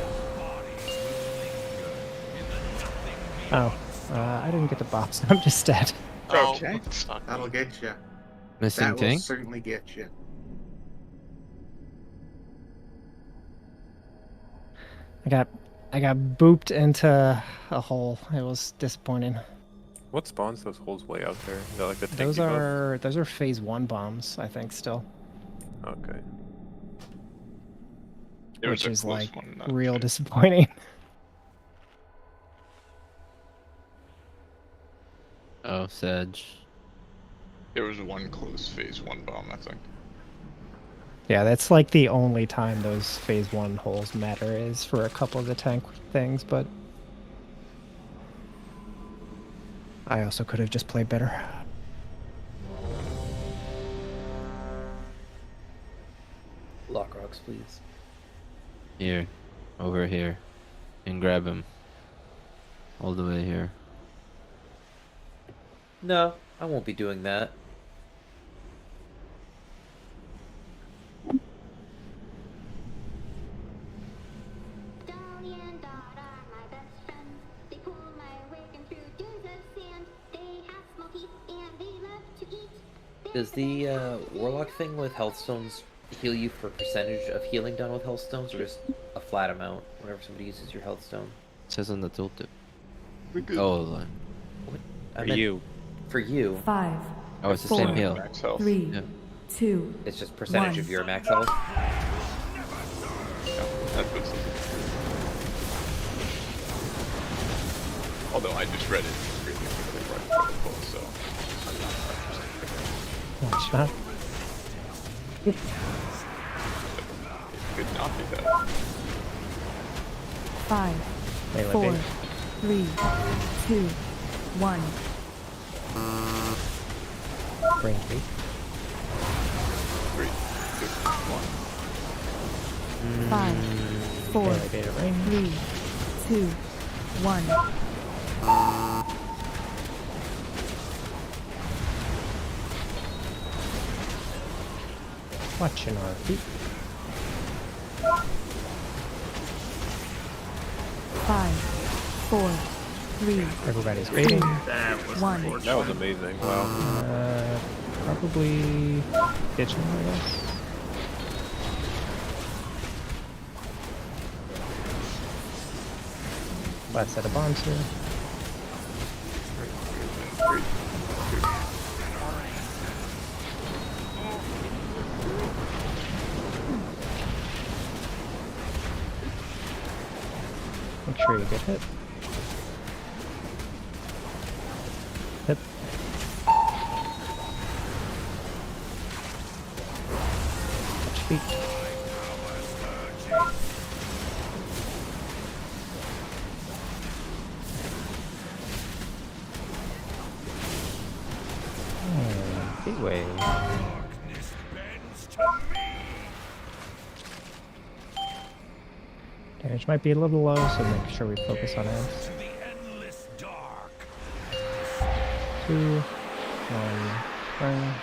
Oh, I didn't get the box. I'm just dead. Okay. That'll get you. Missing That will tank? certainly get you. I got booped into a hole. It was disappointing. What spawns those holes way out there? Is that like the tank Those debuff? are phase 1 bombs, I think, still. Okay. It was Which a is close like one, not real fair. disappointing. Oh, Sedge. There was one close phase 1 bomb, I think. Yeah, that's like the only time those phase 1 holes matter is for a couple of the tank things, but I also could have just played better. Lock rocks, please. Here. Over here. And grab him. All the way here. No, I won't be doing that. Does the warlock thing with healthstones heal you for percentage of healing done with healthstones, or just a flat amount whenever somebody uses your healthstone? It says on the tooltip. Good. Oh, What? For you. For you. 5. oh, it's the 4, same heal. Max health. 3, Yeah. 2. It's just percentage 1. of your max health. That puts it. Although I just read it really quickly right before the poll, so Watch that. it could not be that. 5, Melee 4, bait. 3, 2, 1. Range bait. 3, 2, 1. 5, 4, Melee bait at range. 3, 2, 1. Watching our feet. 5, 4, 3, Everybody's baiting. That was 1. unfortunate. That was amazing. Wow. Probably ditching, I guess. Last set of bombs here. Make sure you get hit. Hit. Touch feet. Gateway. Damage might be a little low, so make sure we focus on it. 2, 1, burn.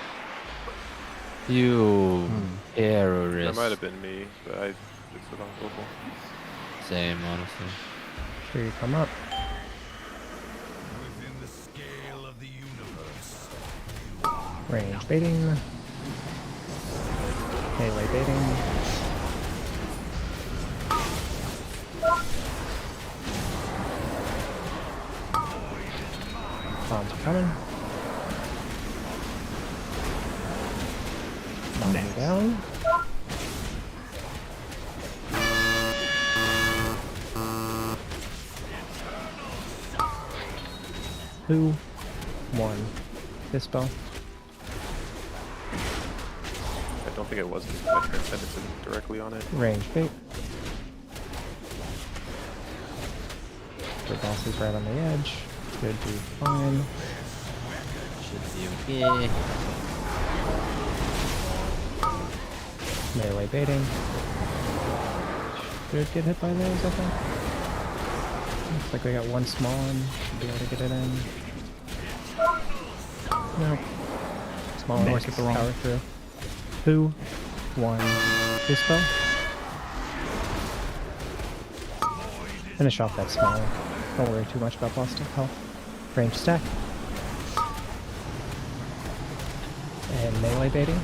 You That terrorist. might have been me, but I just was on global. Same, honestly. Sure you come up. Within the scale of the universe. Range baiting. Melee baiting. Bombs are coming. Bombs down. Two, one. Dispel. I don't think it was because I transcended directly on it. Range bait. The boss is right on the edge. Should be fine. Should be okay. Melee baiting. Should get hit by those, I think. Looks like we got one small one. Should be able to get it in. No. Small Nice. horse power through. 2, 1. Dispel. Finish off that small. Don't worry too much about lost health. Range stack. And melee baiting.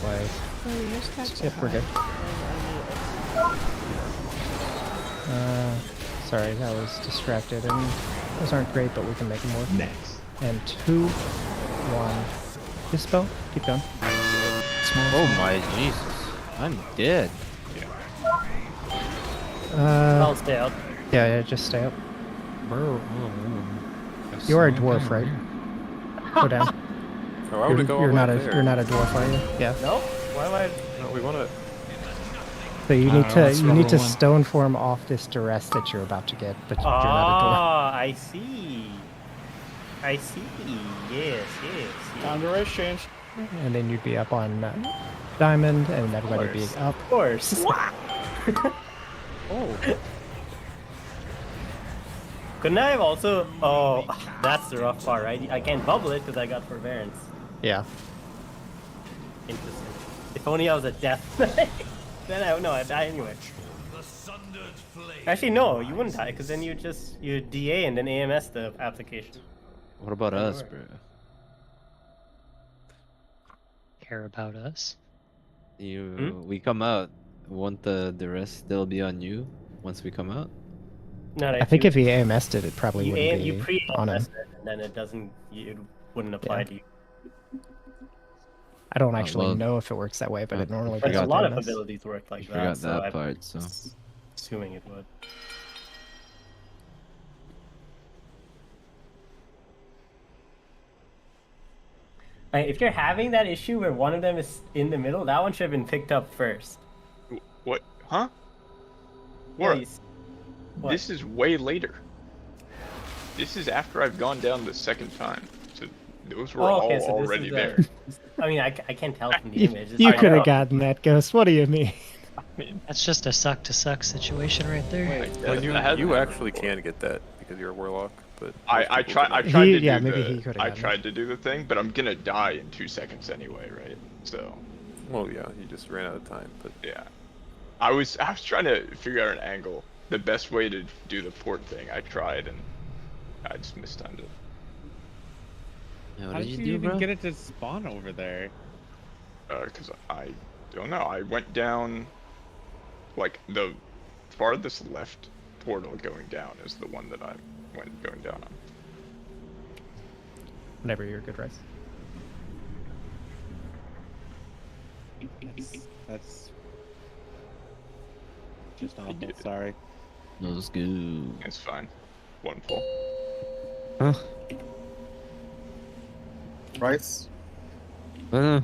Like, yep, we're good. Sorry, I was distracted, and those aren't great, but we can make them work. Next. And 2, 1. Dispel. Keep going. Oh my Jesus. I'm dead. I'll stay up. Yeah, just stay up. Bro. You are a dwarf, right? Go down. Oh, I would go all the way there. You're not a dwarf, are you? Yeah. No? Why am I? No, we want to. So you need to let's roll one. stone form off this duress that you're about to get, but you're not Ah, I see. I see. Yes. Time to race change. a dwarf. And then you'd be up on diamond, and everybody be up. Of course. Oh. Couldn't I have also? Oh, that's the rough part, right? I can't bubble it because I got forbearance. Yeah. Interesting. If only I was a death knight. Then I'd die anyway. Actually, no, you wouldn't die because then you DA and then AMS the application. What about us, bro? Care about us? We come out. Won't the rest still be on you once we come out? No, I think if he AMS'd it, it probably wouldn't you be pre on him. it, and then it wouldn't apply to you. I don't actually well, know if it works that way, but it normally But does. a lot of AMS. abilities work like that. Forgot so that I'm part. So assuming it would. If you're having that issue where one of them is in the middle, that one should have been picked up first. What? Huh? Yeah, What? you what? This is way later. This is after I've gone down the second time. So those were all okay, so this already is there. I mean, I can't tell from the image. You could have gotten that, Ghost. What do you mean? That's just a suck to suck situation right there. Well, you actually can get that because you're a warlock, but I tried to do the thing, but I'm gonna die in 2 seconds anyway, right? So. Well, yeah, you just ran out of time, but yeah, I was trying to figure out an angle, the best way to do the port thing. I tried and I just mistimed it. yeah, How did you even get it to spawn over there? Because I don't know. I went down, like the farthest left portal going down is the one that I went going down on. Whenever you're good, Rice. That's just awful. Sorry. let's go. It's fine. One pull. Huh? Rice? I don't know.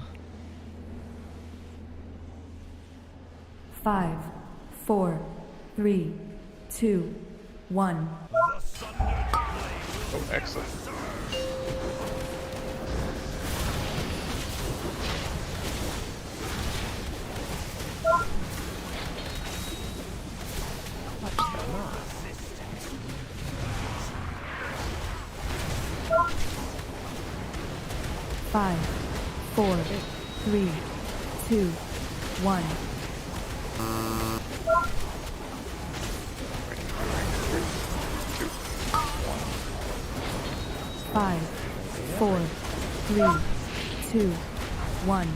5, 4, 3, 2, 1. Oh, excellent. Five, 4, 3, 2, 1. Five, 4, 3, 2, 1.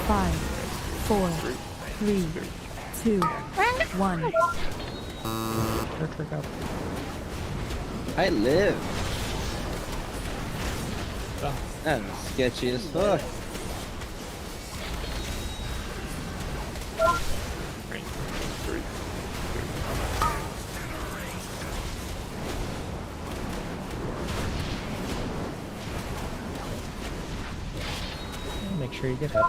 Five, 4, 3, 2, 1. I live. That's sketchy as fuck. Make sure you get hit.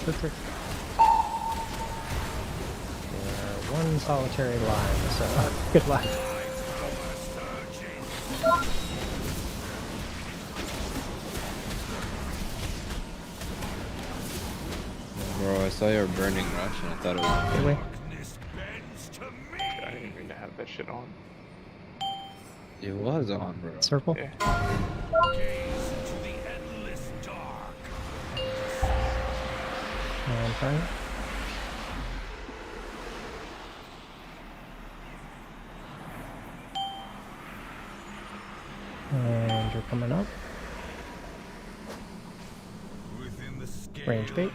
Flip trick. 1. one solitary line, so good luck. Bro, I saw your burning rush and I thought it was Anyway. I didn't even have that shit on. It was on, bro. Circle. Yeah. And fire. And you're coming up. Range bait.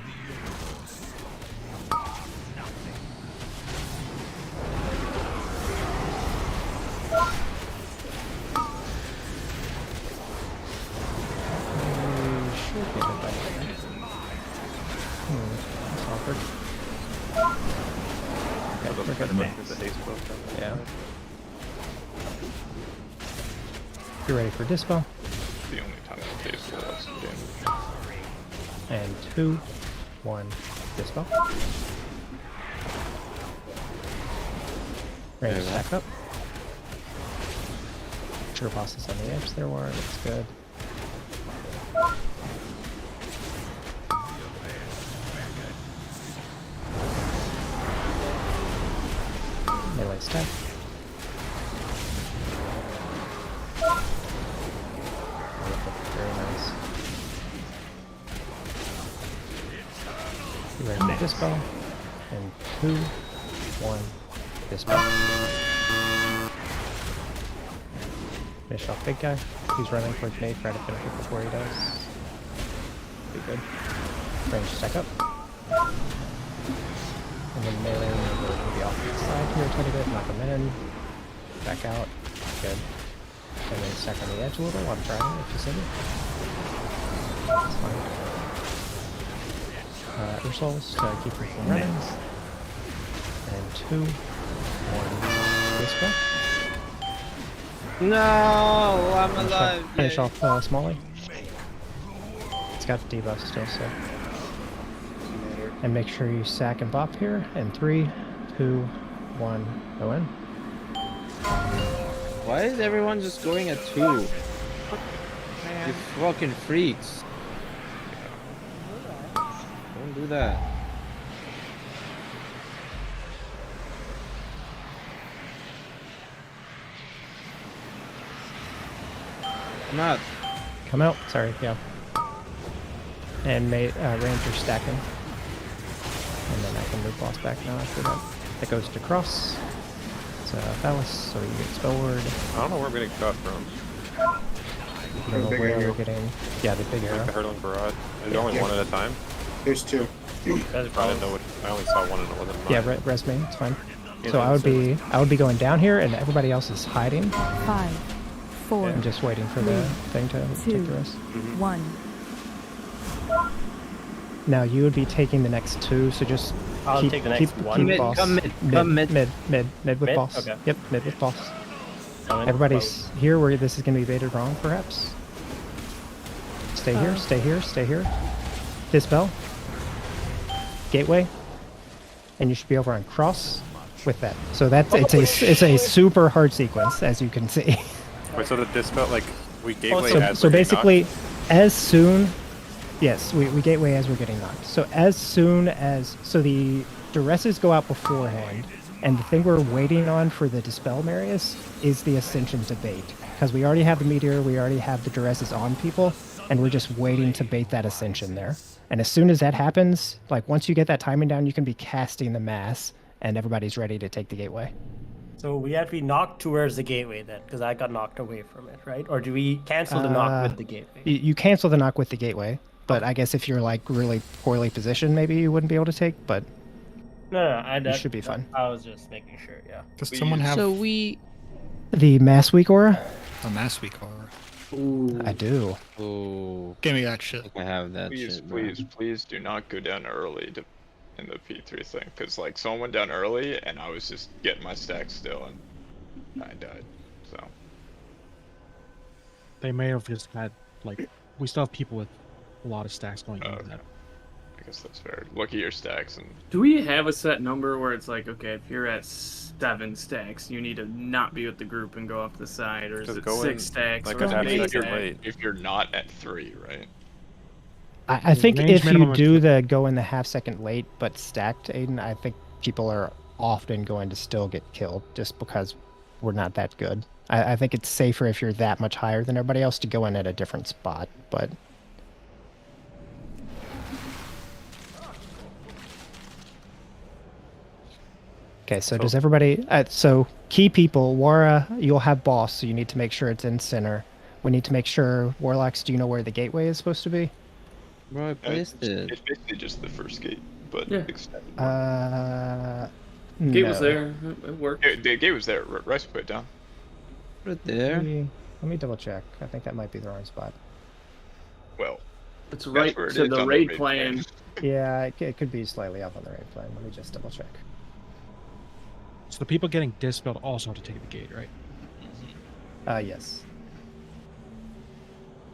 Should get it by now. That's awkward. Okay, we're good. Yeah. You ready for Dispel? The only time I taste was damage. And 2, 1, Dispel. Ready to stack up. Sure, bosses on the edge there were. Looks good. Melee stack. Very nice. You ready for Dispel? And 2, 1, Dispel. Finish off big guy. He's running towards me. Try to finish it before he does. Be good. Range stack up. And then melee will be off to the side here a tiny bit. Knock him in. Back out. Good. And then stack on the edge a little. I'm trying if you see me. That's fine. Ursuls to keep her from running. And 2, 1, Dispel. No, I'm alive. Finish off Smalley. It's got the debuff still, so. And make sure you sack and bop here. And 3, 2, 1, go in. Why is everyone just going at 2? You fucking freaks. Don't do that. Come out. Come out. Sorry, yeah. And Ranger stacking. And then I can move boss back now after that. It goes to cross. It's Phallus, so you get spell word. I don't know where I'm getting shot from. I don't know where you're getting. Yeah, the big arrow. Like the hurtling barrage. Is there only one at a time? There's 2. I didn't know what. I only saw one and it wasn't mine. Yeah, res me. It's fine. So I would be going down here, and everybody else is hiding. 5, 4. I'm just waiting for the thing to 2, take the rest. 1. Now you would be taking the next 2, so just I'll keep, take the next keep, one. keep Mid, boss. come mid. Mid with Mid? boss. Okay. Yep, mid with boss. Coming, Everybody's here where this is going to be baited wrong, perhaps. Stay here, stay here, stay here. Dispel. Gateway. And you should be over on cross with that. So that's it's a super hard sequence, as you can see. Wait, so the dispel, like, we gateway So, as so we're getting basically, knocked? as soon, yes, we gateway as we're getting knocked. So as soon as, so the duresses go out beforehand, and the thing we're waiting on for the Dispel Marius is the Ascension to bait. Because we already have the Meteor, we already have the duresses on people, and we're just waiting to bait that Ascension there. And as soon as that happens, like once you get that timing down, you can be casting the mass, and everybody's ready to take the gateway. So we have to be knocked towards the gateway then, because I got knocked away from it, right? Or do we cancel the knock with the gateway? You cancel the knock with the gateway, but I guess if you're like really poorly positioned, maybe you wouldn't be able to take, but No, you should be fine. I was just making sure, yeah. Does someone have So we. The Mass Week aura? a Mass Week aura? I do. Oh, Give me that shit. I have that Please, shit. bro. please do not go down early in the P3 thing, because like someone went down early and I was just getting my stack still and I died. So They may have just had, like, we still have people with a lot of stacks going into okay. that. I guess that's fair. Look at your stacks and Do we have a set number where it's like, okay, if you're at 7 stacks, you need to not be with the group and go off the side, or is Just it go 6 in, stacks? like, or a is it half 8 second stacks? late. if you're not at 3, right? I think range if you minimum of do the go in the half-second late but stacked, Aiden, I think people are often going to still get killed just because we're not that good. I think it's safer if you're that much higher than everybody else to go in at a different spot, but... Okay, so does everybody... so, key people, Wara, you'll have boss, so you need to make sure it's in center. We need to make sure, Warlocks, do you know where the gateway is supposed to be? Bro, I placed it. It's basically just the first gate, but Yeah. extended. Gate was no. there. It worked. The gate was there. Rice put it down. Right there. Let me double check. I think that might be the wrong spot. Well, It's that's right where it to is the on raid plan. Yeah, it could be slightly off on the right plan. Let me just double check. So the people getting dispelled also have to take the gate, right? Yes.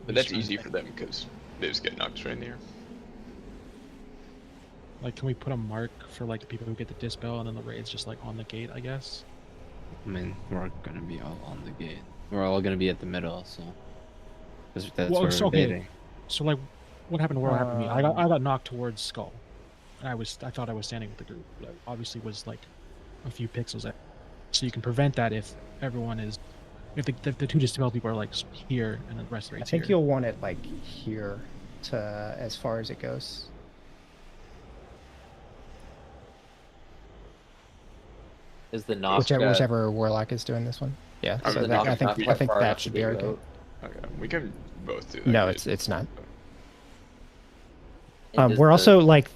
But that's easy for them because they just get knocked straight in the air. Like, can we put a mark for like the people who get the dispel and then the raid's just like on the gate, I guess? I mean, we're gonna be all on the gate. We're all gonna be at the middle, so. That's Well, where so, we're baiting. So like, what happened? What happened to me? I got knocked towards Skull, and I thought I was standing with the group. But I obviously was like a few pixels out. So you can prevent that if everyone is, if the two dispelled people are like here and the rest of the I raid's think here. you'll want it like here to as far as it goes. Is the knock Whichever Warlock is doing this one. Yeah, I so mean, that, knock's not I quite think far that enough should to be be okay. remote. Okay, we can both do that. No, gate. it's not. And does We're the- also like,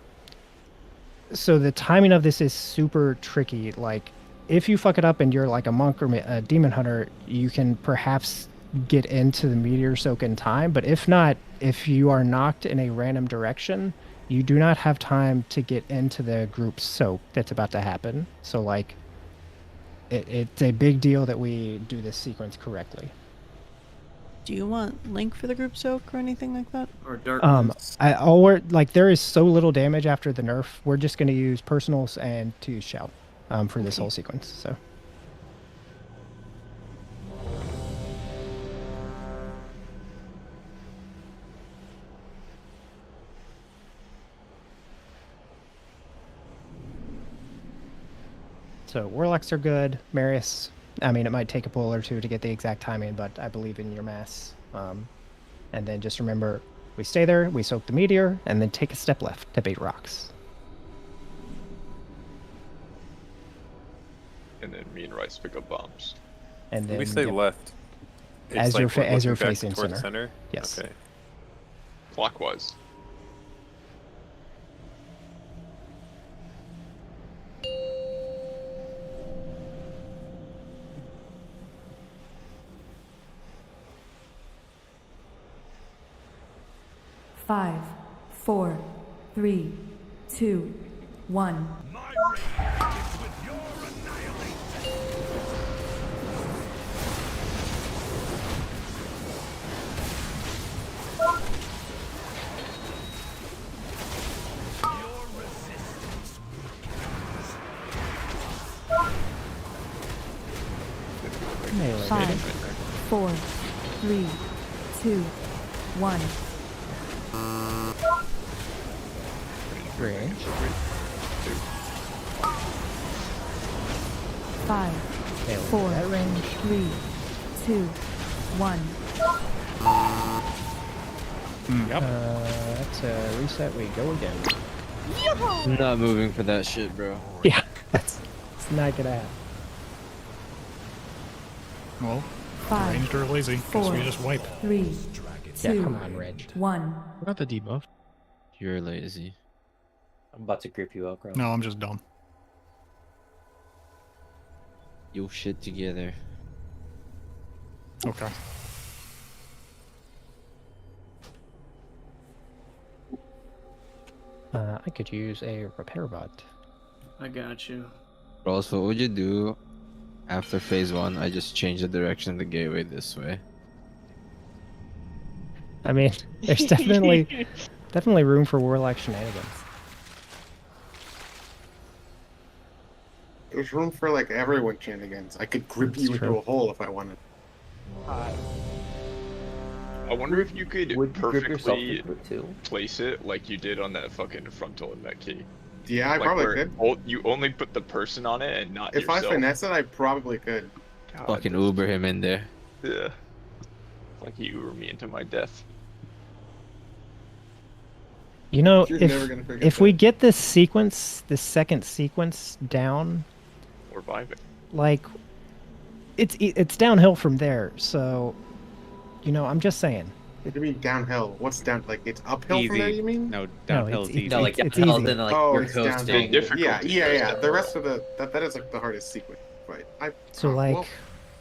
so the timing of this is super tricky. Like, if you fuck it up and you're like a monk or a demon hunter, you can perhaps get into the meteor soak in time. But if not, if you are knocked in a random direction, you do not have time to get into the group soak that's about to happen. So like, it's a big deal that we do this sequence correctly. Do you want link for the group soak or anything like that? Or darkness. There is so little damage after the nerf. We're just going to use personals and to use shout for this whole sequence. So. So Warlocks are good. Marius, I mean, it might take a pull or two to get the exact timing, but I believe in your mass. And then just remember, we stay there, we soak the meteor, and then take a step left to bait rocks. And then me and Rice pick up bombs. And then When we say yep, left, it's as like you're we're as you're looking back facing towards center. Yes. Okay. Clockwise. Five, four, three, two, one. Melee. Five, four, three, two, one. Range. Five, Melee. four, That range. 3, 2, 1. That's a reset. We go again. I'm not moving for that shit, bro. Yeah, it's not gonna happen. Well, Five, ranged or lazy, because we four, just wipe. 3, 2, Yeah, come on, Reg. 1. What about the debuff? You're lazy. I'm about to grip you out, bro. No, I'm just dumb. Your shit together. Okay. I could use a repair bot. I got you. Bro, so what would you do after phase 1? I just change the direction of the gateway this way. I mean, there's definitely Definitely room for warlock shenanigans. There's room for like everyone shenanigans. I could grip That's you true. into a hole if I wanted. I wonder if you could Would you grip yourself perfectly into it too? place it like you did on that fucking frontal in that key. Yeah, I Like probably where could. you only put the person on it and not If yourself. I finesse it, I probably could. God, Fucking Uber him in there. yeah. Like you Uber me into my death. You know, You're never gonna forget if we get this sequence, this second sequence down, We're vibing. like, it's downhill from there. So, you know, I'm just saying. What do you mean downhill? What's down? Like it's uphill from there? You mean? No, downhill it's is e- easy. No, like It's downhill, easy. then like Oh, you're it's coasting. downhill. difficult Yeah, to yeah, coast yeah. down. The rest of that is like the hardest sequence. Right. So like, well,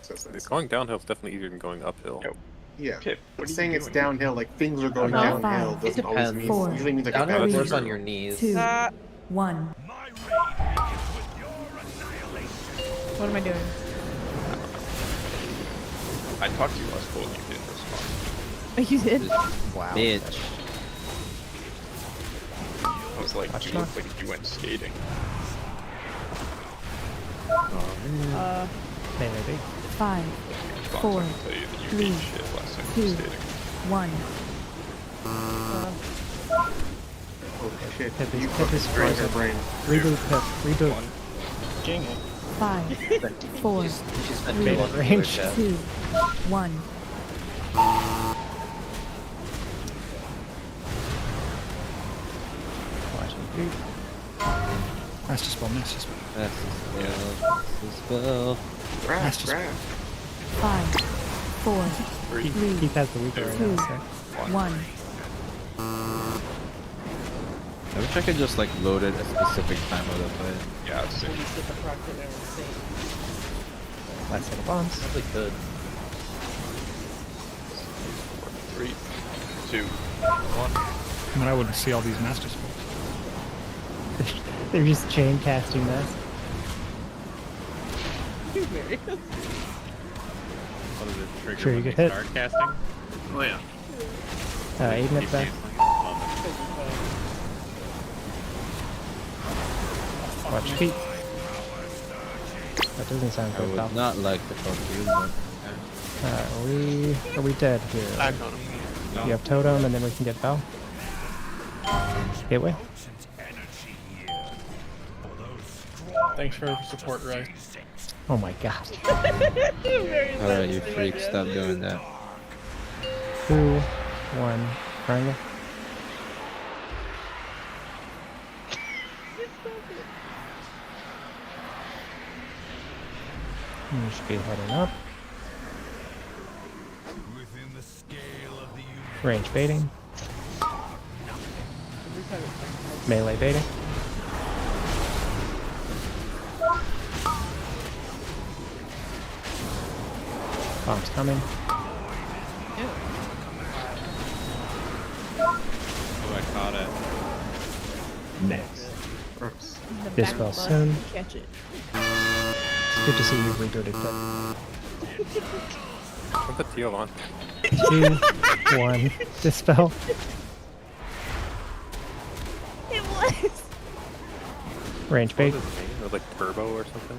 so that's- Going downhill is definitely easier than going uphill. Yep. yeah. Pip, what But are you saying it's doing? downhill, like things are going About downhill, five. doesn't It always depends. mean. Four. Usually means like a Downhill bad works trigger. on your knees. 2, 1. My raid begins with your annihilation. What am I doing? I talked to you last call and you didn't respond. You did? wow. Bitch. I was like, you look like you went skating. Maybe. 5, Response, 4, I can tell you that you 3, ate shit last time you were 2, skating. 1. Oh shit! Pip is- You Pip fucking is sprained her frozen. brain. Reboot, Pip. Reboot. Dang it. 5, 4, You just spent Three. too long doing Range. that. 2, 1. Watch him. Master spell, master spell. That's the spell. Crash, just- crash. 5, 4, Keith, 3, Keith has the weaker right 2, now, so. 1. I wish I could just like load it a specific time of the fight. Yeah, it's sick. Last hit of bombs. Probably could. 3, 2, 1. I mean, I wouldn't see all these master spells. They're just chain casting this. What is it? Trigger Sure, you when get they hit. start casting? Oh yeah. Aiden Keep at back. canceling? Watch Keith. That doesn't sound I good, would pal. not like to talk to you, but Are we dead here? Back on him. You have totem, and then we can get Bell. Gateway. Thanks for the support, Ray. Oh my god. alright, you freak, stop doing that. 2, 1, triangle. You should be heading up. Within the scale of the universe. Range baiting. Melee baiting. Bomb's coming. Oh, I caught it. Next. Gross. Dispel soon. Catch it. It's good to see you rebooted, Put the teal on. 2, 1. Dispel. It was. Range bait. What was his name? It was like Turbo or something?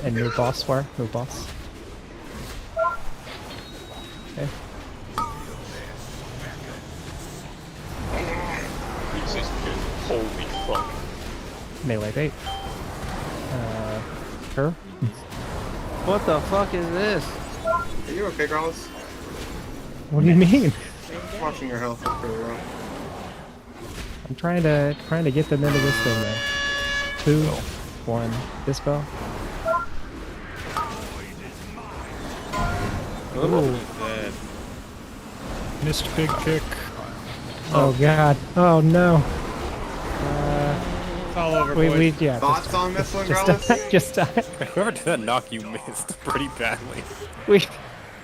And new boss war. New boss. Okay. This is good. Holy fuck. Melee bait. Her. What the fuck is this? Are you okay, Growlers? What do you mean? Watching your health look really well. I'm trying to get them into this thing now. 2, 1. Dispel. Oh, dead. Missed big kick. Oh god. Oh no. It's all over, We boys. yeah. Thoughts on this one, Just Growlers? die. Just die. Whoever did that knock, you missed pretty badly.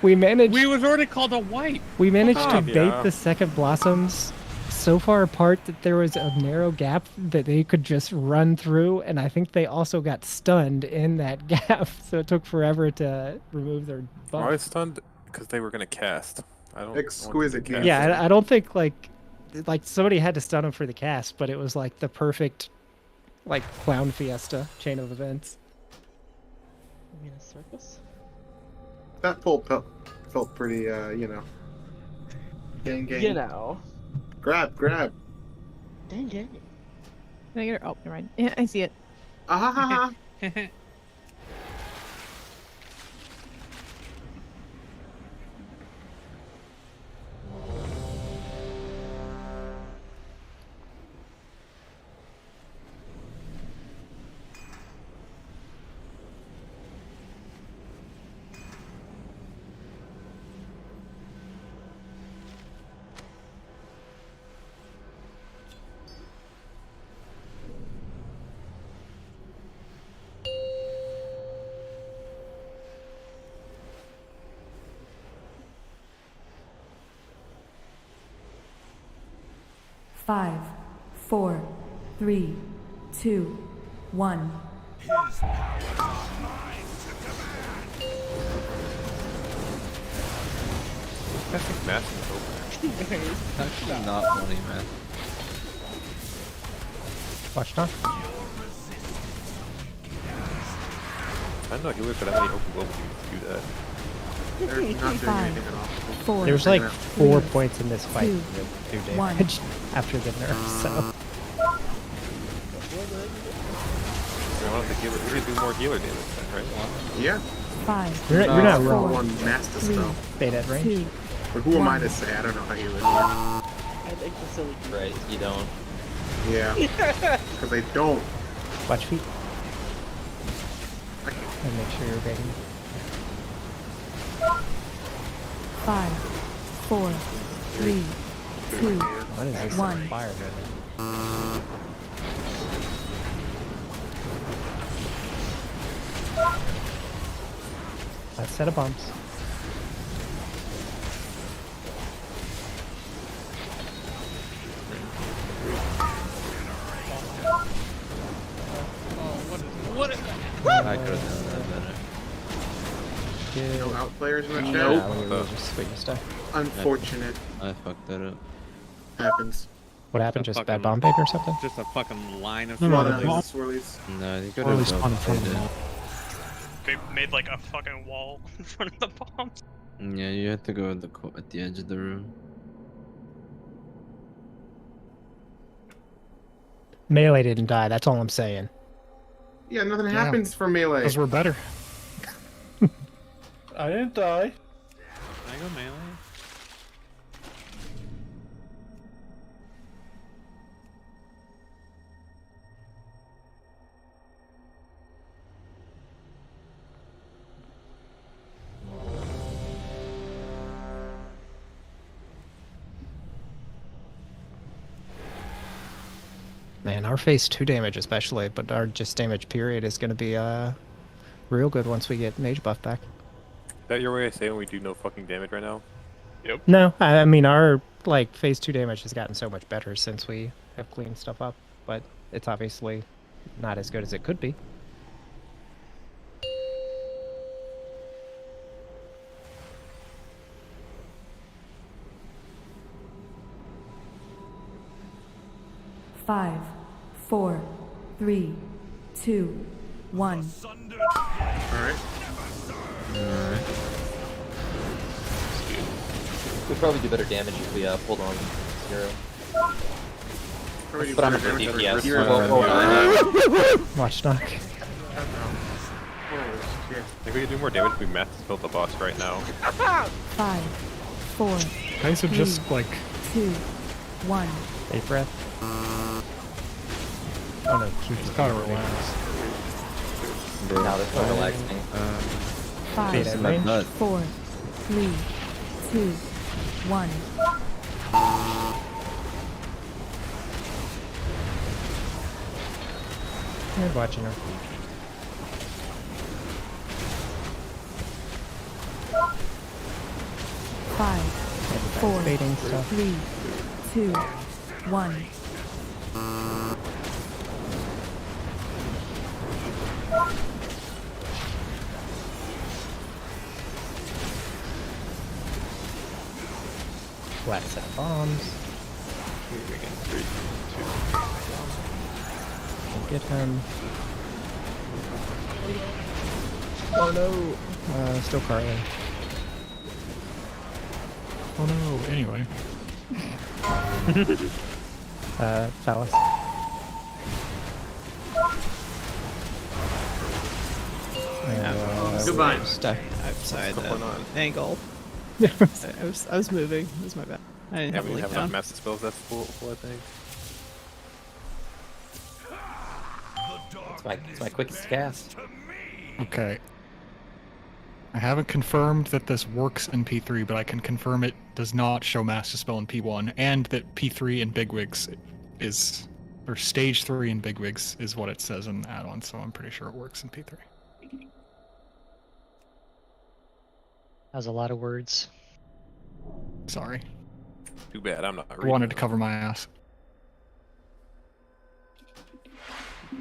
We managed. We was already called a wipe. We managed to Ah, bait yeah. the second blossoms so far apart that there was a narrow gap that they could just run through, and I think they also got stunned in that gap, so it took forever to remove their I was buff. stunned because they were gonna cast. I don't. Exquisite cast. Yeah, I don't think like like somebody had to stun him for the cast, but it was like the perfect, like clown fiesta chain of events. You mean a circus? That pull felt pretty, you know. Gang, gang. You know. Grab, grab. Dang, dang. Can I get her? Oh, never mind. Yeah, I see it. Ah ha ha. 5, 4, 3, 2, 1. I think Massing's over. It's actually not funny, man. Watch now. I'm not healer, but how many open global do that? They're not doing anything at all. 4, There's like 4 3, points in this fight 2, that do 1. damage after the nerf, so. We want the healer. We could do more healer damage then, right? Yeah. 5. You're not Four, wrong. one master spell. Stay at range. 2. But who am I to say? I don't know how you would work. I think the silly. Right, you don't. Yeah. Because I don't. Watch feet. And make sure you're ready. 5, 4, 3, 2, What is this 1. fire movement? Let's set of bombs. What is that? I could have done that better. No outplayers in the chat? Yeah, let me just switch your stuff. Unfortunate. I fucked that up. Happens. What happened? Just Just fucking- bad bomb pick or something? Just a fucking line of No, no, One the of bomb- these swirlies. No, they could Or at have least on in front of it. them. They made like a fucking wall in front of the bombs. Yeah, you have to go at the edge of the room. Melee didn't die, that's all I'm saying. Yeah, nothing Yeah. happens for melee. Because we're better. I didn't die. I go melee. Man, our phase 2 damage especially, but our just damage period is going to be real good once we get mage buff back. Is that your way of saying we do no fucking damage right now? Yep. No, I mean our like phase 2 damage has gotten so much better since we have cleaned stuff up, but it's obviously not as good as it could be. Five, 4, 3, 2, 1. Alright. We'd probably do better damage if we pulled on 0. Already But I'm a better good damage DPS. with zero. Watch knock. Holy shit. I think we could do more damage if we mass build the boss right now. 5, 4, Guys are just like 2, 1. Deep breath. Oh no, Q's gotta relax. Now there's no relaxing. 5, Fade at range. 4, 3, 2, 1. You're watching her. Five, 4, Fading stuff. 3, 2, 1. Flat set of bombs. Moving in 3, 2, Get him. Oh no! Still Carly. Oh no, anyway. Phallus. Goodbye. Stuck outside What's going the on? angle. I was moving. It was my bad. I didn't Yeah, have we a have leak enough down. master spells that's full, I think. It's my quickest cast. Okay. I haven't confirmed that this works in P3, but I can confirm it does not show Master Spell in P1, and that P3 in Bigwigs is, or Stage 3 in Bigwigs is what it says in the add-on, so I'm pretty sure it works in P3. That was a lot of words. Sorry. Too bad I'm not I reading. wanted to cover my ass.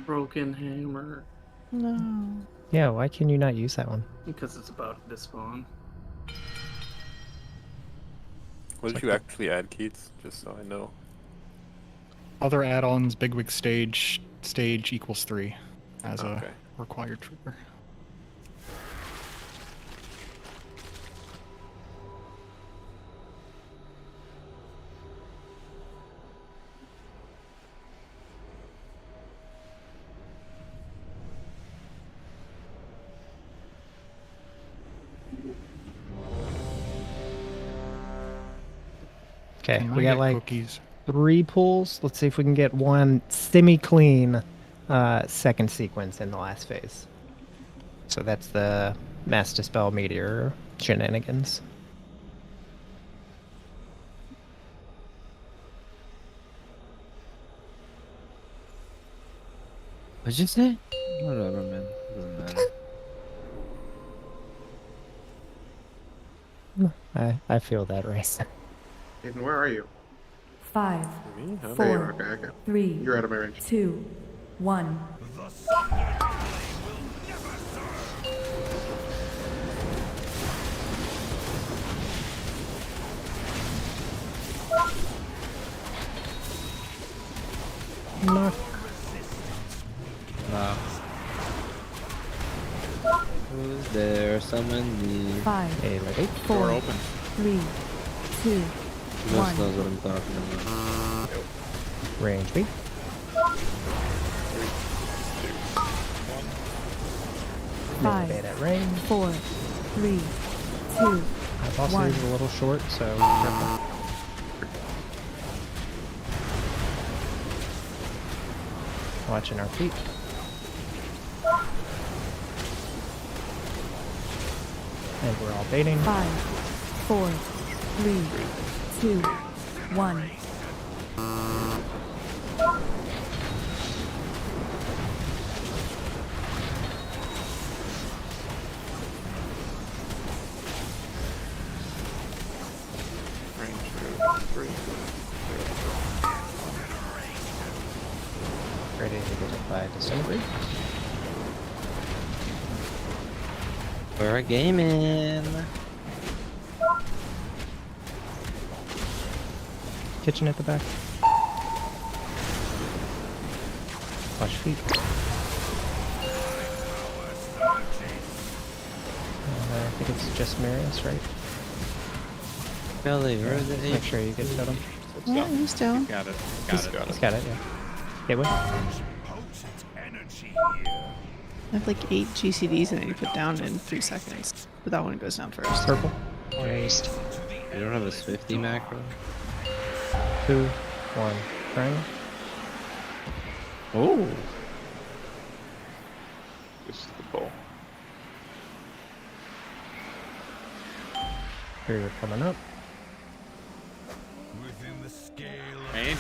Broken hammer. No. Yeah, why can you not use that one? Because it's about to spawn. What did you actually add, Keats? Just so I know. Other add-ons, Bigwig stage equals 3 as a Okay. required trigger. Okay, Can I we got get like cookies? 3 pulls. Let's see if we can get one semi-clean second sequence in the last phase. So that's the Master Spell Meteor shenanigans. What'd you say? Whatever, man. Doesn't matter. I feel that, Race. Aiden, where are you? 5, Me? Huh? There you are. 4, Okay. 3, You're out of my range. 2, 1. Knock. Wow. Who's there? Summon me. 5, Hey, ready? 4, Door open. 3, 2, Who else 1. knows what I'm talking about? Range B. Five, Bait at range. 4, 3, 2, My boss 1. is a little short, so careful. Watching our feet. And we're all baiting. 5, 4, 3, 2, 1. Ready to get it by Disintegrate. We're gaming. Kitchen at the back. Watch feet. I think it's just Marius, right? Belly, where is it? Make sure you get totem. Yeah, he's down. Got it. He's got it, yeah. Gateway. I have like 8 GCDs and I need to put down in 3 seconds. But that one goes down first. Purple. Raised. You don't have a Swifty macro? 2, 1. Triangle. Oh. This is the bull. Here you're coming up. Range?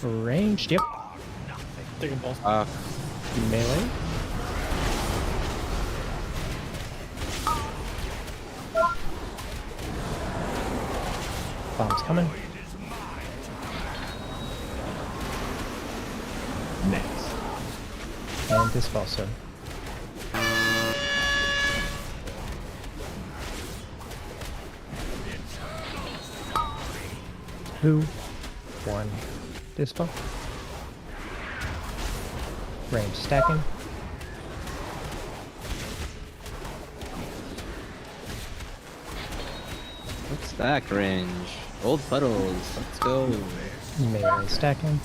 Ranged, yep. Take a ball. Melee. Bomb's coming. Next. And Dispel soon. Who? 1 dispo. Range stacking. What's stack range? Old puddles. Let's go. Melee stacking.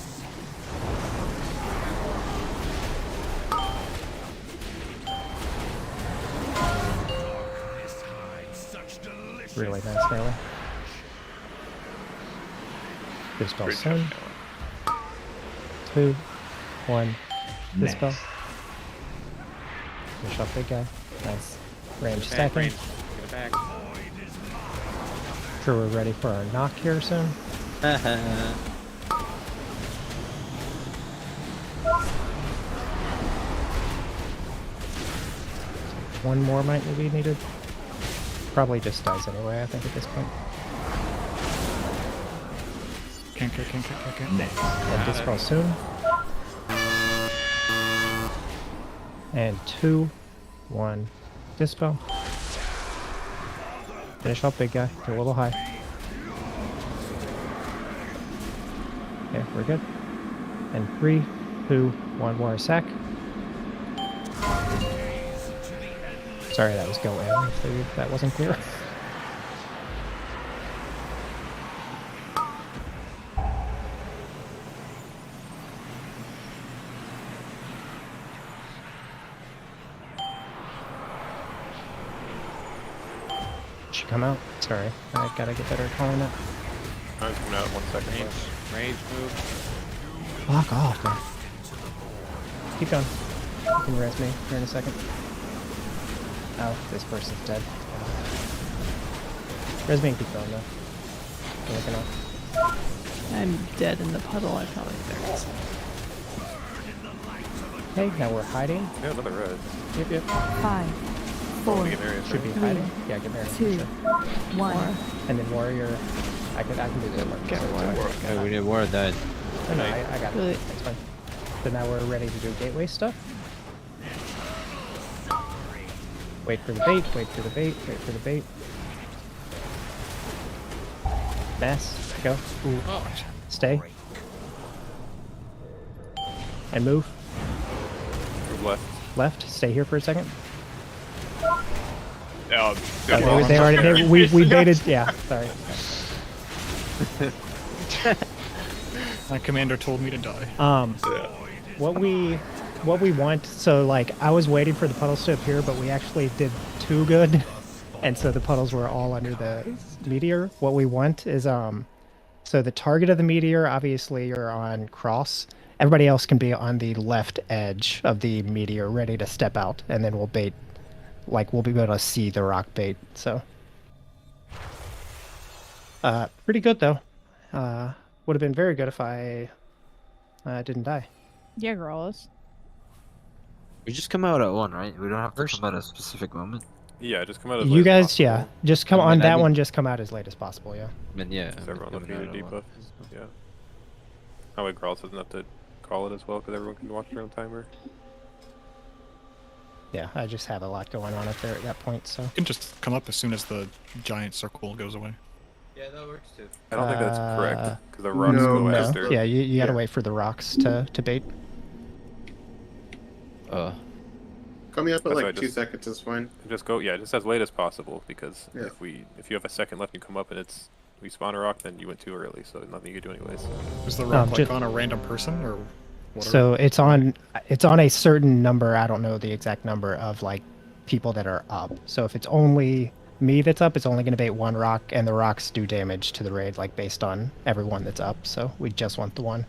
Really nice melee. Dispel soon. 2, 1. Dispel. Finish off big guy. Nice. Range stacking. Range. Get it back. Sure we're ready for our knock here soon. One more might be needed. Probably just dies anyway, I think, at this point. Can't. And dispel soon. And 2, 1, dispo. Finish off big guy. You're a little high. Okay, we're good. And 3, 2, 1 more sack. Sorry, that was go in, if that wasn't clear. Should come out. Sorry, I gotta get better at calling it. I'm coming out 1 second. Range move. Fuck off, man. Keep going. You can res me here in a second. Oh, this person's dead. Res me and keep going though. I'm looking up. I'm dead in the puddle. I probably there. Okay, now we're hiding. Yeah, another res. Yep. 5, 4, Should be hiding. Yeah, get Marius. 2, 1. And then warrior. I can do the work. Oh, we need more of that. No, I got it. That's fine. So now we're ready to do gateway stuff. Wait for the bait, wait for the bait, wait for the bait. Mass, go. Ooh. Stay. And move. Move left. Left, stay here for a second. Yeah, They already, we baited, yeah, sorry. My commander told me to die. What we want, so like I was waiting for the puddles to appear, but we actually did too good, and so the puddles were all under the meteor. What we want is so the target of the meteor, obviously you're on cross. Everybody else can be on the left edge of the meteor, ready to step out, and then we'll bait. Like we'll be able to see the rock bait. So pretty good though. Would have been very good if I didn't die. Yeah, girls. We just come out at 1, right? We don't have to come out at a specific moment. Yeah, just come out as You late as guys, possible. yeah, just come on that one. Just come out as late as possible. Yeah. I mean, yeah. So everyone will coming do out their at debuff. 1. Yeah. That way Growls doesn't have to call it as well, because everyone can watch their own timer. Yeah, I just have a lot going on up there at that point, so. You can just come up as soon as the giant circle goes away. Yeah, that works too. I don't think that's correct, because the rocks go after. Yeah, you gotta wait for the rocks to bait. Coming up at That's why like 2 seconds is fine. Just go, yeah, just as late as possible, because Yeah. if you have a second left and you come up and we spawn a rock, then you went too early, so nothing you can do anyways. Is the rock like just- on a random person or? Whatever? So it's on a certain number. I don't know the exact number of like people that are up. So if it's only me that's up, it's only going to bait 1 rock, and the rocks do damage to the raid, like based on everyone that's up. So we just want the 1.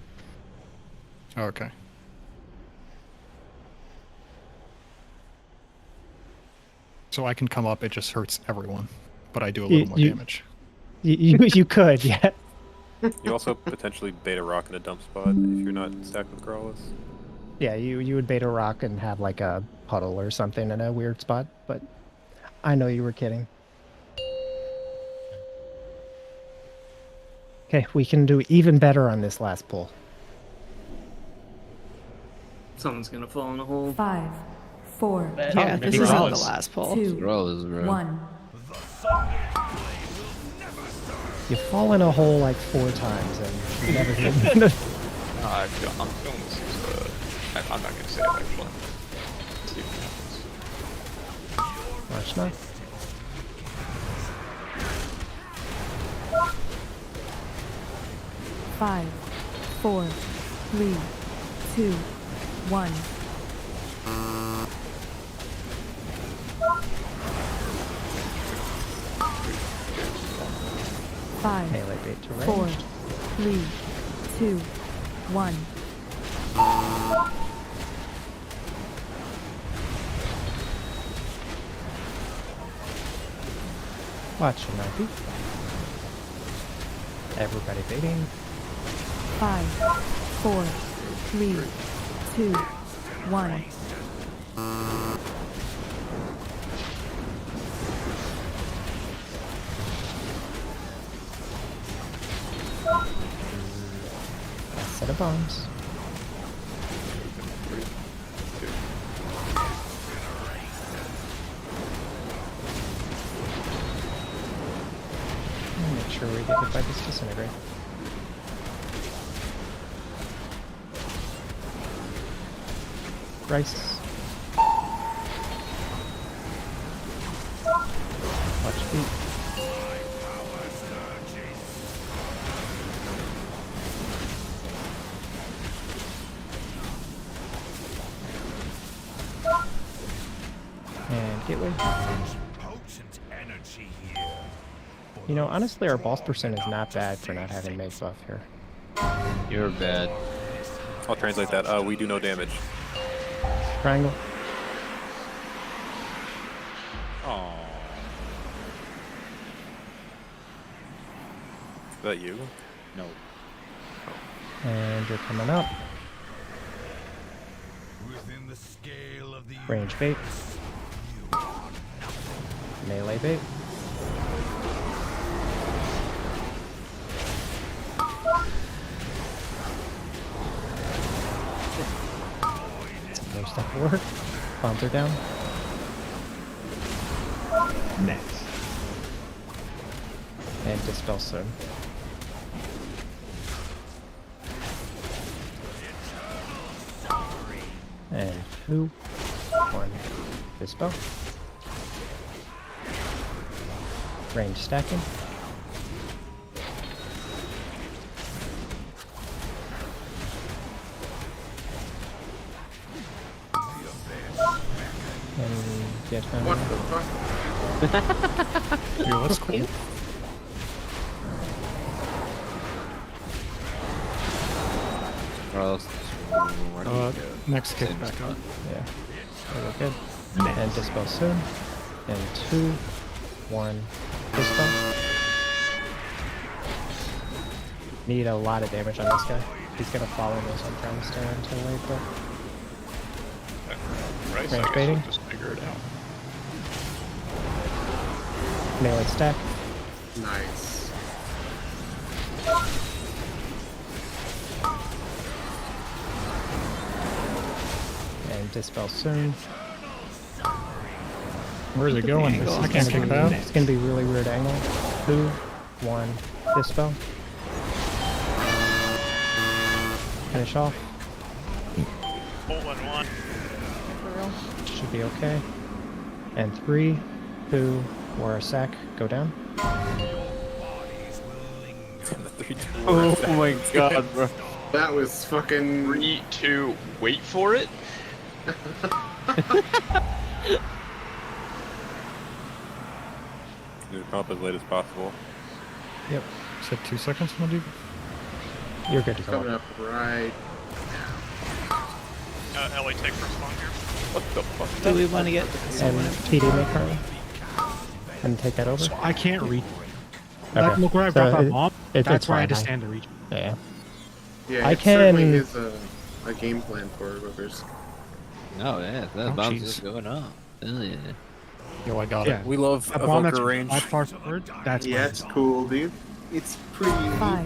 Oh, okay. So I can come up. It just hurts everyone, but I do a little more damage. You could, yeah. You also potentially bait a rock in a dump spot if you're not stacked with Growlers. Yeah, you would bait a rock and have like a puddle or something in a weird spot, but I know you were kidding. Okay, we can do even better on this last pull. Someone's gonna fall in a hole. 5, 4. Yeah, this isn't the last pull. 2, Growlers, bro. 1. You fall in a hole like 4 times and you never get. I'm feeling this is I'm not gonna say it actually. Let's see what happens. Watch now. Five, 4, 3, 2, 1. Five, Melee bait to 4, ranged. 3, 2, 1. Watch your knife. Everybody baiting. 5, 4, 3, 2, 1. Last set of bombs. Make sure we get hit by this disintegrate. Rice. Watch feet. And gateway. Potent energy here. You know, honestly, our boss percent is not bad for not having mage buff here. You're bad. I'll translate that. We do no damage. Triangle. Aww. Is that you? No. And you're coming up. Within the scale of the Range bait. Melee bait. No stuff to work. Bombs are down. Next. And dispel soon. And 2, 1, dispel. Range stacking. And get him. What the fuck? Yo, that's cool. Next kick back up. Yeah. Very good. And dispel soon. And 2, 1, dispel. Need a lot of damage on this guy. He's gonna follow me, so I'm trying to stay until late, but. Right, Range I guess baiting. we'll just figure it out. Melee stack. Nice. And dispel soon. Where's it going? I can't kick it out. It's gonna be really weird angle. 2, 1, dispel. Finish off. Hole in one. Should be okay. And 3, 2, or a sack. Go down. Oh my god, bro. That was fucking 3, 2, wait for it. Do the comp as late as possible. Yep. Said 2 seconds, my dude. You're good to go. coming up right. Ellie, take first one here. What the fuck? Do we want to get And TD make Harley. And take that over. So I can't reach. Okay. Look where I So dropped my it- bomb. it's That's where I fine. just stand to reach. Yeah. Yeah, I it certainly can- is a game plan for whoever's. No, yeah, that Oh, bomb's jeez. just going up. Hell yeah. Yo, I got Yeah. it. We love A bomb that's evoker range. that far forward. That's Yeah, mine. it's cool, dude. It's pretty. 5,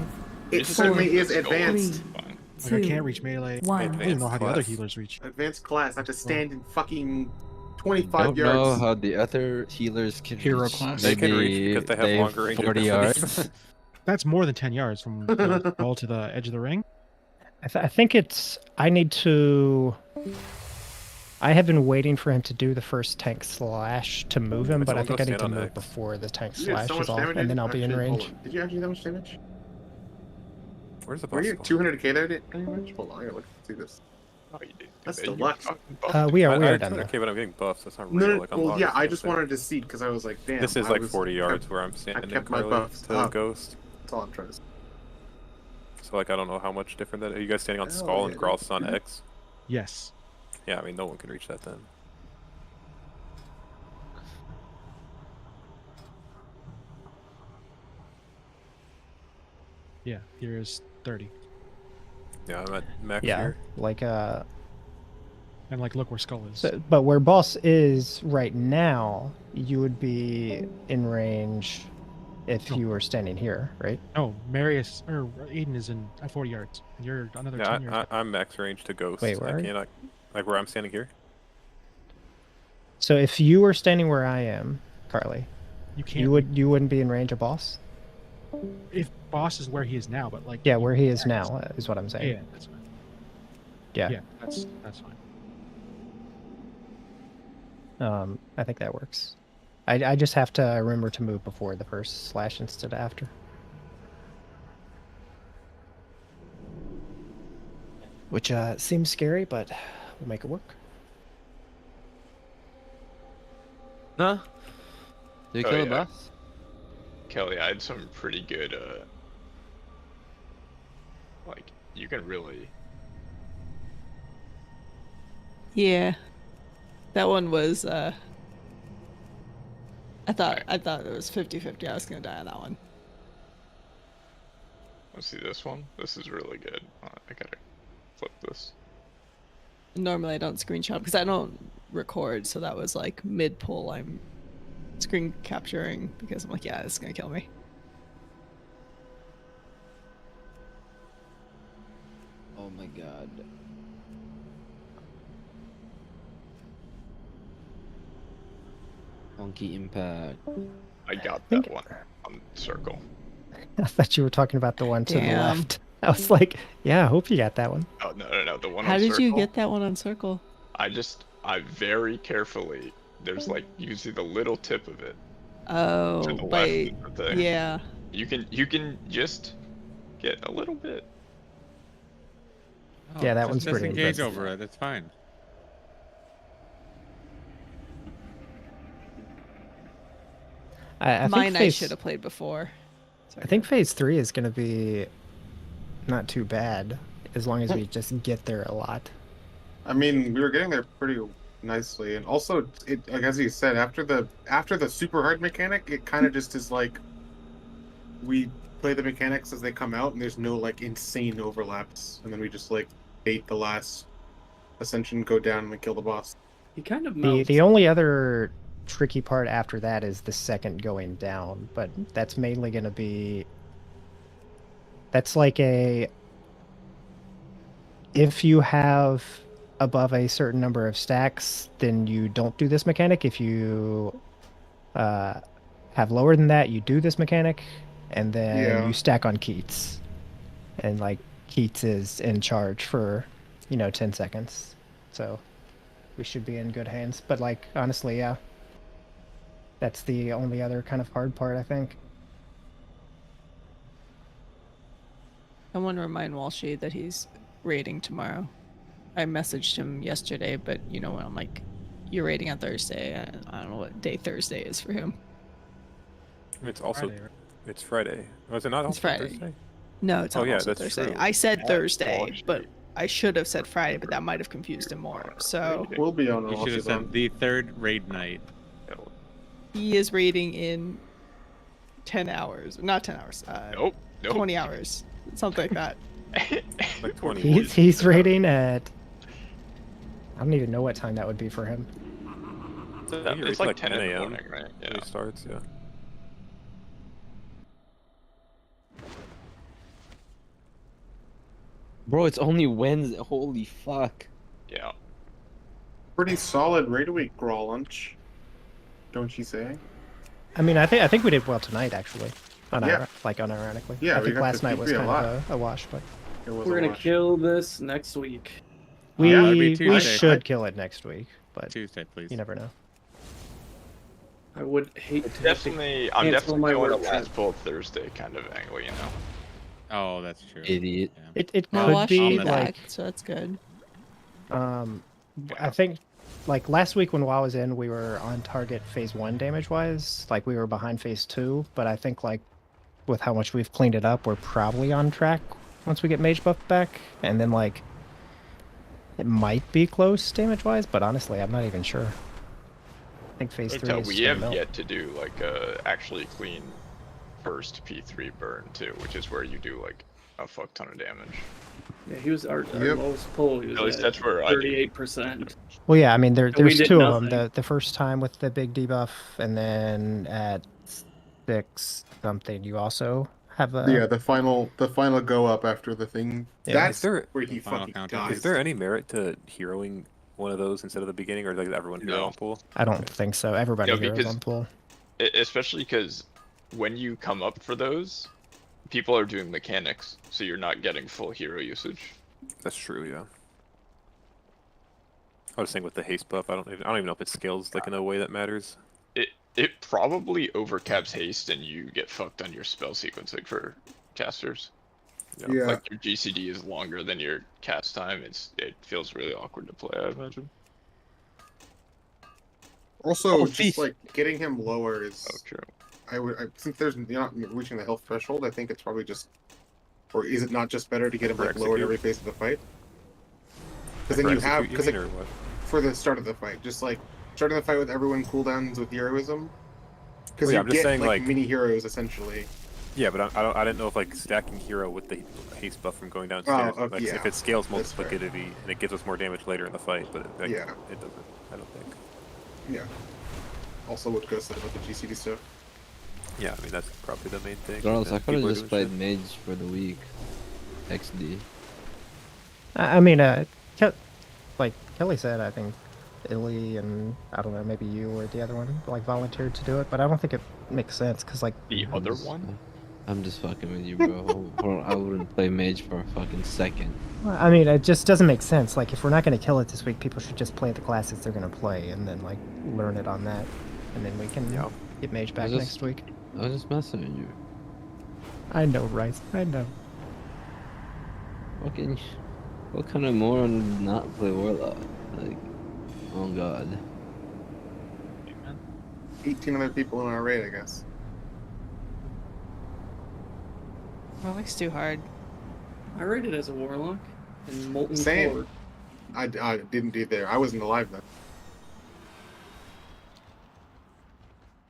It certainly is advanced. 3, Like, I 2, can't reach melee. 1. I don't even know how the other class. healers reach. Advanced class. I have to stand in fucking I 25 don't know yards. how the other healers can Hero reach. class. They can reach Maybe because they have longer range of 40 abilities. yards. That's more than 10 yards from the ball to the edge of the ring. I think it's. I need to. I have been waiting for him to do the first tank slash to move him, but I think I need to move before the tank You did slash so is much off, damage, and then I'll be in actually, hold range. on. Did you actually do that much damage? Where's the Were boss? you 200k there damage? Hold on, I gotta look see this. Oh, you did. That's You deluxe. We are I done. Okay, but I'm getting buffs. That's not No, real. no, Like, I'm well, yeah, obviously I up just there. wanted to see because I was like, damn. This is I like was- 40 I yards kept- where I'm I standing, kept my Carly, buffs to the up. ghost. That's all I'm trying to say. So like I don't know how much different that. Are you guys standing on Hell Skull and yeah. Gross on X? Yes. Yeah, I mean no one can reach that then. Yeah, here is 30. Yeah, I'm at max Yeah, here. like And like, look where Skull is. But where boss is right now, you would be in range if you were standing here, right? No, Marius or Aiden is in at 40 yards. And you're another 10 yards. I'm max range to ghost. Wait, where I are you? cannot, like where I'm standing here. So if you were standing where I am, Carly, You can't. you wouldn't be in range of boss. If boss is where he is now, but like. Yeah, where he is now is what I'm saying. Yeah, that's fine. Yeah. Yeah, that's fine. I think that works. I just have to remember to move before the first slash instead of after. Which seems scary, but we'll make it work. No. Did you Oh, kill the yeah. boss? Kelly, I had some pretty good, like, you can really... Yeah. That one was, I thought it was 50-50. I was gonna die on that one. Let's see this one. This is really good. I gotta flip this. Normally I don't screenshot because I don't record, so that was like mid-pull. I'm screen capturing because I'm like, yeah, this is gonna kill me. Oh my god. Funky impact. I got that one on circle. I thought you were talking about the one to the Damn. left. I was like, yeah, I hope you got that one. Oh, no, the one How on did circle. you get that one on circle? I very carefully, there's like, you see the little tip of it. Oh, to the by left of the thing. yeah. You can just get a little bit. Yeah, that just one's pretty disengage impressive. over it. It's fine. I think Mine I phase, should have played before. I think phase 3 is going to be not too bad as long as we just get there a lot. I mean, we were getting there pretty nicely, and also, it like as you said, after the super hard mechanic, it kind of just is like we play the mechanics as they come out, and there's no like insane overlaps, and then we just like bait the last ascension, go down, and then kill the boss. He kind of The melts. the only other tricky part after that is the second going down, but that's mainly going to be that's like if you have above a certain number of stacks, then you don't do this mechanic. If you have lower than that, you do this mechanic, and then Yeah. you stack on Keats. And like Keats is in charge for 10 seconds. So we should be in good hands. But like honestly, yeah. That's the only other kind of hard part, I think. I want to remind Walshy that he's raiding tomorrow. I messaged him yesterday, but when I'm like, you're raiding on Thursday. I don't know what day Thursday is for him. It's also Friday, right? it's Friday. Was it not It's also Friday. Thursday? No, it's Oh, not yeah, also that's Thursday. true. I said Yeah, Thursday, Walshy. but I should have said Friday, but that might have confused him more. So We'll be on. You should have said the third raid night. he is raiding in 10 hours. Not 10 hours. Nope. 20 hours. Something like that. Like 20. He's rating at... I don't even know what time that would be for him. It's like 10 in the morning, right? Yeah. It starts, yeah. Bro, it's only Wednesday. Holy fuck. Yeah. Pretty solid raid a week grawl lunch, don't you say? I mean, I think we did well tonight, actually. Yeah. Like unironically. Yeah, I we think got last the night was P3 a kind lot. of a wash, but It was We're a gonna wash. kill this next week. we that'd be we Tuesday. should kill it next week. But Tuesday, please. you never know. I would hate to Definitely, have I'm to cancel definitely my going to work trip. last pull Thursday kind of angle, you know. Oh, that's true. Idiot. It Well, could Wash be be like back, so that's good. I think like last week when WoW was in, we were on target phase 1 damage wise. Like we were behind phase 2, but I think like with how much we've cleaned it up, we're probably on track once we get mage buff back. And then like it might be close damage wise, but honestly, I'm not even sure. I think phase 3 is We just gonna have melt. yet to do like a actually clean first P3 burn too, which is where you do like a fuck ton of damage. Yeah, he was our lowest pull. He was At least at that's where I do. 38%. Well, yeah, I mean, we there's did two of them. nothing. The first time with the big debuff, and then at 6 something, you also have a Yeah, the final go up after the thing. Yeah. That's Is there where he fucking dies. Is there any merit to heroing one of those instead of the beginning, or is like everyone hero on pool? I don't think so. Everybody No, here is because- on pool. Especially because when you come up for those, people are doing mechanics, so you're not getting full hero usage. That's true, yeah. I was saying with the haste buff, I don't even know if it scales like in a way that matters. It probably overcaps haste and you get fucked on your spell sequencing for casters. Yeah. Like your GCD is longer than your cast time. It feels really awkward to play, I imagine. Also, Oh, just thief. like getting him lower is. Oh, true. Since you're not reaching the health threshold, I think it's probably just, or is it not just better to get him For like lower at execute? every phase of the fight? Because For then you have execute, you mean, or what? for the start of the fight, just like starting the fight with everyone cooldowns with heroism. Because Well, yeah, you I'm just get saying, like like- mini heroes essentially. Yeah, but I didn't know if like stacking hero with the haste buff from going downstairs, like yeah, if it scales that's fair. multiplicatively and it gives us more damage later in the fight, but it Yeah. it doesn't. I don't think. Yeah. Also, what Ghost said about the GCD stuff. Yeah, I mean that's probably the main thing. Girls, that I could have people are just doing played mage for the week. XD. I mean, like Kelly said, I think Illy and I don't know, maybe you or the other one like volunteered to do it, but I don't think it makes sense because like The other one? I'm just fucking with you, bro. I wouldn't play mage for a fucking second. I mean, it just doesn't make sense. Like, if we're not going to kill it this week, people should just play the classes they're going to play, and then like learn it on that, and then we can get mage back next week. I was just messing with you. I know, Ryzen. I know. Fucking, what kind of moron would not play warlock? Like, oh god. 18 other people in our raid, I guess. Warlock's too hard. I rated as a warlock in Molten Same. Core. I didn't do there. I wasn't alive then.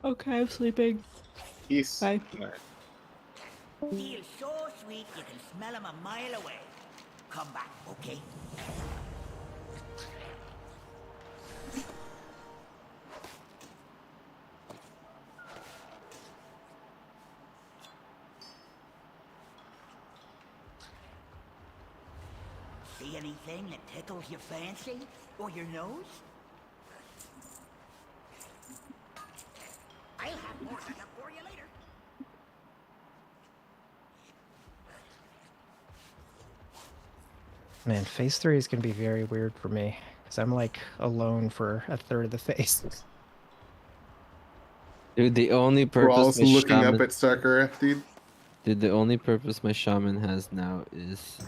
Okay, I'm sleeping. Peace. Bye. Feels so sweet you can smell him a mile away. Come back, okay? See anything that tickles your fancy? Or your nose? I'll have more stuff for you later. Man, phase 3 is going to be very weird for me because I'm like alone for a third of the phase. Dude, the only We're purpose also my looking shaman... up at StarCraft, dude. Dude, the only purpose my shaman has now is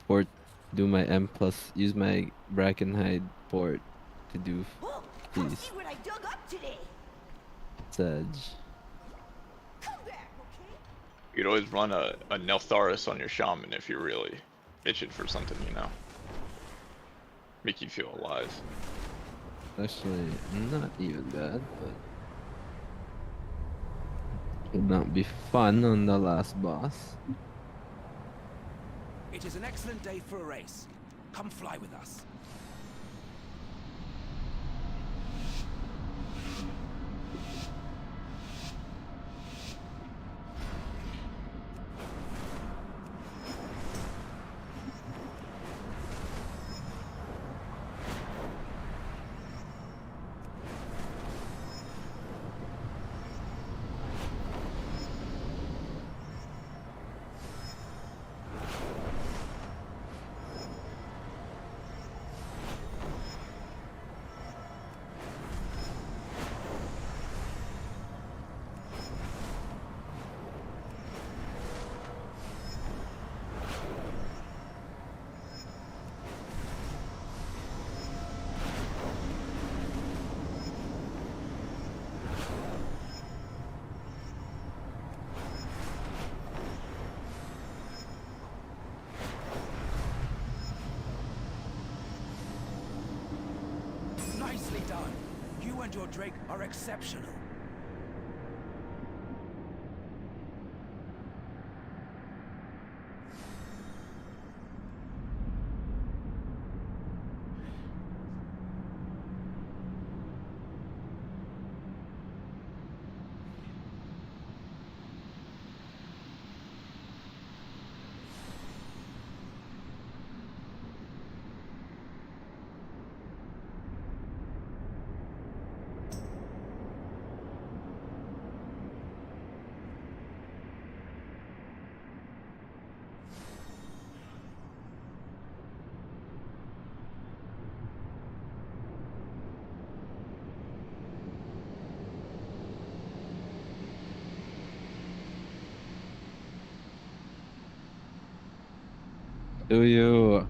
for do my M plus, use my Brackenhide port to do peace. See what I dug up today. Sedge. You could always run a Neltharis on your shaman if you're really itching for something, you know. Make you feel alive. Actually, not even bad, but would not be fun on the last boss. It is an excellent day for a race. Come fly with us. Nicely done. You and your Drake are exceptional. Do you?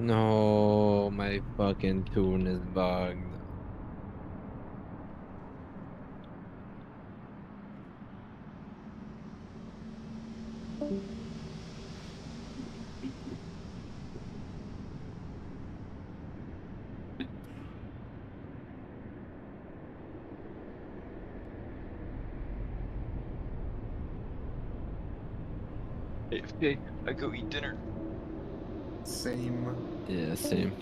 No, my fucking tune is bugged. AFK, I go eat dinner. Same. Yeah, same.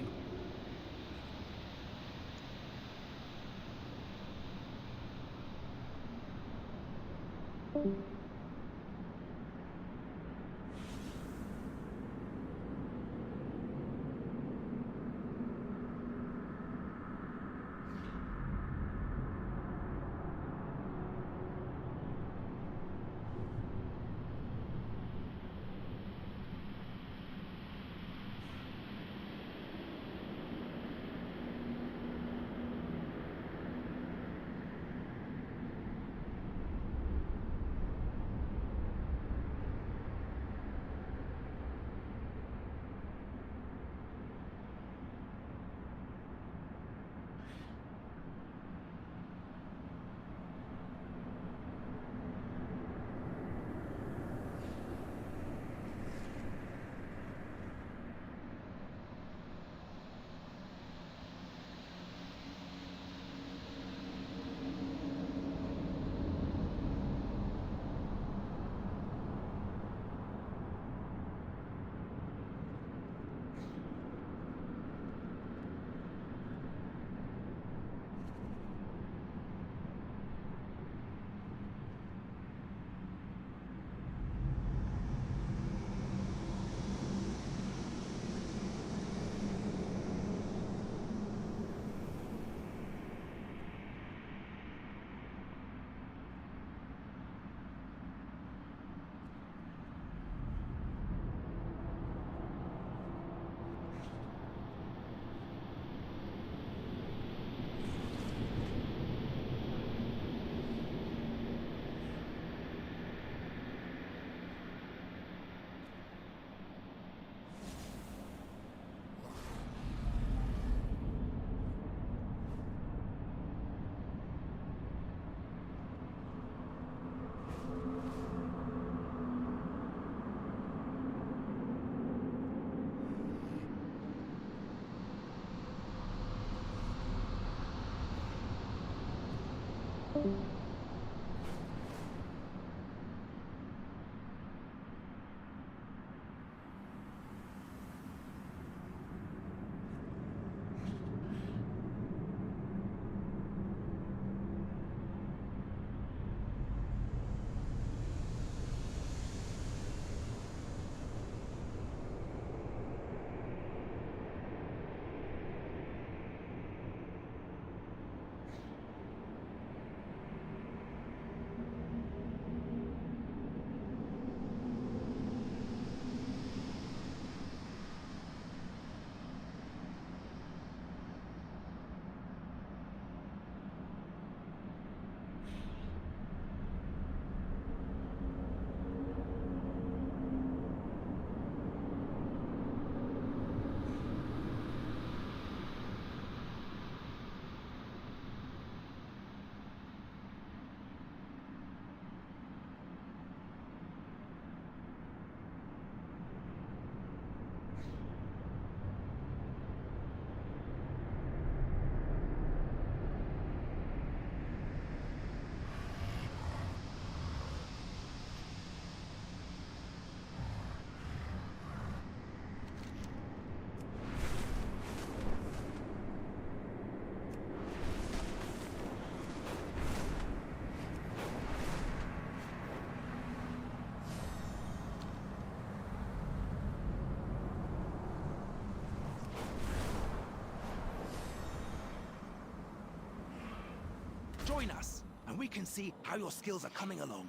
Join us, and we can see how your skills are coming along.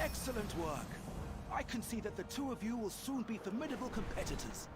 Excellent work. I can see that the two of you will soon be formidable competitors.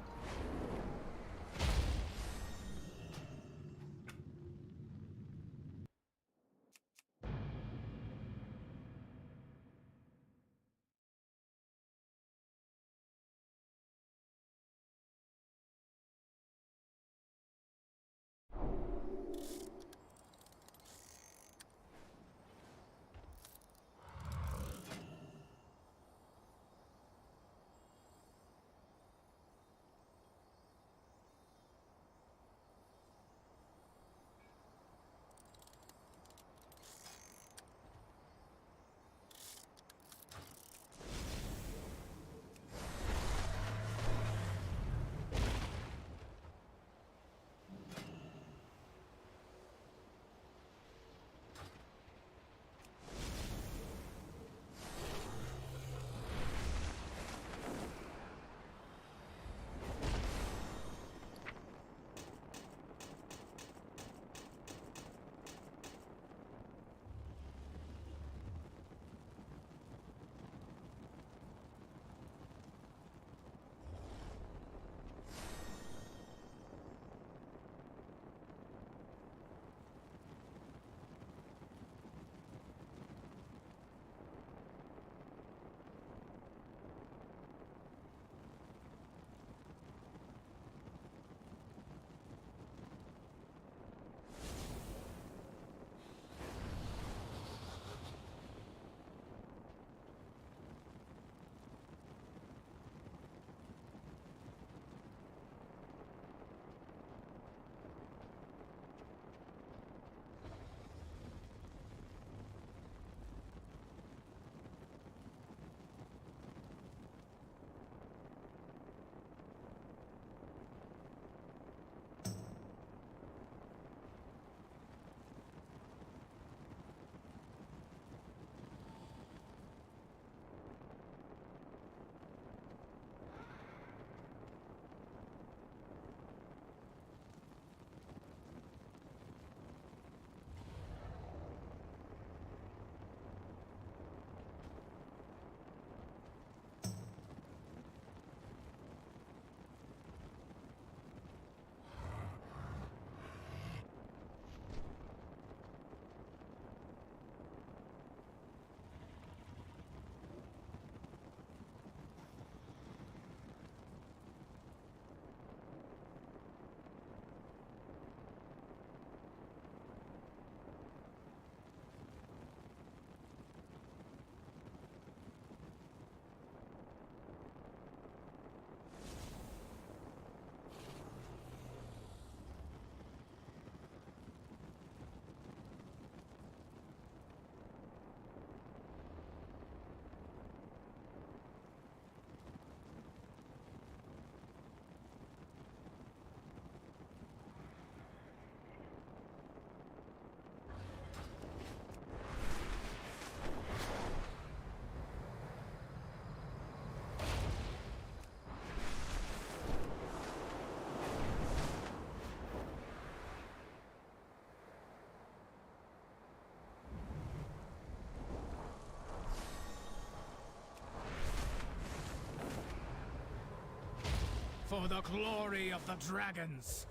For the glory of the dragons.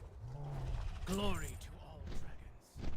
Glory to all dragons.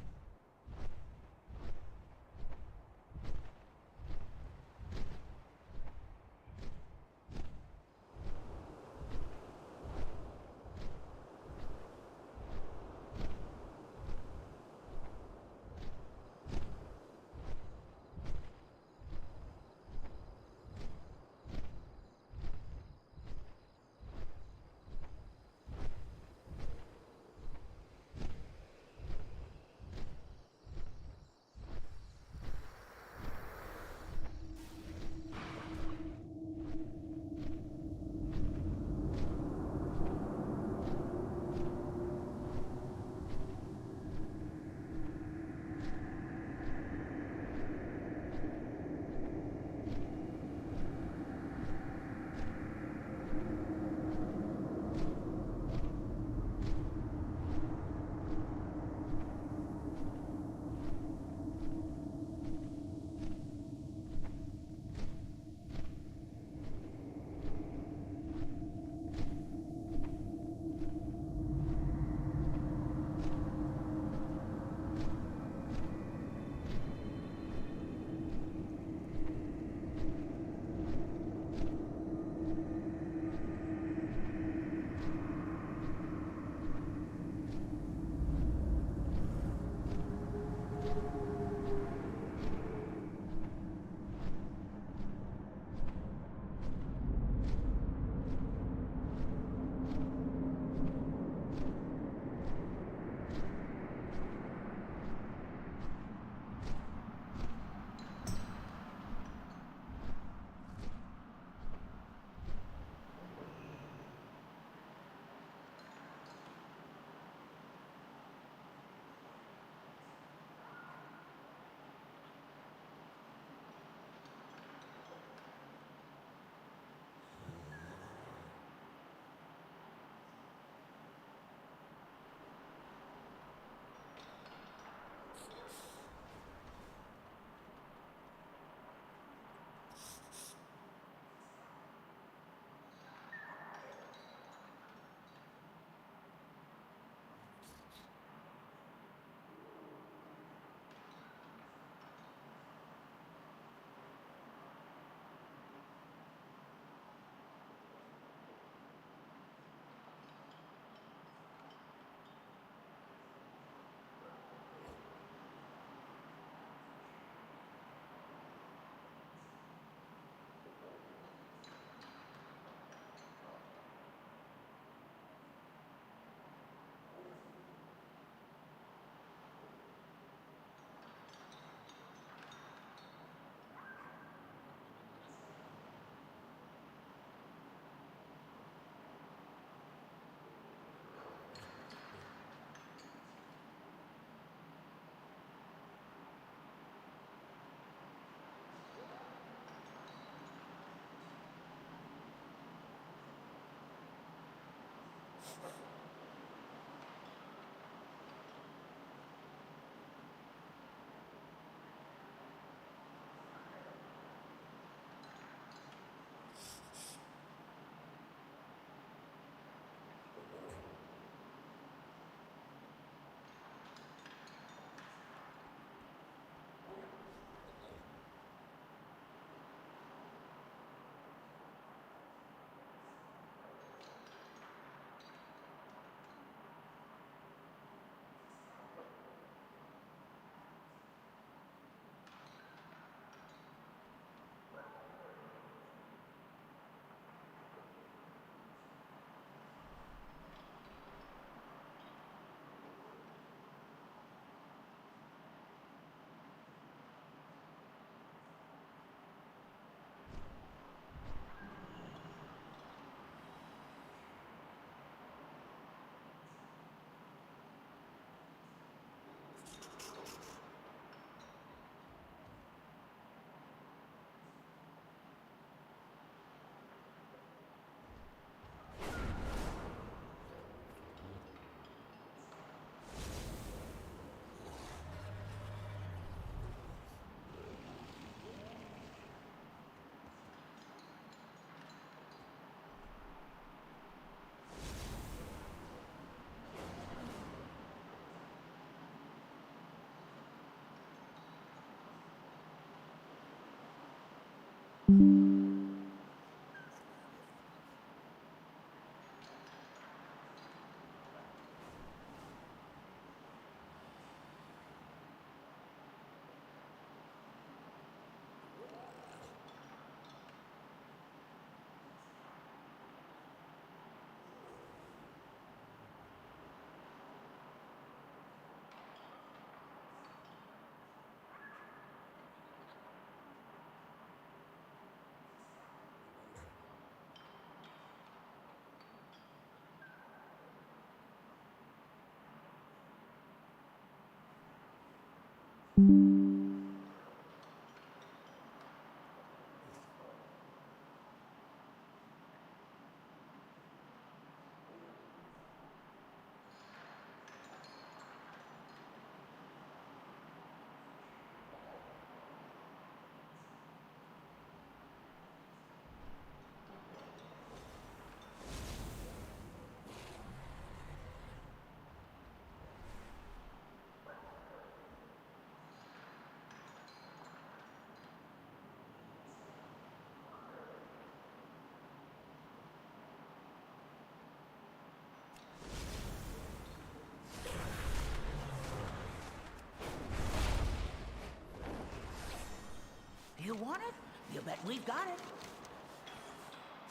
Do you want it? You bet we've got it.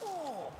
Oh,